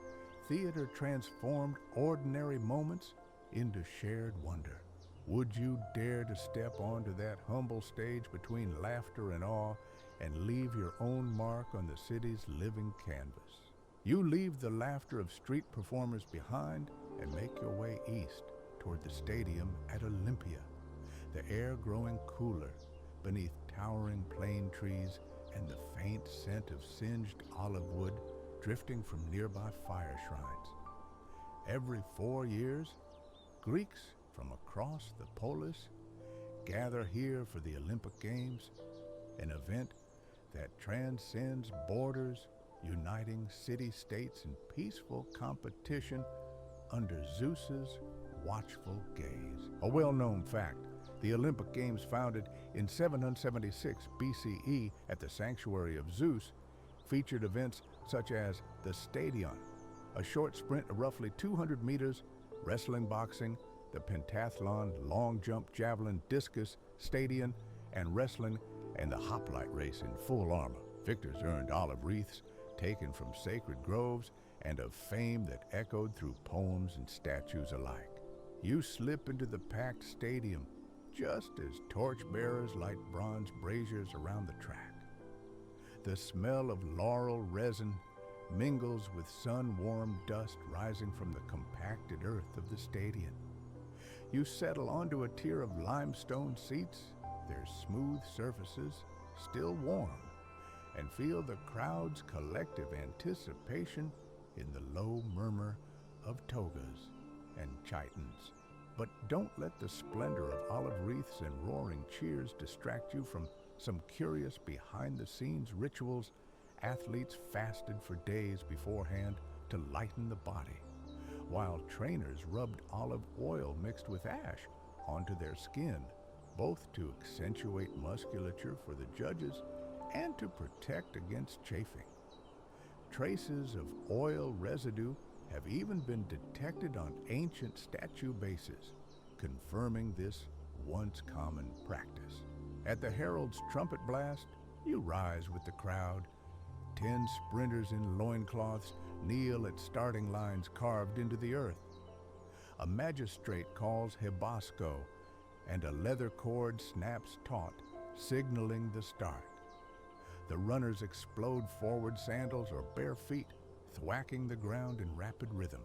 theater transformed ordinary moments into shared wonder. Would you dare to step onto that humble stage between laughter and awe and leave your own mark on the city's living canvas? You leave the laughter of street performers behind and make your way east toward the stadium at Olympia, the air growing cooler beneath towering plane trees and the faint scent of singed olive wood drifting from nearby fire shrines. Every 4 years, Greeks from across the polis gather here for the Olympic Games, an event that transcends borders, uniting city-states in peaceful competition under Zeus's watchful gaze. A well-known fact, the Olympic Games, founded in 776 BCE at the sanctuary of Zeus, featured events such as the Stadion, a short sprint of roughly 200 meters, wrestling, boxing, the pentathlon, long jump, javelin, discus, stadion, and wrestling, and the hoplite race in full armor. Victors earned olive wreaths taken from sacred groves and of fame that echoed through poems and statues alike. You slip into the packed stadium just as torchbearers light bronze braziers around the track. The smell of laurel resin mingles with sun-warmed dust rising from the compacted earth of the stadium. You settle onto a tier of limestone seats, their smooth surfaces still warm, and feel the crowd's collective anticipation in the low murmur of togas and chitons. But don't let the splendor of olive wreaths and roaring cheers distract you from some curious behind-the-scenes rituals athletes fasted for days beforehand to lighten the body, while trainers rubbed olive oil mixed with ash onto their skin, both to accentuate musculature for the judges and to protect against chafing. Traces of oil residue have even been detected on ancient statue bases, confirming this once common practice. At the herald's trumpet blast, you rise with the crowd. 10 sprinters in loincloths kneel at starting lines carved into the earth. A magistrate calls Hebasco, and a leather cord snaps taut, signaling the start. The runners explode forward sandals or bare feet, thwacking the ground in rapid rhythm.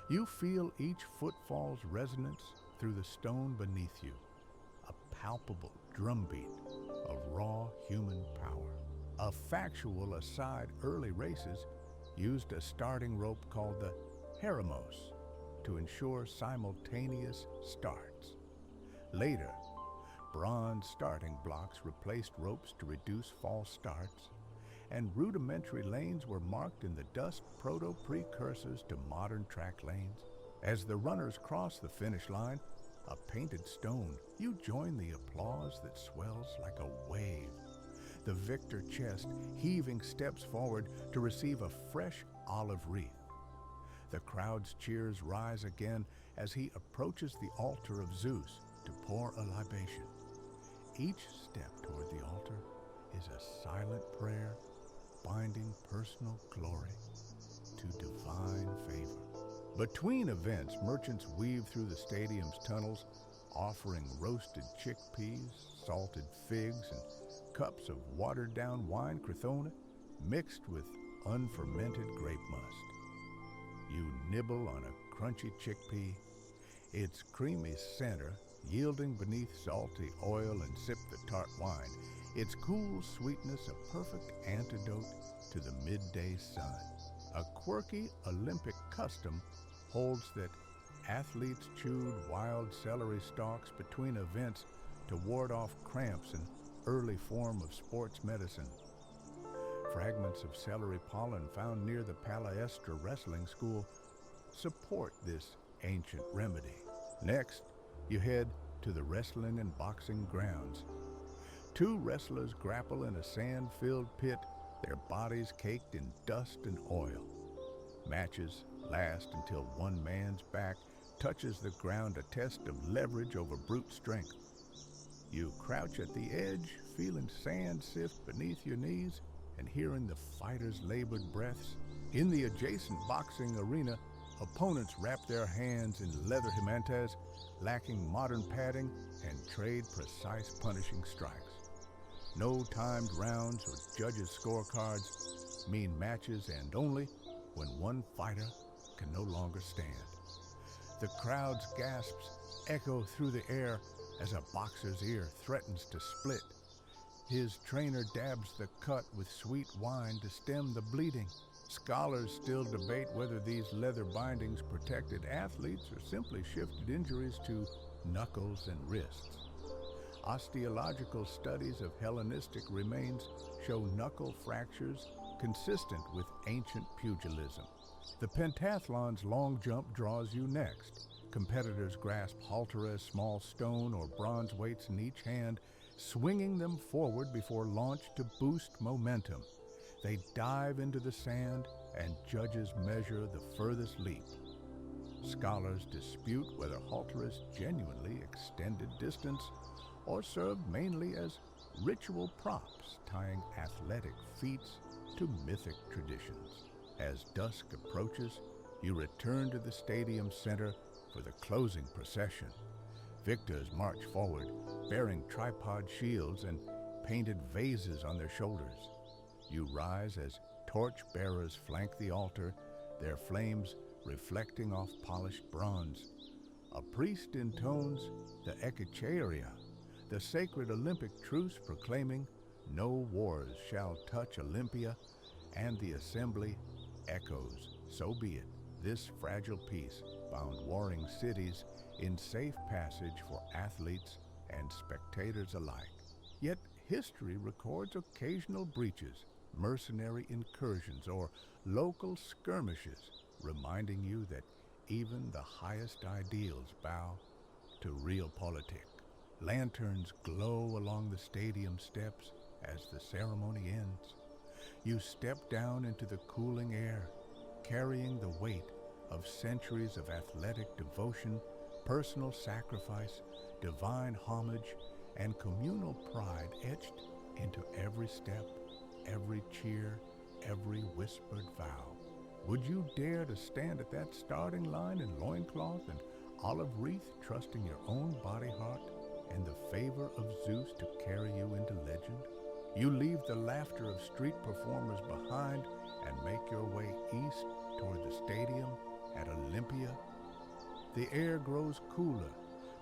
You feel each footfall's resonance through the stone beneath you, a palpable drumbeat of raw human power. A factual aside, early races used a starting rope called the heremos to ensure simultaneous starts. Later, bronze starting blocks replaced ropes to reduce false starts, and rudimentary lanes were marked in the dust proto-precursors to modern track lanes. As the runners cross the finish line, a painted stone, you join the applause that swells like a wave. The victor chest heaving steps forward to receive a fresh olive wreath. The crowd's cheers rise again as he approaches the altar of Zeus to pour a libation. Each step toward the altar is a silent prayer, binding personal glory to divine favor. Between events, merchants weave through the stadium's tunnels, offering roasted chickpeas, salted figs, and cups of watered-down wine crethona mixed with unfermented grape must. You nibble on a crunchy chickpea, its creamy center yielding beneath salty oil, and sip the tart wine, its cool sweetness a perfect antidote to the midday sun. A quirky Olympic custom holds that athletes chewed wild celery stalks between events to ward off cramps, an early form of sports medicine. Fragments of celery pollen found near the Palestra wrestling school support this ancient remedy. Next, you head to the wrestling and boxing grounds. 2 wrestlers grapple in a sand-filled pit, their bodies caked in dust and oil. Matches last until one man's back touches the ground, a test of leverage over brute strength. You crouch at the edge, feeling sand sift beneath your knees and hearing the fighters' labored breaths. In the adjacent boxing arena, opponents wrap their hands in leather jimentas, lacking modern padding, and trade precise punishing strikes. No timed rounds or judges' scorecards mean matches end only when one fighter can no longer stand. The crowd's gasps echo through the air as a boxer's ear threatens to split. His trainer dabs the cut with sweet wine to stem the bleeding. Scholars still debate whether these leather bindings protected athletes or simply shifted injuries to knuckles and wrists. Osteological studies of Hellenistic remains show knuckle fractures consistent with ancient pugilism. The pentathlon's long jump draws you next. Competitors grasp halteres, small stone or bronze weights in each hand, swinging them forward before launch to boost momentum. They dive into the sand, and judges measure the furthest leap. Scholars dispute whether halteres genuinely extended distance or served mainly as ritual props, tying athletic feats to mythic traditions. As dusk approaches, you return to the stadium center for the closing procession. Victors march forward, bearing tripod shields and painted vases on their shoulders. You rise as torch-bearers flank the altar, their flames reflecting off polished bronze. A priest intones the Ekicheria, the sacred Olympic truce proclaiming No wars shall touch Olympia, and the assembly echoes. So be it. This fragile peace bound warring cities in safe passage for athletes and spectators alike. Yet history records occasional breaches, mercenary incursions, or local skirmishes, reminding you that even the highest ideals bow to realpolitik. Lanterns glow along the stadium steps as the ceremony ends. You step down into the cooling air, carrying the weight of centuries of athletic devotion, personal sacrifice, divine homage, and communal pride etched into every step, every cheer, every whispered vow. Would you dare to stand at that starting line in loincloth and olive wreath, trusting your own body heart and the favor of Zeus to carry you into legend? You leave the laughter of street performers behind and make your way east toward the stadium at Olympia. The air grows cooler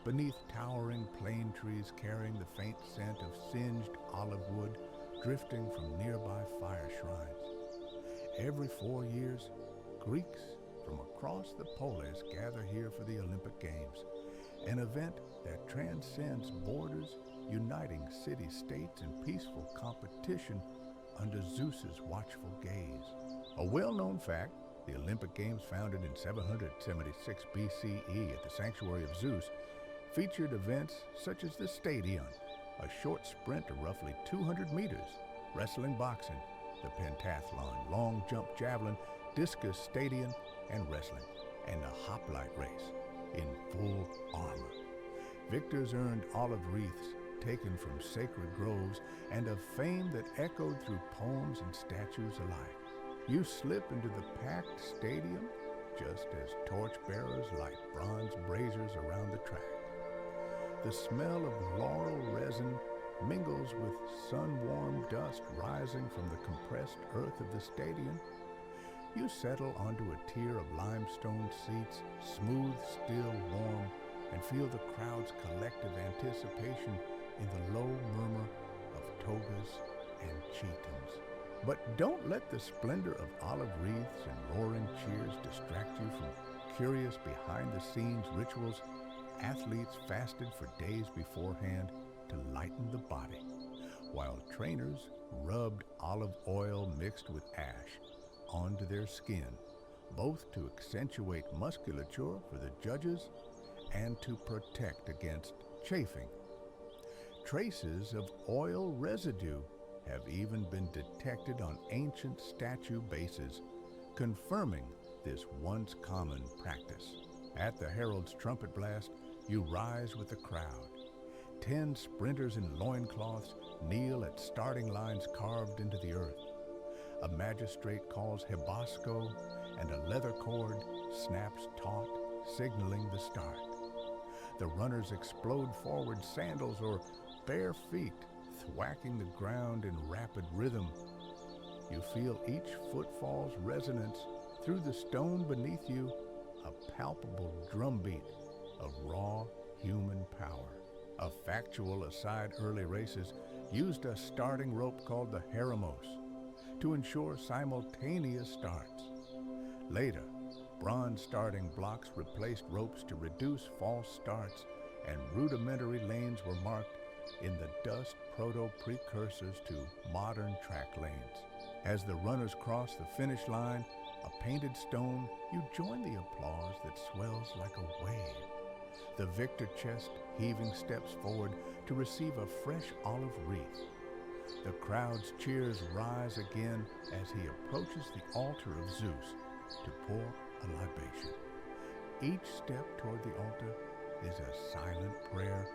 beneath towering plane trees carrying the faint scent of singed olive wood drifting from nearby fire shrines. Every 4 years, Greeks from across the polis gather here for the Olympic Games, an event that transcends borders, uniting city-states in peaceful competition under Zeus's watchful gaze. A well-known fact, the Olympic Games, founded in 776 BCE at the sanctuary of Zeus, featured events such as the stadion, a short sprint of roughly 200 meters, wrestling, boxing, the pentathlon, long jump, javelin, discus, stadion, and wrestling, and the hoplite race in full armor. Victors earned olive wreaths taken from sacred groves and a fame that echoed through poems and statues alike. You slip into the packed stadium just as torchbearers light bronze braziers around the track. The smell of laurel resin mingles with sun-warmed dust rising from the compressed earth of the stadium. You settle onto a tier of limestone seats, smooth, still, warm, and feel the crowd's collective anticipation in the low murmur of togas and chieftains. But don't let the splendor of olive wreaths and roaring cheers distract you from curious behind-the-scenes rituals. Athletes fasted for days beforehand to lighten the body, while trainers rubbed olive oil mixed with ash onto their skin, both to accentuate musculature for the judges and to protect against chafing. Traces of oil residue have even been detected on ancient statue bases, confirming this once common practice. At the herald's trumpet blast, you rise with the crowd. 10 sprinters in loincloths kneel at starting lines carved into the earth. A magistrate calls Hebasco, and a leather cord snaps taut, signaling the start. The runners explode forward, sandals or bare feet thwacking the ground in rapid rhythm. You feel each footfall's resonance through the stone beneath you, a palpable drumbeat of raw human power. A factual aside, early races used a starting rope called the heremos to ensure simultaneous starts. Later, bronze starting blocks replaced ropes to reduce false starts, and rudimentary lanes were marked in the dust proto-precursors to modern track lanes. As the runners cross the finish line, a painted stone, you join the applause that swells like a wave. The victor chest heaving steps forward to receive a fresh olive wreath. The crowd's cheers rise again as he approaches the altar of Zeus to pour a libation. Each step toward the altar is a silent prayer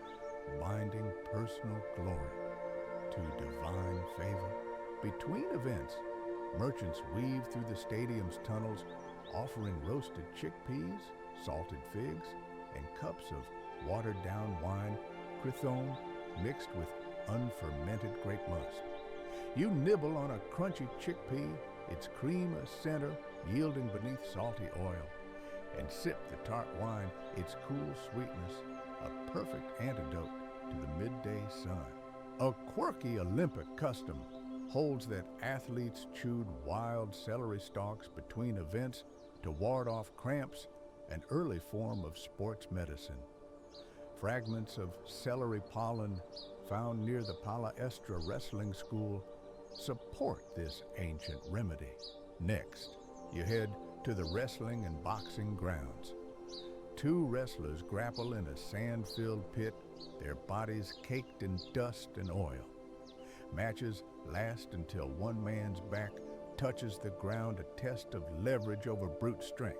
binding personal glory to divine favor. Between events, merchants weave through the stadium's tunnels, offering roasted chickpeas, salted figs, and cups of watered-down wine, crithone, mixed with unfermented grape must. You nibble on a crunchy chickpea, its cream a center, yielding beneath salty oil, and sip the tart wine, its cool sweetness, a perfect antidote to the midday sun. A quirky Olympic custom holds that athletes chewed wild celery stalks between events to ward off cramps, an early form of sports medicine. Fragments of celery pollen found near the Palestra Wrestling School support this ancient remedy. Next, you head to the wrestling and boxing grounds. Two wrestlers grapple in a sand-filled pit, their bodies caked in dust and oil. Matches last until one man's back touches the ground, a test of leverage over brute strength.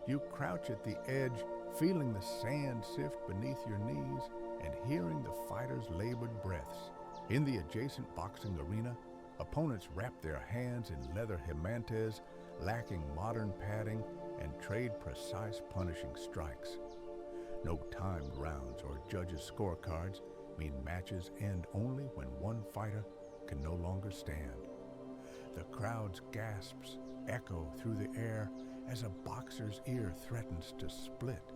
You crouch at the edge, feeling the sand sift beneath your knees and hearing the fighters' labored breaths. In the adjacent boxing arena, opponents wrap their hands in leather jimantes, lacking modern padding, and trade precise punishing strikes. No timed rounds or judges' scorecards mean matches end only when one fighter can no longer stand. The crowd's gasps echo through the air as a boxer's ear threatens to split.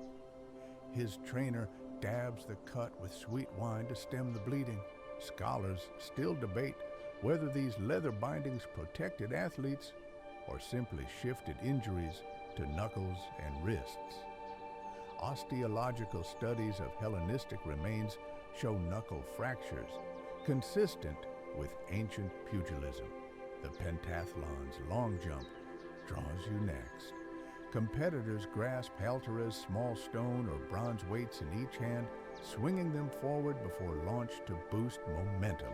His trainer dabs the cut with sweet wine to stem the bleeding. Scholars still debate whether these leather bindings protected athletes or simply shifted injuries to knuckles and wrists. Osteological studies of Hellenistic remains show knuckle fractures, consistent with ancient pugilism. The pentathlon's long jump draws you next. Competitors grasp halteres, small stone or bronze weights in each hand, swinging them forward before launch to boost momentum.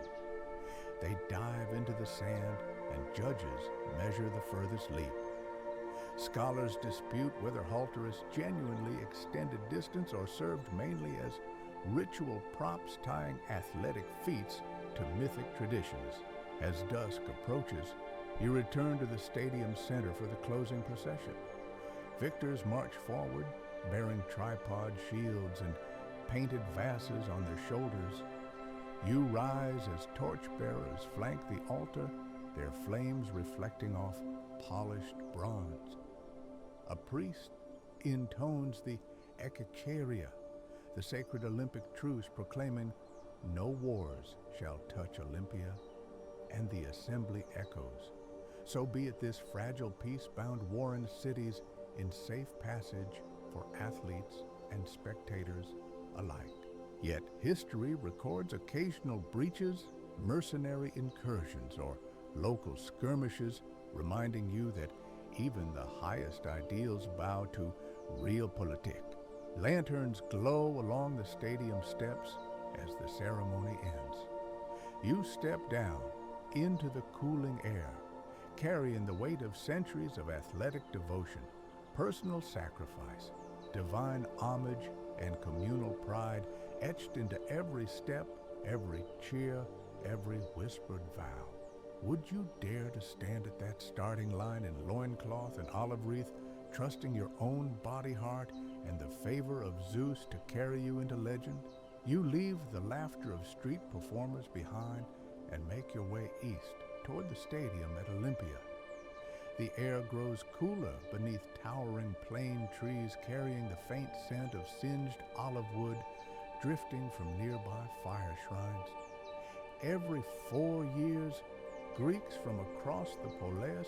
They dive into the sand, and judges measure the furthest leap. Scholars dispute whether halteres genuinely extended distance or served mainly as ritual props tying athletic feats to mythic traditions. As dusk approaches, you return to the stadium center for the closing procession. Victors march forward, bearing tripod shields and painted vases on their shoulders. You rise as torchbearers flank the altar, their flames reflecting off polished bronze. A priest intones the Ekacheria, the sacred Olympic truce proclaiming, "No wars shall touch Olympia," and the assembly echoes. So be it this fragile peace-bound warren cities in safe passage for athletes and spectators alike. Yet history records occasional breaches, mercenary incursions, or local skirmishes, reminding you that even the highest ideals bow to realpolitik. Lanterns glow along the stadium steps as the ceremony ends. You step down into the cooling air, carrying the weight of centuries of athletic devotion, personal sacrifice, divine homage, and communal pride etched into every step, every cheer, every whispered vow. Would you dare to stand at that starting line in loincloth and olive wreath, trusting your own body heart and the favor of Zeus to carry you into legend? You leave the laughter of street performers behind and make your way east toward the stadium at Olympia. The air grows cooler beneath towering plane trees carrying the faint scent of singed olive wood drifting from nearby fire shrines. Every 4 years, Greeks from across the Polis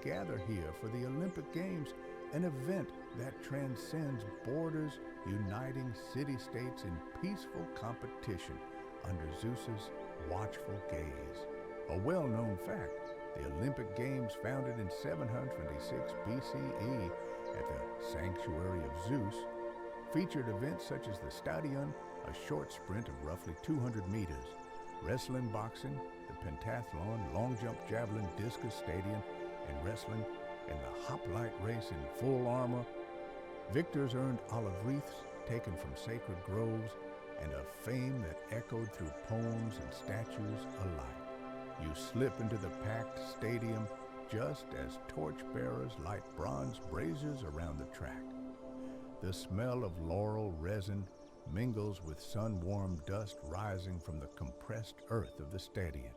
gather here for the Olympic Games, an event that transcends borders, uniting city-states in peaceful competition under Zeus's watchful gaze. A well-known fact, the Olympic Games, founded in 726 BCE at the Sanctuary of Zeus, featured events such as the Stadion, a short sprint of roughly 200 meters, wrestling, boxing, the pentathlon, long jump, javelin, discus, stadium, and wrestling, and the hoplite race in full armor. Victors earned olive wreaths taken from sacred groves and a fame that echoed through poems and statues alike. You slip into the packed stadium just as torchbearers light bronze braziers around the track. The smell of laurel resin mingles with sun-warmed dust rising from the compressed earth of the stadium.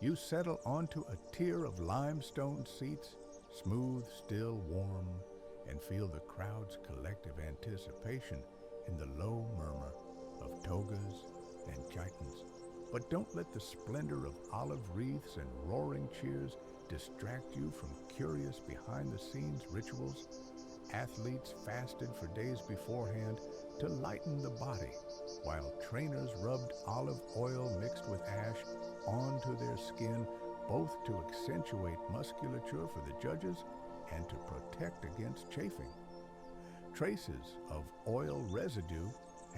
You settle onto a tier of limestone seats, smooth, still, warm, and feel the crowd's collective anticipation in the low murmur of togas and chitons. But don't let the splendor of olive wreaths and roaring cheers distract you from curious behind-the-scenes rituals. Athletes fasted for days beforehand to lighten the body, while trainers rubbed olive oil mixed with ash onto their skin, both to accentuate musculature for the judges and to protect against chafing. Traces of oil residue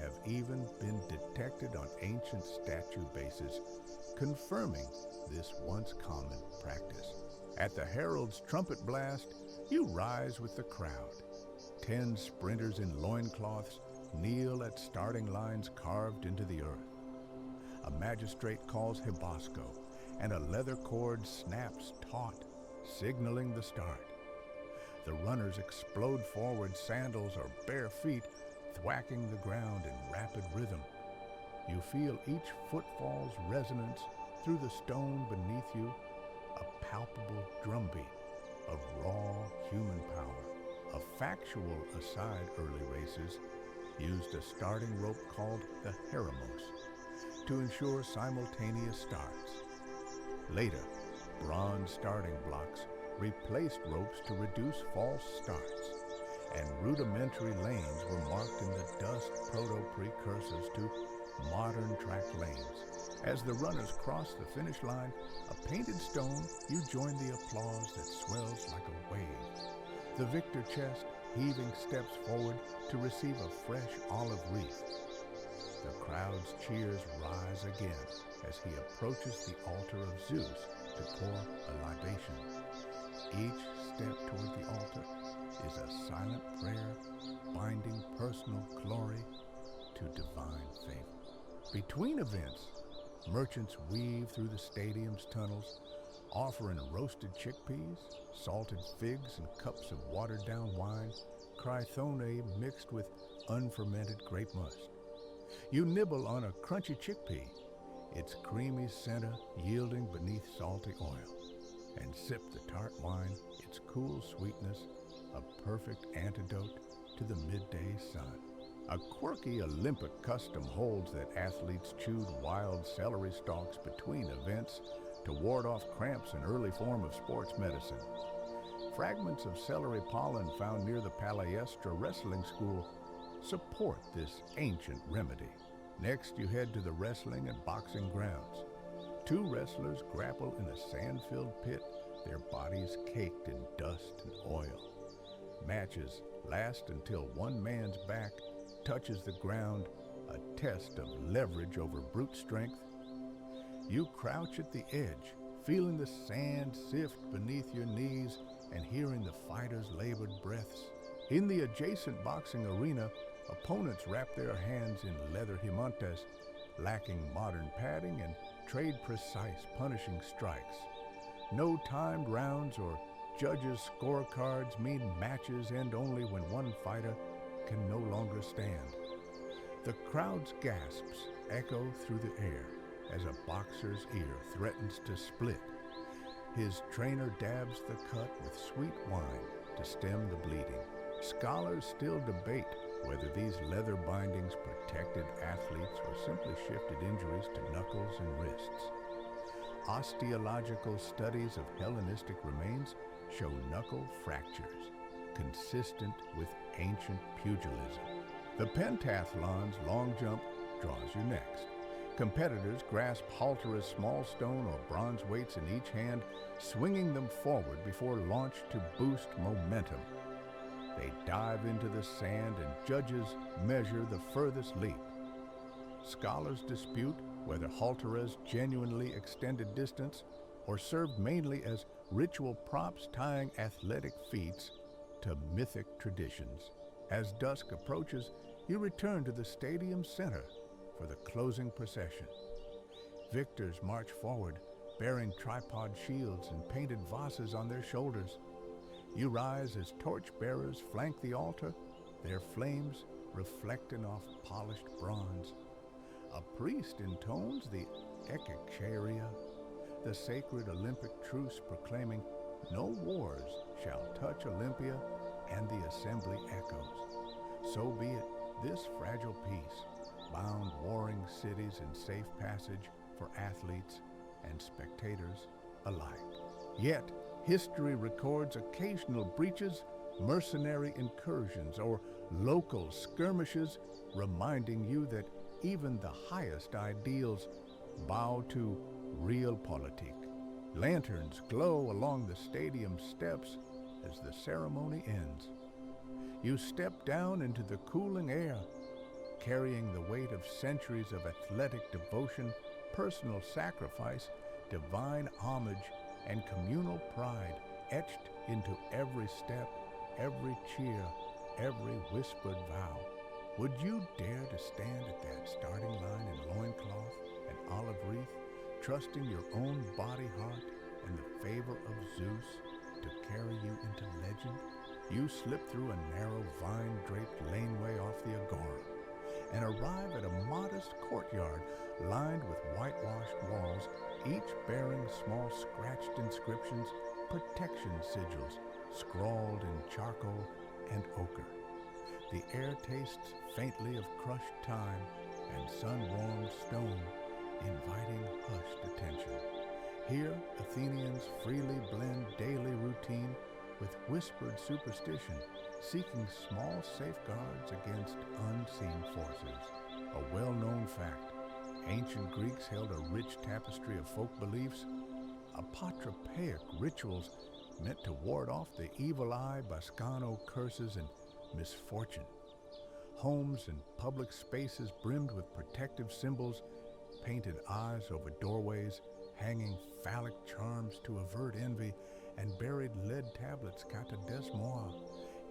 have even been detected on ancient statue bases, confirming this once common practice. At the herald's trumpet blast, you rise with the crowd. 10 sprinters in loincloths kneel at starting lines carved into the earth. A magistrate calls Hibosco, and a leather cord snaps taut, signaling the start. The runners explode forward, sandals or bare feet, thwacking the ground in rapid rhythm. You feel each footfall's resonance through the stone beneath you, a palpable drumbeat of raw human power. A factual aside, early races used a starting rope called the heremos to ensure simultaneous starts. Later, bronze starting blocks replaced ropes to reduce false starts, and rudimentary lanes were marked in the dust proto-precursors to modern track lanes. As the runners cross the finish line, a painted stone, you join the applause that swells like a wave. The victor chest heaving steps forward to receive a fresh olive wreath. The crowd's cheers rise again as he approaches the altar of Zeus to pour a libation. Each step toward the altar is a silent prayer, binding personal glory to divine favor. Between events, merchants weave through the stadium's tunnels, offering roasted chickpeas, salted figs, and cups of watered-down wine, chrythone mixed with unfermented grape must. You nibble on a crunchy chickpea, its creamy center yielding beneath salty oil, and sip the tart wine, its cool sweetness, a perfect antidote to the midday sun. A quirky Olympic custom holds that athletes chewed wild celery stalks between events to ward off cramps, an early form of sports medicine. Fragments of celery pollen found near the Palestra wrestling school support this ancient remedy. Next, you head to the wrestling and boxing grounds. 2 wrestlers grapple in a sand-filled pit, their bodies caked in dust and oil. Matches last until one man's back touches the ground, a test of leverage over brute strength. You crouch at the edge, feeling the sand sift beneath your knees and hearing the fighters' labored breaths. In the adjacent boxing arena, opponents wrap their hands in leather himantes, lacking modern padding and trade-precise punishing strikes. No timed rounds or judges' scorecards mean matches end only when one fighter can no longer stand. The crowd's gasps echo through the air as a boxer's ear threatens to split. His trainer dabs the cut with sweet wine to stem the bleeding. Scholars still debate whether these leather bindings protected athletes or simply shifted injuries to knuckles and wrists. Osteological studies of Hellenistic remains show knuckle fractures, consistent with ancient pugilism. The pentathlon's long jump draws you next. Competitors grasp halter's small stone or bronze weights in each hand, swinging them forward before launch to boost momentum. They dive into the sand and judges measure the furthest leap. Scholars dispute whether halteres genuinely extended distance or served mainly as ritual props tying athletic feats to mythic traditions. As dusk approaches, you return to the stadium center for the closing procession. Victors march forward, bearing tripod shields and painted vases on their shoulders. You rise as torch-bearers flank the altar, their flames reflecting off polished bronze. A priest intones the ekekcharia, the sacred Olympic truce proclaiming, "No wars shall touch Olympia," and the assembly echoes. So be it, this fragile peace, bound warring cities in safe passage, for athletes and spectators alike. Yet, history records occasional breaches, mercenary incursions, or local skirmishes, reminding you that even the highest ideals bow to realpolitik. Lanterns glow along the stadium steps as the ceremony ends. You step down into the cooling air, carrying the weight of centuries of athletic devotion, personal sacrifice, divine homage, and communal pride etched into every step, every cheer, every whispered vow. Would you dare to stand at that starting line in loincloth and olive wreath, trusting your own body heart and the favor of Zeus to carry you into legend? You slip through a narrow vine-draped laneway off the agora and arrive at a modest courtyard lined with whitewashed walls, each bearing small scratched inscriptions, protection sigils, scrawled in charcoal and ochre. The air tastes faintly of crushed time and sun-warmed stone, inviting hushed attention. Here, Athenians freely blend daily routine with whispered superstition, seeking small safeguards against unseen forces. A well-known fact, ancient Greeks held a rich tapestry of folk beliefs, apotropaic rituals meant to ward off the evil eye, Bascano curses, and misfortune. Homes and public spaces brimmed with protective symbols, painted eyes over doorways, hanging phallic charms to avert envy, and buried lead tablets katadesmoa,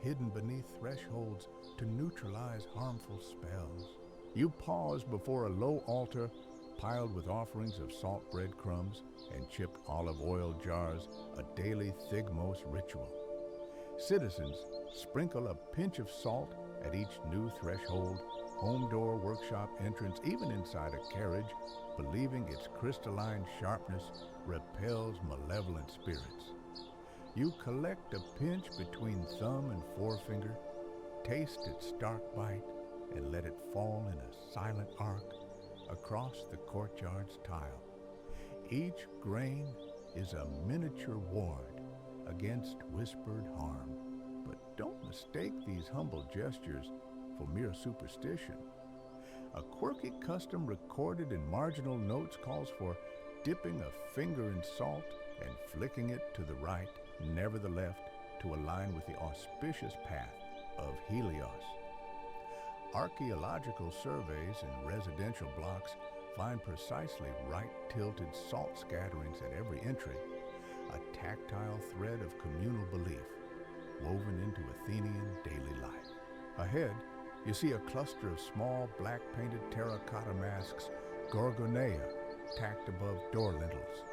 hidden beneath thresholds to neutralize harmful spells. You pause before a low altar piled with offerings of salt breadcrumbs and chipped olive oil jars, a daily thigmos ritual. Citizens sprinkle a pinch of salt at each new threshold, home door, workshop entrance, even inside a carriage, believing its crystalline sharpness repels malevolent spirits. You collect a pinch between thumb and forefinger, taste its stark bite, and let it fall in a silent arc across the courtyard's tile. Each grain is a miniature ward against whispered harm. But don't mistake these humble gestures for mere superstition. A quirky custom recorded in marginal notes calls for dipping a finger in salt and flicking it to the right, never the left, to align with the auspicious path of Helios. Archaeological surveys in residential blocks find precisely right-tilted salt scatterings at every entry, a tactile thread of communal belief woven into Athenian daily life. Ahead, you see a cluster of small black-painted terracotta masks, gorgonea, tacked above door lintels.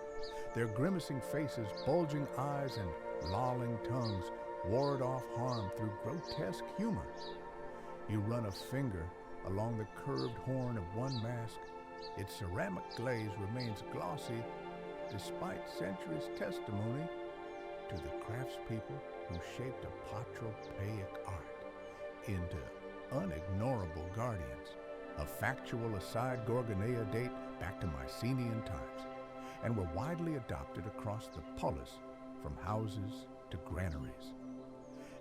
Their grimacing faces, bulging eyes, and lolling tongues ward off harm through grotesque humor. You run a finger along the curved horn of one mask. Its ceramic glaze remains glossy despite centuries' testimony to the craftspeople who shaped apotropaic art into unignorable guardians. A factual aside, gorgonea date back to Mycenaean times and were widely adopted across the polis, from houses to granaries.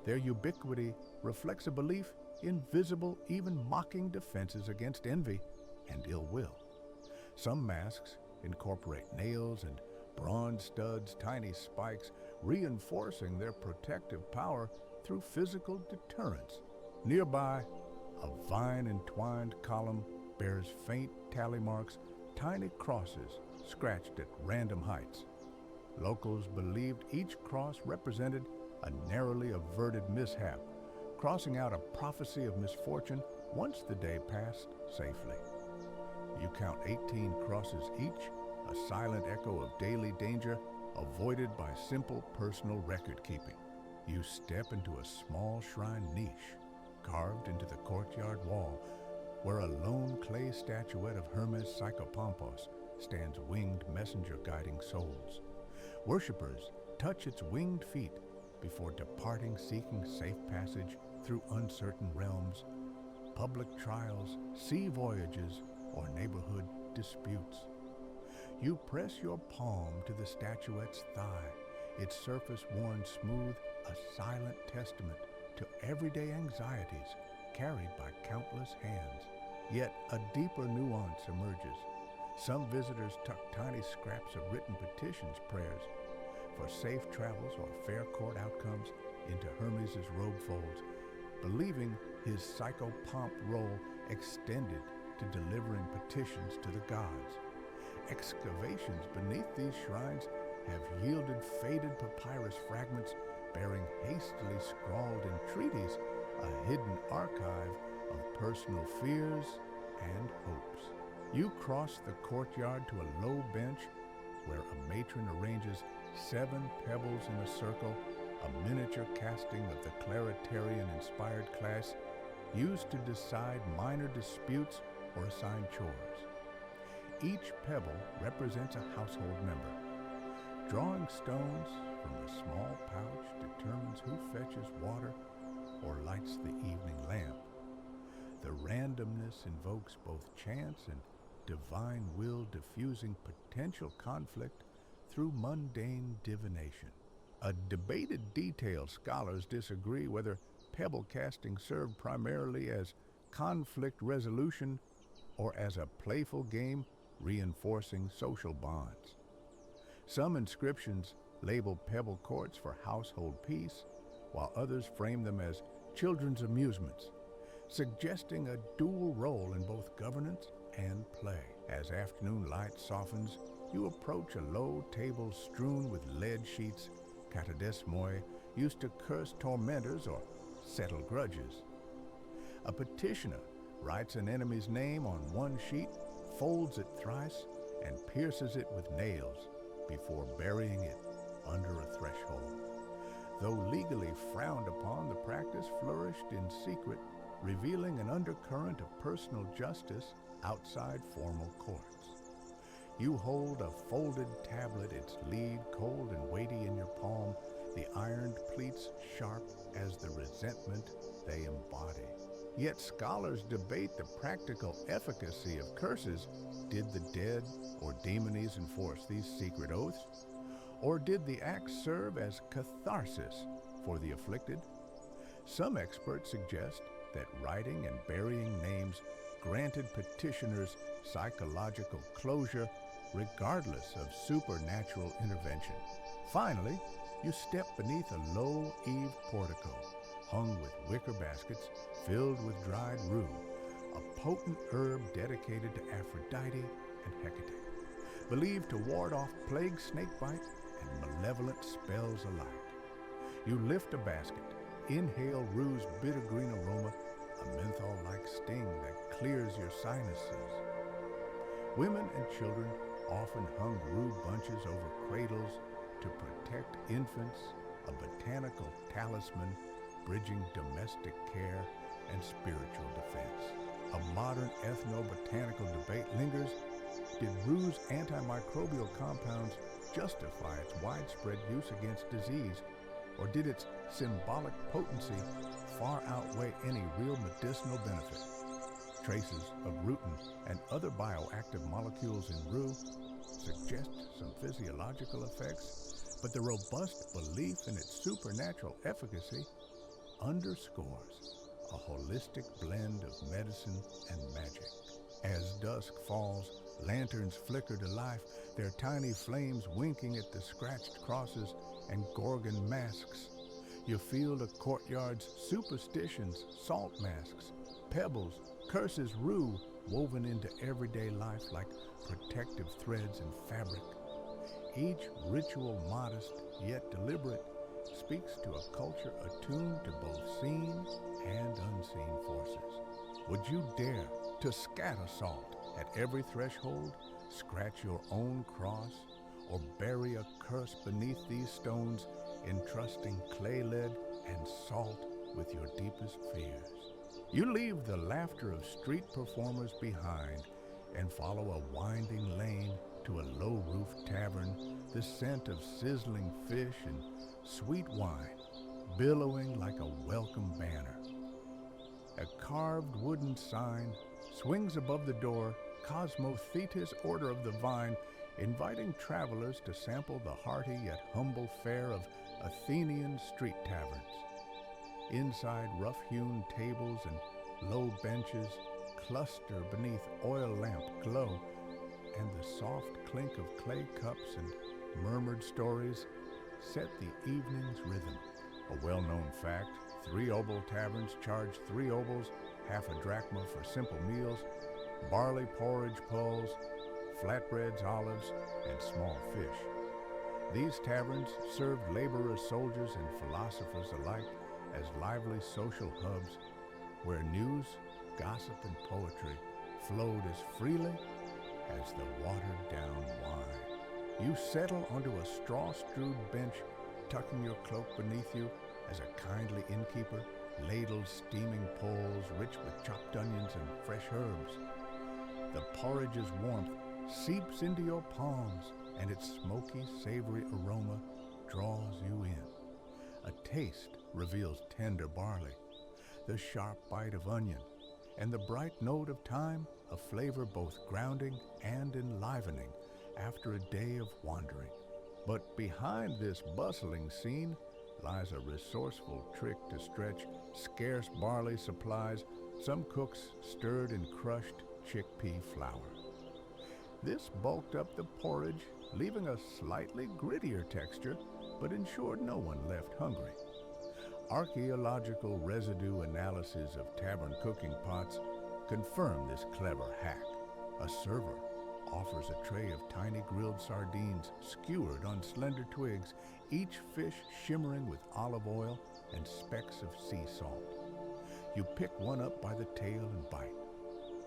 Their ubiquity reflects a belief in visible, even mocking defenses against envy and ill will. Some masks incorporate nails and bronze studs, tiny spikes, reinforcing their protective power through physical deterrence. Nearby, a vine-entwined column bears faint tally marks, tiny crosses scratched at random heights. Locals believed each cross represented a narrowly averted mishap, crossing out a prophecy of misfortune once the day passed safely. You count 18 crosses each, a silent echo of daily danger avoided by simple personal record-keeping. You step into a small shrine niche carved into the courtyard wall, where a lone clay statuette of Hermes Psychopompos stands winged messenger guiding souls. Worshippers touch its winged feet before departing, seeking safe passage through uncertain realms, public trials, sea voyages, or neighborhood disputes. You press your palm to the statuette's thigh, its surface worn smooth, a silent testament to everyday anxieties carried by countless hands. Yet a deeper nuance emerges. Some visitors tuck tiny scraps of written petitions, prayers, for safe travels or fair court outcomes into Hermes' robe folds, believing his psychopomp role extended to delivering petitions to the gods. Excavations beneath these shrines have yielded faded papyrus fragments bearing hastily scrawled entreaties, a hidden archive of personal fears and hopes. You cross the courtyard to a low bench where a matron arranges 7 pebbles in a circle, a miniature casting of the Claritarian-inspired class used to decide minor disputes or assign chores. Each pebble represents a household member. Drawing stones from a small pouch determines who fetches water or lights the evening lamp. The randomness invokes both chance and divine will, diffusing potential conflict through mundane divination. A debated detail. Scholars disagree whether pebble casting served primarily as conflict resolution or as a playful game reinforcing social bonds. Some inscriptions label pebble courts for household peace, while others frame them as children's amusements, suggesting a dual role in both governance and play. As afternoon light softens, you approach a low table strewn with lead sheets, katadesmoi, used to curse tormentors or settle grudges. A petitioner writes an enemy's name on one sheet, folds it thrice, and pierces it with nails before burying it under a threshold. Though legally frowned upon, the practice flourished in secret, revealing an undercurrent of personal justice outside formal courts. You hold a folded tablet, its lead cold and weighty in your palm, the ironed pleats sharp as the resentment they embody. Yet scholars debate the practical efficacy of curses. Did the dead or demonies enforce these secret oaths? Or did the act serve as catharsis for the afflicted? Some experts suggest that writing and burying names granted petitioners psychological closure regardless of supernatural intervention. Finally, you step beneath a low-eaved portico hung with wicker baskets filled with dried rue, a potent herb dedicated to Aphrodite and Hecate, believed to ward off plague, snakebite, and malevolent spells alike. You lift a basket, inhale rue's bitter green aroma, a menthol-like sting that clears your sinuses. Women and children often hung rue bunches over cradles to protect infants, a botanical talisman bridging domestic care and spiritual defense. A modern ethnobotanical debate lingers. Did rue's antimicrobial compounds justify its widespread use against disease, or did its symbolic potency far outweigh any real medicinal benefit? Traces of rutin and other bioactive molecules in rue suggest some physiological effects, but the robust belief in its supernatural efficacy underscores a holistic blend of medicine and magic. As dusk falls, lanterns flicker to life, their tiny flames winking at the scratched crosses and gorgon masks. You feel the courtyard's superstitions, salt masks, pebbles, curses, rue woven into everyday life like protective threads and fabric. Each ritual, modest yet deliberate, speaks to a culture attuned to both seen and unseen forces. Would you dare to scatter salt at every threshold, scratch your own cross, or bury a curse beneath these stones, entrusting clay lead and salt with your deepest fears? You leave the laughter of street performers behind and follow a winding lane to a low-roofed tavern, the scent of sizzling fish and sweet wine billowing like a welcome banner. A carved wooden sign swings above the door, Cosmo Thetis Order of the Vine, inviting travelers to sample the hearty yet humble fare of Athenian street taverns. Inside rough-hewn tables and low benches cluster beneath oil lamp glow, and the soft clink of clay cups and murmured stories set the evening's rhythm. A well-known fact, 3 obol taverns charge 3 obols, half a drachma for simple meals, barley porridge pulls, flatbreads, olives, and small fish. These taverns served laborers, soldiers, and philosophers alike as lively social hubs where news, gossip, and poetry flowed as freely as the watered-down wine. You settle onto a straw-strewed bench, tucking your cloak beneath you as a kindly innkeeper ladles steaming poles rich with chopped onions and fresh herbs. The porridge's warmth seeps into your palms, and its smoky, savory aroma draws you in. A taste reveals tender barley, the sharp bite of onion, and the bright note of thyme, a flavor both grounding and enlivening after a day of wandering. But behind this bustling scene lies a resourceful trick to stretch scarce barley supplies some cooks stirred in crushed chickpea flour. This bulked up the porridge, leaving a slightly grittier texture, but ensured no one left hungry. Archaeological residue analysis of tavern cooking pots confirm this clever hack. A server offers a tray of tiny grilled sardines skewered on slender twigs, each fish shimmering with olive oil and specks of sea salt. You pick one up by the tail and bite.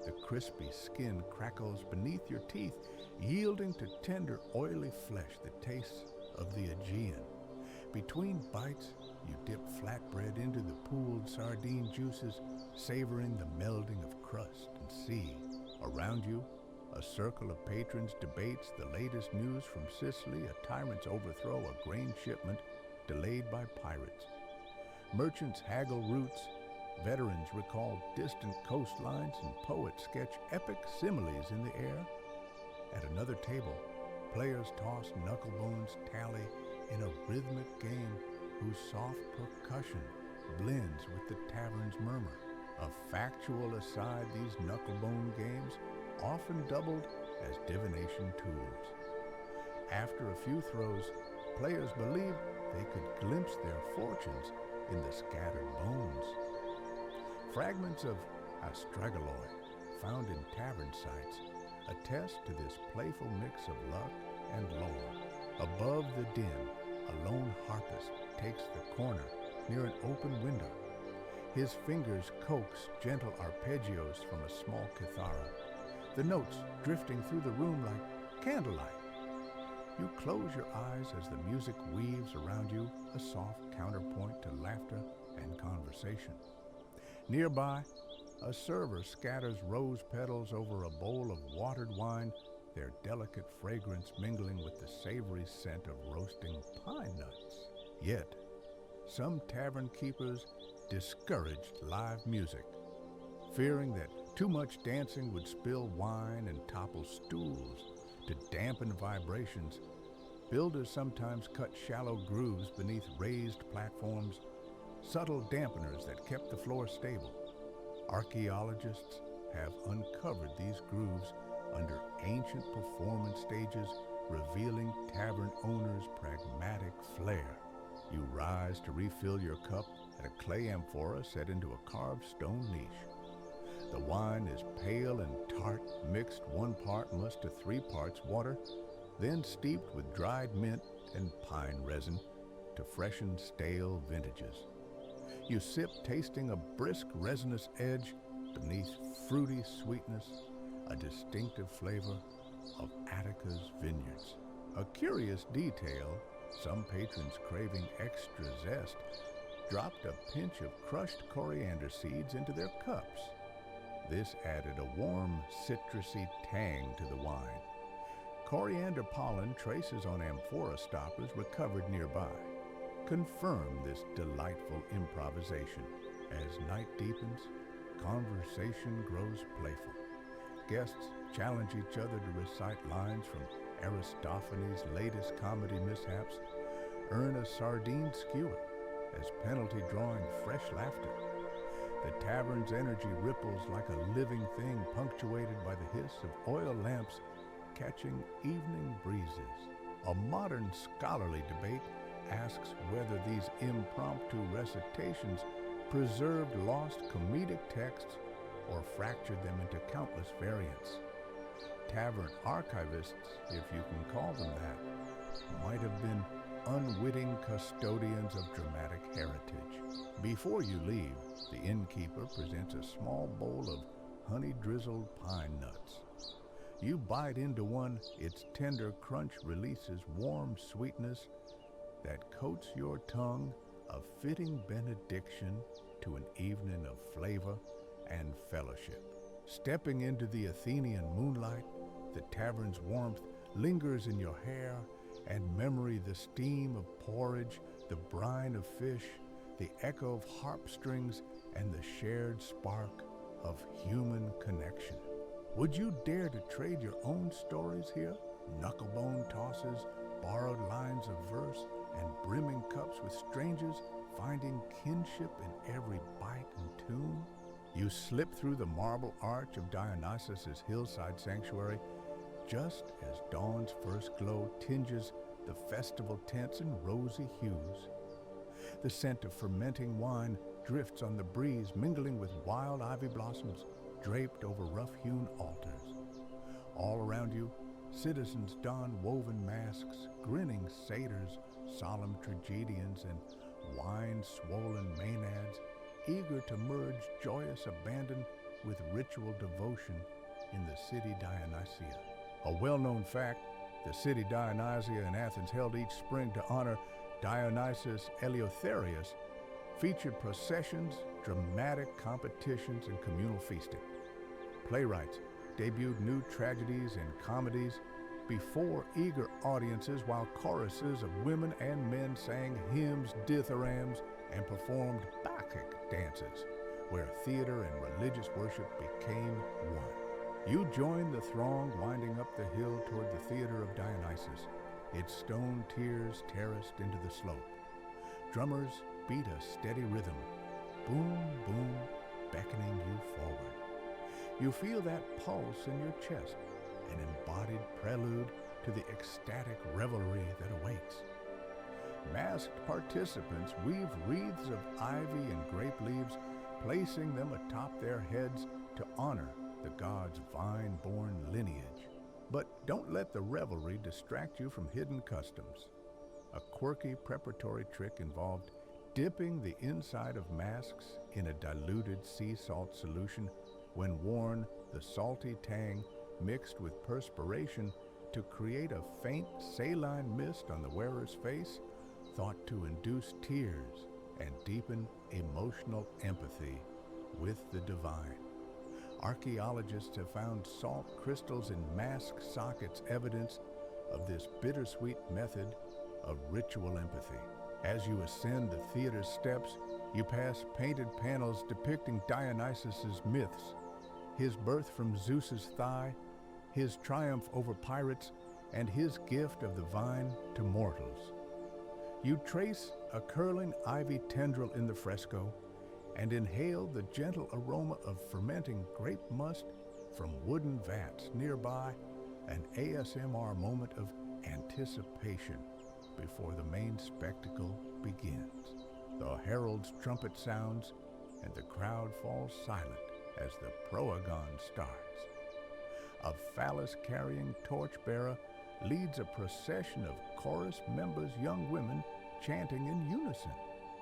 The crispy skin crackles beneath your teeth, yielding to tender, oily flesh that tastes of the Aegean. Between bites, you dip flatbread into the pooled sardine juices, savoring the melding of crust and sea. Around you, a circle of patrons debates the latest news from Sicily, a tyrant's overthrow, a grain shipment delayed by pirates. Merchants haggle routes, veterans recall distant coastlines, and poets sketch epic similes in the air. At another table, players toss knucklebones tally in a rhythmic game whose soft percussion blends with the tavern's murmur. A factual aside, these knucklebone games often doubled as divination tools. After a few throws, players believed they could glimpse their fortunes in the scattered bones. Fragments of astragaloi found in tavern sites attest to this playful mix of luck and lore. Above the din, a lone harpist takes the corner near an open window. His fingers coax gentle arpeggios from a small kithara, the notes drifting through the room like candlelight. You close your eyes as the music weaves around you, a soft counterpoint to laughter and conversation. Nearby, a server scatters rose petals over a bowl of watered wine, their delicate fragrance mingling with the savory scent of roasting pine nuts. Yet, some tavern keepers discouraged live music, fearing that too much dancing would spill wine and topple stools. To dampen vibrations, builders sometimes cut shallow grooves beneath raised platforms, subtle dampeners that kept the floor stable. Archaeologists have uncovered these grooves under ancient performance stages, revealing tavern owners' pragmatic flair. You rise to refill your cup at a clay amphora set into a carved stone niche. The wine is pale and tart, mixed 1 part must to 3 parts water, then steeped with dried mint and pine resin to freshen stale vintages. You sip, tasting a brisk resinous edge beneath fruity sweetness, a distinctive flavor of Attica's vineyards. A curious detail, some patrons craving extra zest dropped a pinch of crushed coriander seeds into their cups. This added a warm, citrusy tang to the wine. Coriander pollen traces on amphora stoppers recovered nearby confirm this delightful improvisation. As night deepens, conversation grows playful. Guests challenge each other to recite lines from Aristophanes' latest comedy mishaps earn a sardine skewer as penalty drawing fresh laughter. The tavern's energy ripples like a living thing punctuated by the hiss of oil lamps catching evening breezes. A modern scholarly debate asks whether these impromptu recitations preserved lost comedic texts or fractured them into countless variants. Tavern archivists, if you can call them that, might have been unwitting custodians of dramatic heritage. Before you leave, the innkeeper presents a small bowl of honey-drizzled pine nuts. You bite into one, its tender crunch releases warm sweetness that coats your tongue, a fitting benediction to an evening of flavor and fellowship. Stepping into the Athenian moonlight, the tavern's warmth lingers in your hair, and memory the steam of porridge, the brine of fish, the echo of harp strings, and the shared spark of human connection. Would you dare to trade your own stories here? Knucklebone tosses, borrowed lines of verse, and brimming cups with strangers, finding kinship in every bite and tune? You slip through the marble arch of Dionysus's hillside sanctuary just as dawn's first glow tinges the festival tents in rosy hues. The scent of fermenting wine drifts on the breeze, mingling with wild ivy blossoms draped over rough-hewn altars. All around you, citizens don woven masks, grinning satyrs, solemn tragedians, and wine-swollen maenads, eager to merge joyous abandon with ritual devotion in the city Dionysia. A well-known fact, the city Dionysia in Athens, held each spring to honor Dionysus Eleutherius, featured processions, dramatic competitions, and communal feasting. Playwrights debuted new tragedies and comedies before eager audiences, while choruses of women and men sang hymns, dithyrambs, and performed Bacchic dances, where theater and religious worship became one. You join the throng winding up the hill toward the theater of Dionysus, its stone tiers terraced into the slope. Drummers beat a steady rhythm, boom, boom, beckoning you forward. You feel that pulse in your chest, an embodied prelude to the ecstatic revelry that awaits. Masked participants weave wreaths of ivy and grape leaves, placing them atop their heads to honor the god's vine-born lineage. But don't let the revelry distract you from hidden customs. A quirky preparatory trick involved dipping the inside of masks in a diluted sea salt solution. When worn, the salty tang mixed with perspiration to create a faint saline mist on the wearer's face, thought to induce tears and deepen emotional empathy with the divine. Archaeologists have found salt crystals in mask sockets, evidence of this bittersweet method of ritual empathy. As you ascend the theater's steps, you pass painted panels depicting Dionysus's myths, his birth from Zeus's thigh, his triumph over pirates, and his gift of the vine to mortals. You trace a curling ivy tendril in the fresco and inhale the gentle aroma of fermenting grape must from wooden vats nearby, an ASMR moment of anticipation before the main spectacle begins. The herald's trumpet sounds and the crowd falls silent as the proagon starts. A phallus-carrying torchbearer leads a procession of chorus members, young women chanting in unison.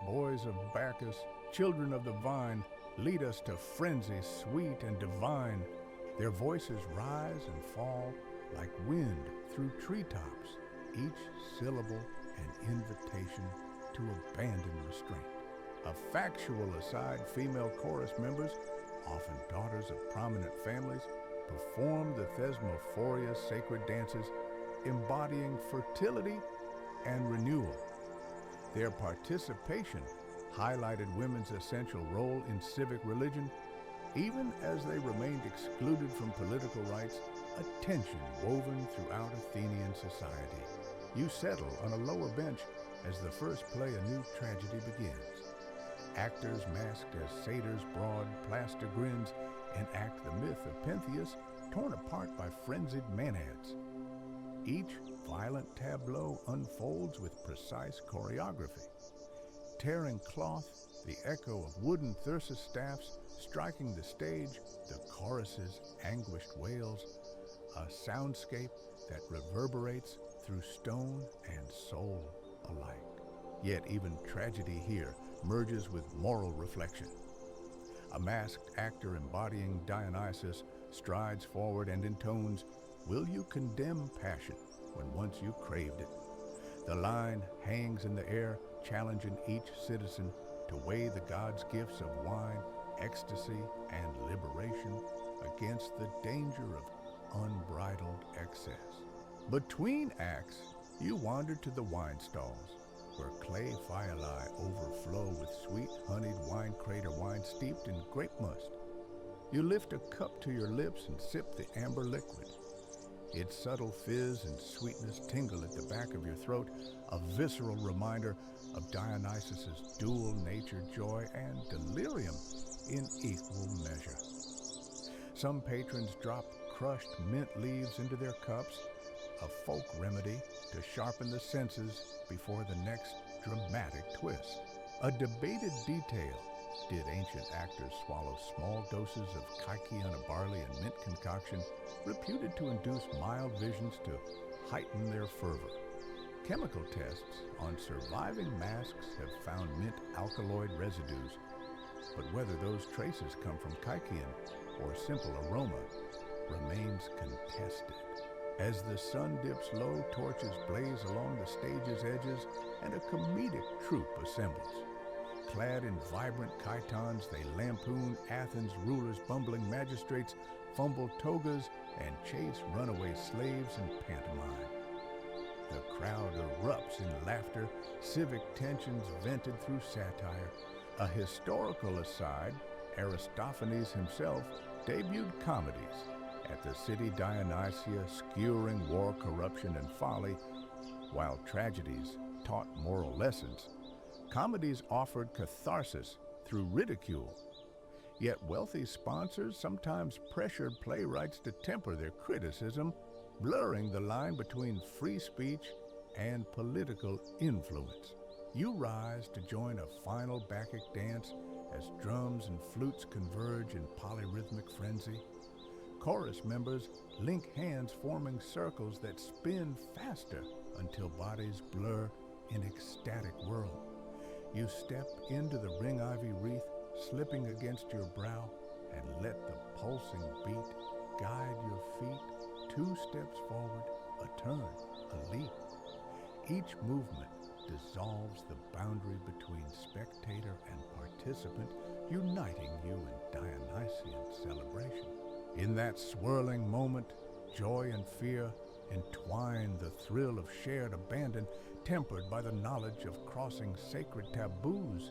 Boys of Bacchus, children of the vine, lead us to frenzy sweet and divine. Their voices rise and fall like wind through treetops, each syllable an invitation to abandon restraint. A factual aside, female chorus members, often daughters of prominent families, perform the Thesmophoria sacred dances, embodying fertility and renewal. Their participation highlighted women's essential role in civic religion, even as they remained excluded from political rights a tension woven throughout Athenian society. You settle on a lower bench as the first play a new tragedy begins. Actors masked as satyrs' broad plaster grins enact the myth of Pentheus, torn apart by frenzied maenads. Each violent tableau unfolds with precise choreography. Tearing cloth, the echo of wooden thyrsus staffs striking the stage, the chorus's anguished wails, a soundscape that reverberates through stone and soul alike. Yet even tragedy here merges with moral reflection. A masked actor embodying Dionysus strides forward and intones, "Will you condemn passion when once you craved it?" The line hangs in the air, challenging each citizen to weigh the gods' gifts of wine, ecstasy, and liberation against the danger of unbridled excess. Between acts, you wander to the wine stalls, where clay phylae overflow with sweet honeyed wine crater wine steeped in grape must. You lift a cup to your lips and sip the amber liquid. Its subtle fizz and sweetness tingle at the back of your throat, a visceral reminder of Dionysus's dual-natured joy and delirium in equal measure. Some patrons drop crushed mint leaves into their cups, a folk remedy to sharpen the senses before the next dramatic twist. A debated detail: did ancient actors swallow small doses of Kaikiana barley and mint concoction, reputed to induce mild visions to heighten their fervor? Chemical tests on surviving masks have found mint alkaloid residues, but whether those traces come from Kaikian or simple aroma remains contested. As the sun dips low, torches blaze along the stage's edges, and a comedic troupe assembles. Clad in vibrant chitons, they lampoon Athens' rulers' bumbling magistrates, fumble togas, and chase runaway slaves in pantomime. The crowd erupts in laughter, civic tensions vented through satire. A historical aside, Aristophanes himself debuted comedies at the city Dionysia, skewering war, corruption, and folly, while tragedies taught moral lessons. Comedies offered catharsis through ridicule. Yet wealthy sponsors sometimes pressured playwrights to temper their criticism, blurring the line between free speech and political influence. You rise to join a final Bacchic dance as drums and flutes converge in polyrhythmic frenzy. Chorus members link hands, forming circles that spin faster until bodies blur in ecstatic whirl. You step into the ring ivy wreath slipping against your brow, and let the pulsing beat guide your feet 2 steps forward, a turn, a leap. Each movement dissolves the boundary between spectator and participant, uniting you in Dionysian celebration. In that swirling moment, joy and fear entwine, the thrill of shared abandon tempered by the knowledge of crossing sacred taboos.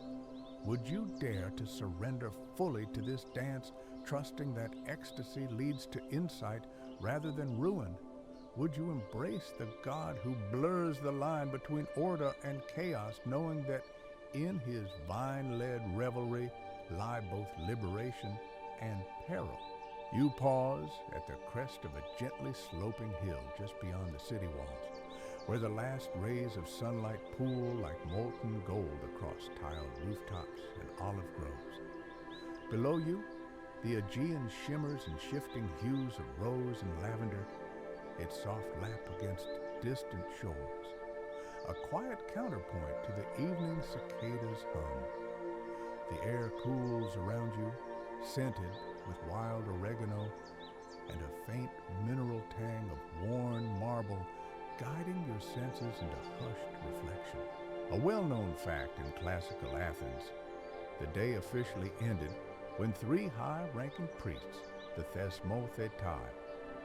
Would you dare to surrender fully to this dance, trusting that ecstasy leads to insight rather than ruin? Would you embrace the God who blurs the line between order and chaos, knowing that in his vine-led revelry lie both liberation and peril? You pause at the crest of a gently sloping hill just beyond the city walls, where the last rays of sunlight pool like molten gold across tiled rooftops and olive groves. Below you, the Aegean shimmers in shifting hues of rose and lavender, its soft lap against distant shores, a quiet counterpoint to the evening cicadas' hum. The air cools around you, scented with wild oregano and a faint mineral tang of worn marble, guiding your senses into hushed reflection. A well-known fact in classical Athens, the day officially ended when 3 high-ranking priests, the Thesmothetai,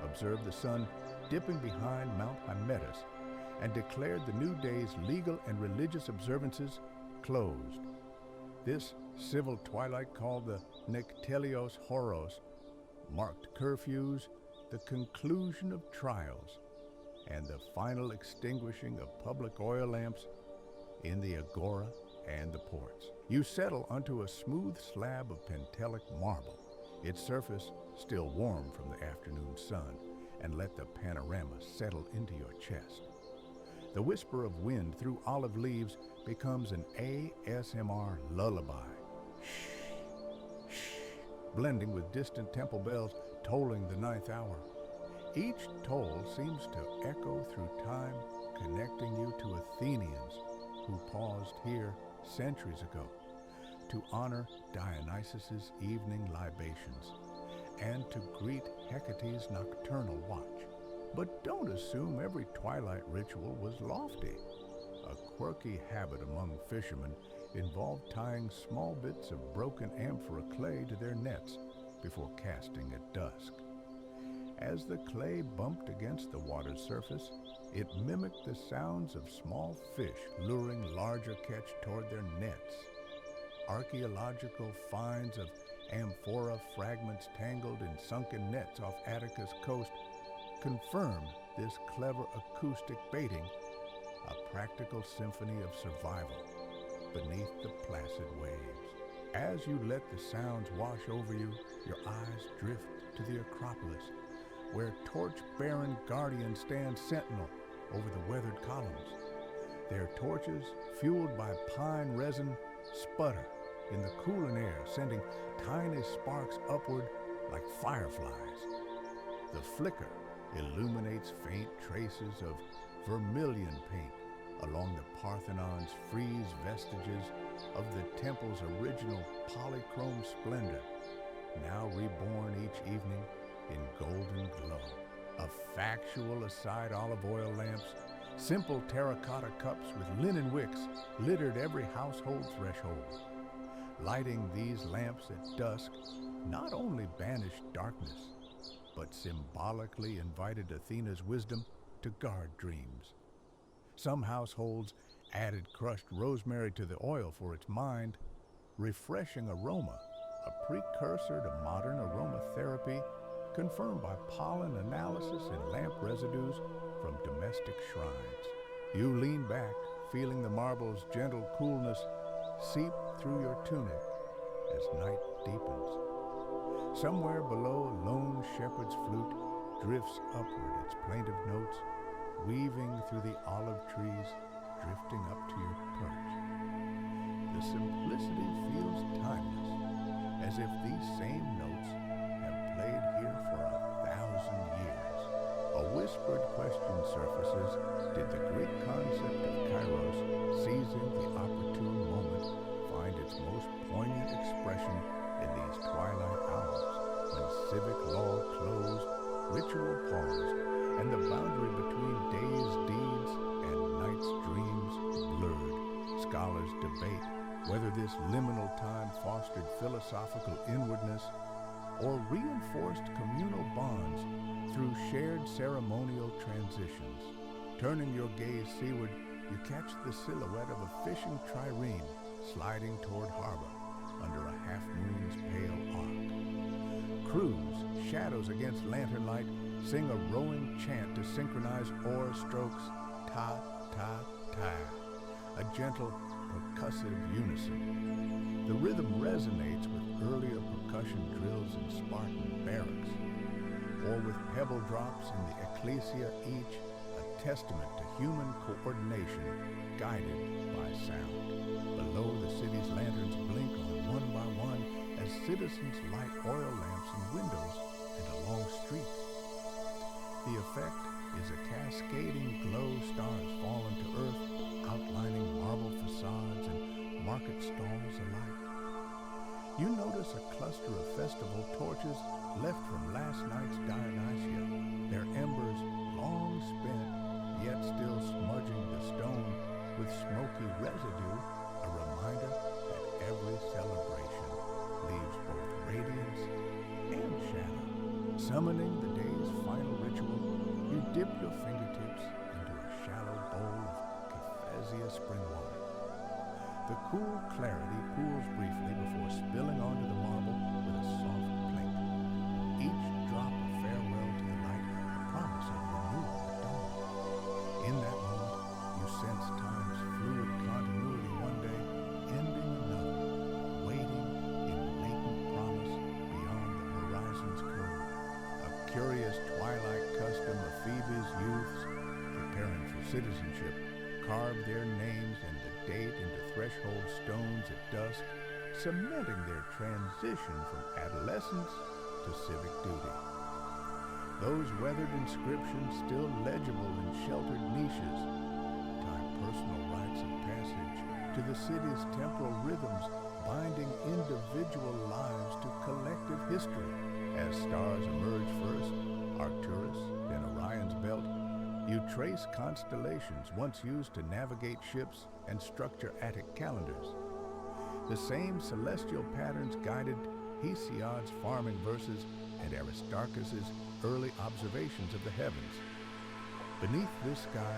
observed the sun dipping behind Mount Hymettus and declared the new day's legal and religious observances closed. This civil twilight, called the Nectelios Horos, marked curfews, the conclusion of trials, and the final extinguishing of public oil lamps in the agora and the ports. You settle onto a smooth slab of Pentelic marble, its surface still warm from the afternoon sun, and let the panorama settle into your chest. The whisper of wind through olive leaves becomes an ASMR lullaby, shh, shh, blending with distant temple bells tolling the 9th hour. Each toll seems to echo through time, connecting you to Athenians who paused here centuries ago to honor Dionysus's evening libations and to greet Hecate's nocturnal watch. But don't assume every twilight ritual was lofty. A quirky habit among fishermen involved tying small bits of broken amphora clay to their nets before casting at dusk. As the clay bumped against the water's surface, it mimicked the sounds of small fish luring larger catch toward their nets. Archaeological finds of amphora fragments tangled in sunken nets off Attica's coast confirm this clever acoustic baiting, a practical symphony of survival beneath the placid waves. As you let the sounds wash over you, your eyes drift to the Acropolis, where torch-bearing guardians stand sentinel over the weathered columns. Their torches, fueled by pine resin, sputter in the cooling air, sending tiny sparks upward like fireflies. The flicker illuminates faint traces of vermilion paint along the Parthenon's frieze vestiges of the temple's original polychrome splendor, now reborn each evening in golden glow. A factual aside olive oil lamps, simple terracotta cups with linen wicks littered every household threshold. Lighting these lamps at dusk not only banished darkness, but symbolically invited Athena's wisdom to guard dreams. Some households added crushed rosemary to the oil for its mind, refreshing aroma, a precursor to modern aromatherapy confirmed by pollen analysis and lamp residues from domestic shrines. You lean back, feeling the marble's gentle coolness seep through your tunic as night deepens. Somewhere below, a lone shepherd's flute drifts upward its plaintive notes, weaving through the olive trees, drifting up to your perch. The simplicity feels timeless, as if these same notes have played here for 1,000 years. A whispered question surfaces: did the Greek concept of kairos, seizing the opportune moment, find its most poignant expression in these twilight hours, when civic law closed, ritual paused, and the boundary between day's deeds and night's dreams blurred? Scholars debate whether this liminal time fostered philosophical inwardness or reinforced communal bonds through shared ceremonial transitions. Turning your gaze seaward, you catch the silhouette of a fishing trireme sliding toward harbor under a half-moon's pale arc. Crews, shadows against lantern light, sing a rowing chant to synchronize oar strokes, ta, ta, ta, a gentle, percussive unison. The rhythm resonates with earlier percussion drills in Spartan barracks, or with pebble drops in the ecclesia, each a testament to human coordination guided by sound. Below, the city's lanterns blink on one by one as citizens light oil lamps in windows and along streets. The effect is a cascading glow, stars fallen to earth, outlining marble facades and market stalls alike. You notice a cluster of festival torches left from last night's Dionysia, their embers long spent, yet still smudging the stone with smoky residue, a reminder that every celebration leaves both radiance and shadow. Summoning the day's final ritual, you dip your fingertips into a shallow bowl of Kephasia spring water. The cool clarity pools briefly before spilling onto the marble with a soft plink. Each drop a farewell to the curious twilight custom of Phoebe's youths, preparing for citizenship, carved their names and the date into threshold stones at dusk, cementing their transition from adolescence to civic duty. Those weathered inscriptions, still legible in sheltered niches, tie personal rites of passage to the city's temporal rhythms, binding individual lives to collective history. As stars emerge first, Arcturus, then Orion's belt, you trace constellations once used to navigate ships and structure Attic calendars. The same celestial patterns guided Hesiod's farming verses and Aristarchus's early observations of the heavens. Beneath this sky,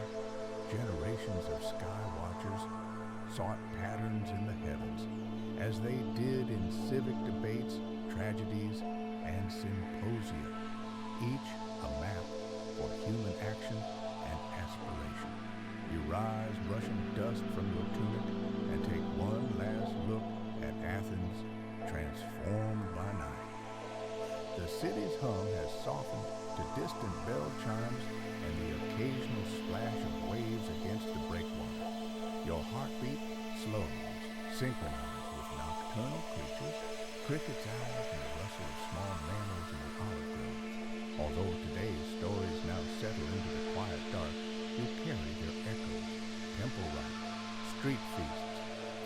generations of sky watchers sought patterns in the heavens, as they did in civic debates, tragedies, and symposia, each a map for human action and aspiration. You rise, brushing dust from your tunic, and take one last look at Athens, transformed by night. The city's hum has softened to distant bell chimes and the occasional splash of waves against the breakwater. Your heartbeat slows, synchronized with nocturnal creatures, crickets' eyes, and the rustle of small mammals in the olive groves. Although today's stories now settle into the quiet dark, you carry their echoes, temple rites, street feasts,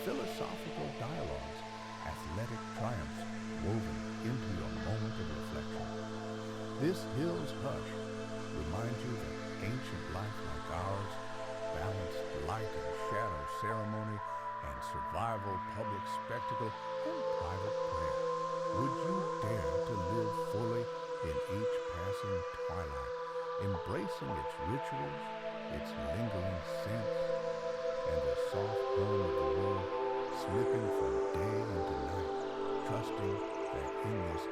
philosophical dialogues, athletic triumphs woven into your moment of reflection. This hill's hush reminds you that ancient life like ours balanced light and shadow ceremony and survival, public spectacle, and private prayer. Would you dare to live fully in each passing twilight, embracing its rituals, its lingering scents, and the soft hum of the world slipping from day into night, trusting that in this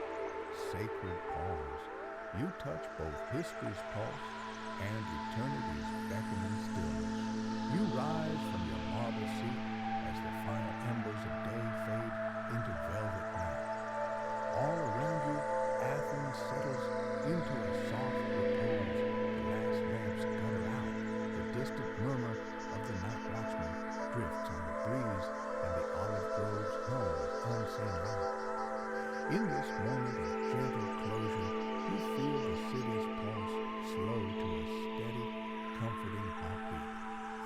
sacred pause you touch both history's pulse and eternity's beckoning stillness? You rise from your marble seat as the final embers of day fade into velvet night. All around you, Athens settles into a soft repose. The last lamps gutter out. The distant murmur of the night watchman drifts on the breeze, and the olive groves hum with unseen light. In this moment of gentle closure, you feel the city's pulse slow to a steady, comforting heartbeat.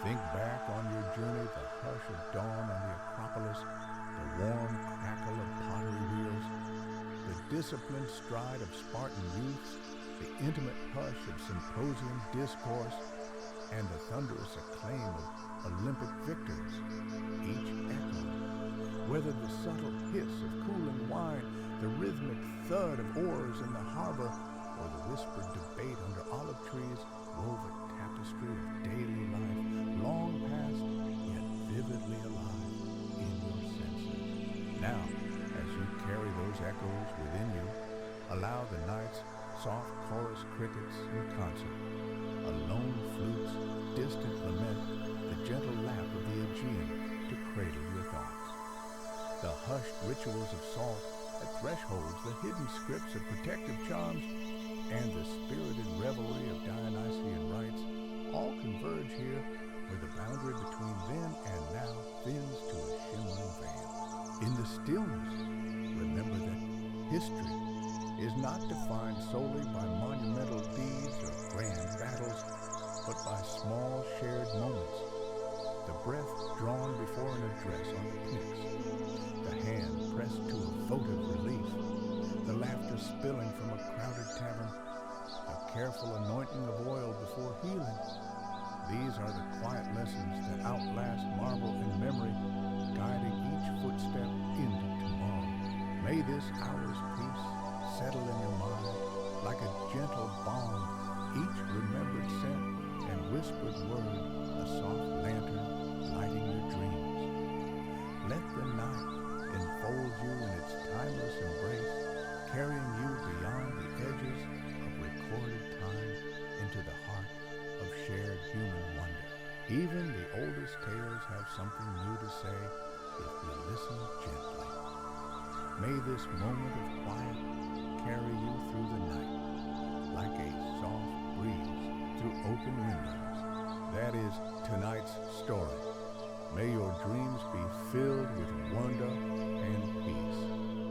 Think back on your journey, the hush of dawn on the Acropolis, the warm crackle of pottery wheels, the disciplined stride of Spartan youths, the intimate hush of symposium discourse, and the thunderous acclaim of Olympic victors. Each echo, whether the subtle hiss of cooling wine, the rhythmic thud of oars in the harbor, or the whispered debate under olive trees, wove a tapestry of daily life, long past, yet vividly alive in your senses. Now, as you carry those echoes within you, allow the night's soft chorus crickets in concert, a lone flute's distant lament, the gentle lap of the Aegean to cradle your thoughts. The hushed rituals of salt at thresholds, the hidden scripts of protective charms, and the spirited revelry of Dionysian rites all converge here, where the boundary between then and now thins to a shimmering veil. In the stillness, remember that history is not defined solely by monumental deeds or grand battles, but by small shared moments. The breath drawn before an address on the Pnyx, the hand pressed to a votive relief, the laughter spilling from a crowded tavern, the careful anointing of oil before healing. These are the quiet lessons that outlast marvel and memory, guiding each footstep into tomorrow. May this hour's peace settle in your mind like a gentle balm, each remembered scent and whispered word a soft lantern lighting your dreams. Let the night enfold you in its timeless embrace, carrying you beyond the edges of recorded time into the heart of shared human wonder. Even the oldest tales have something new to say if we listen gently. May this moment of quiet carry you through the night, like a soft breeze through open windows. That is tonight's story. May your dreams be filled with wonder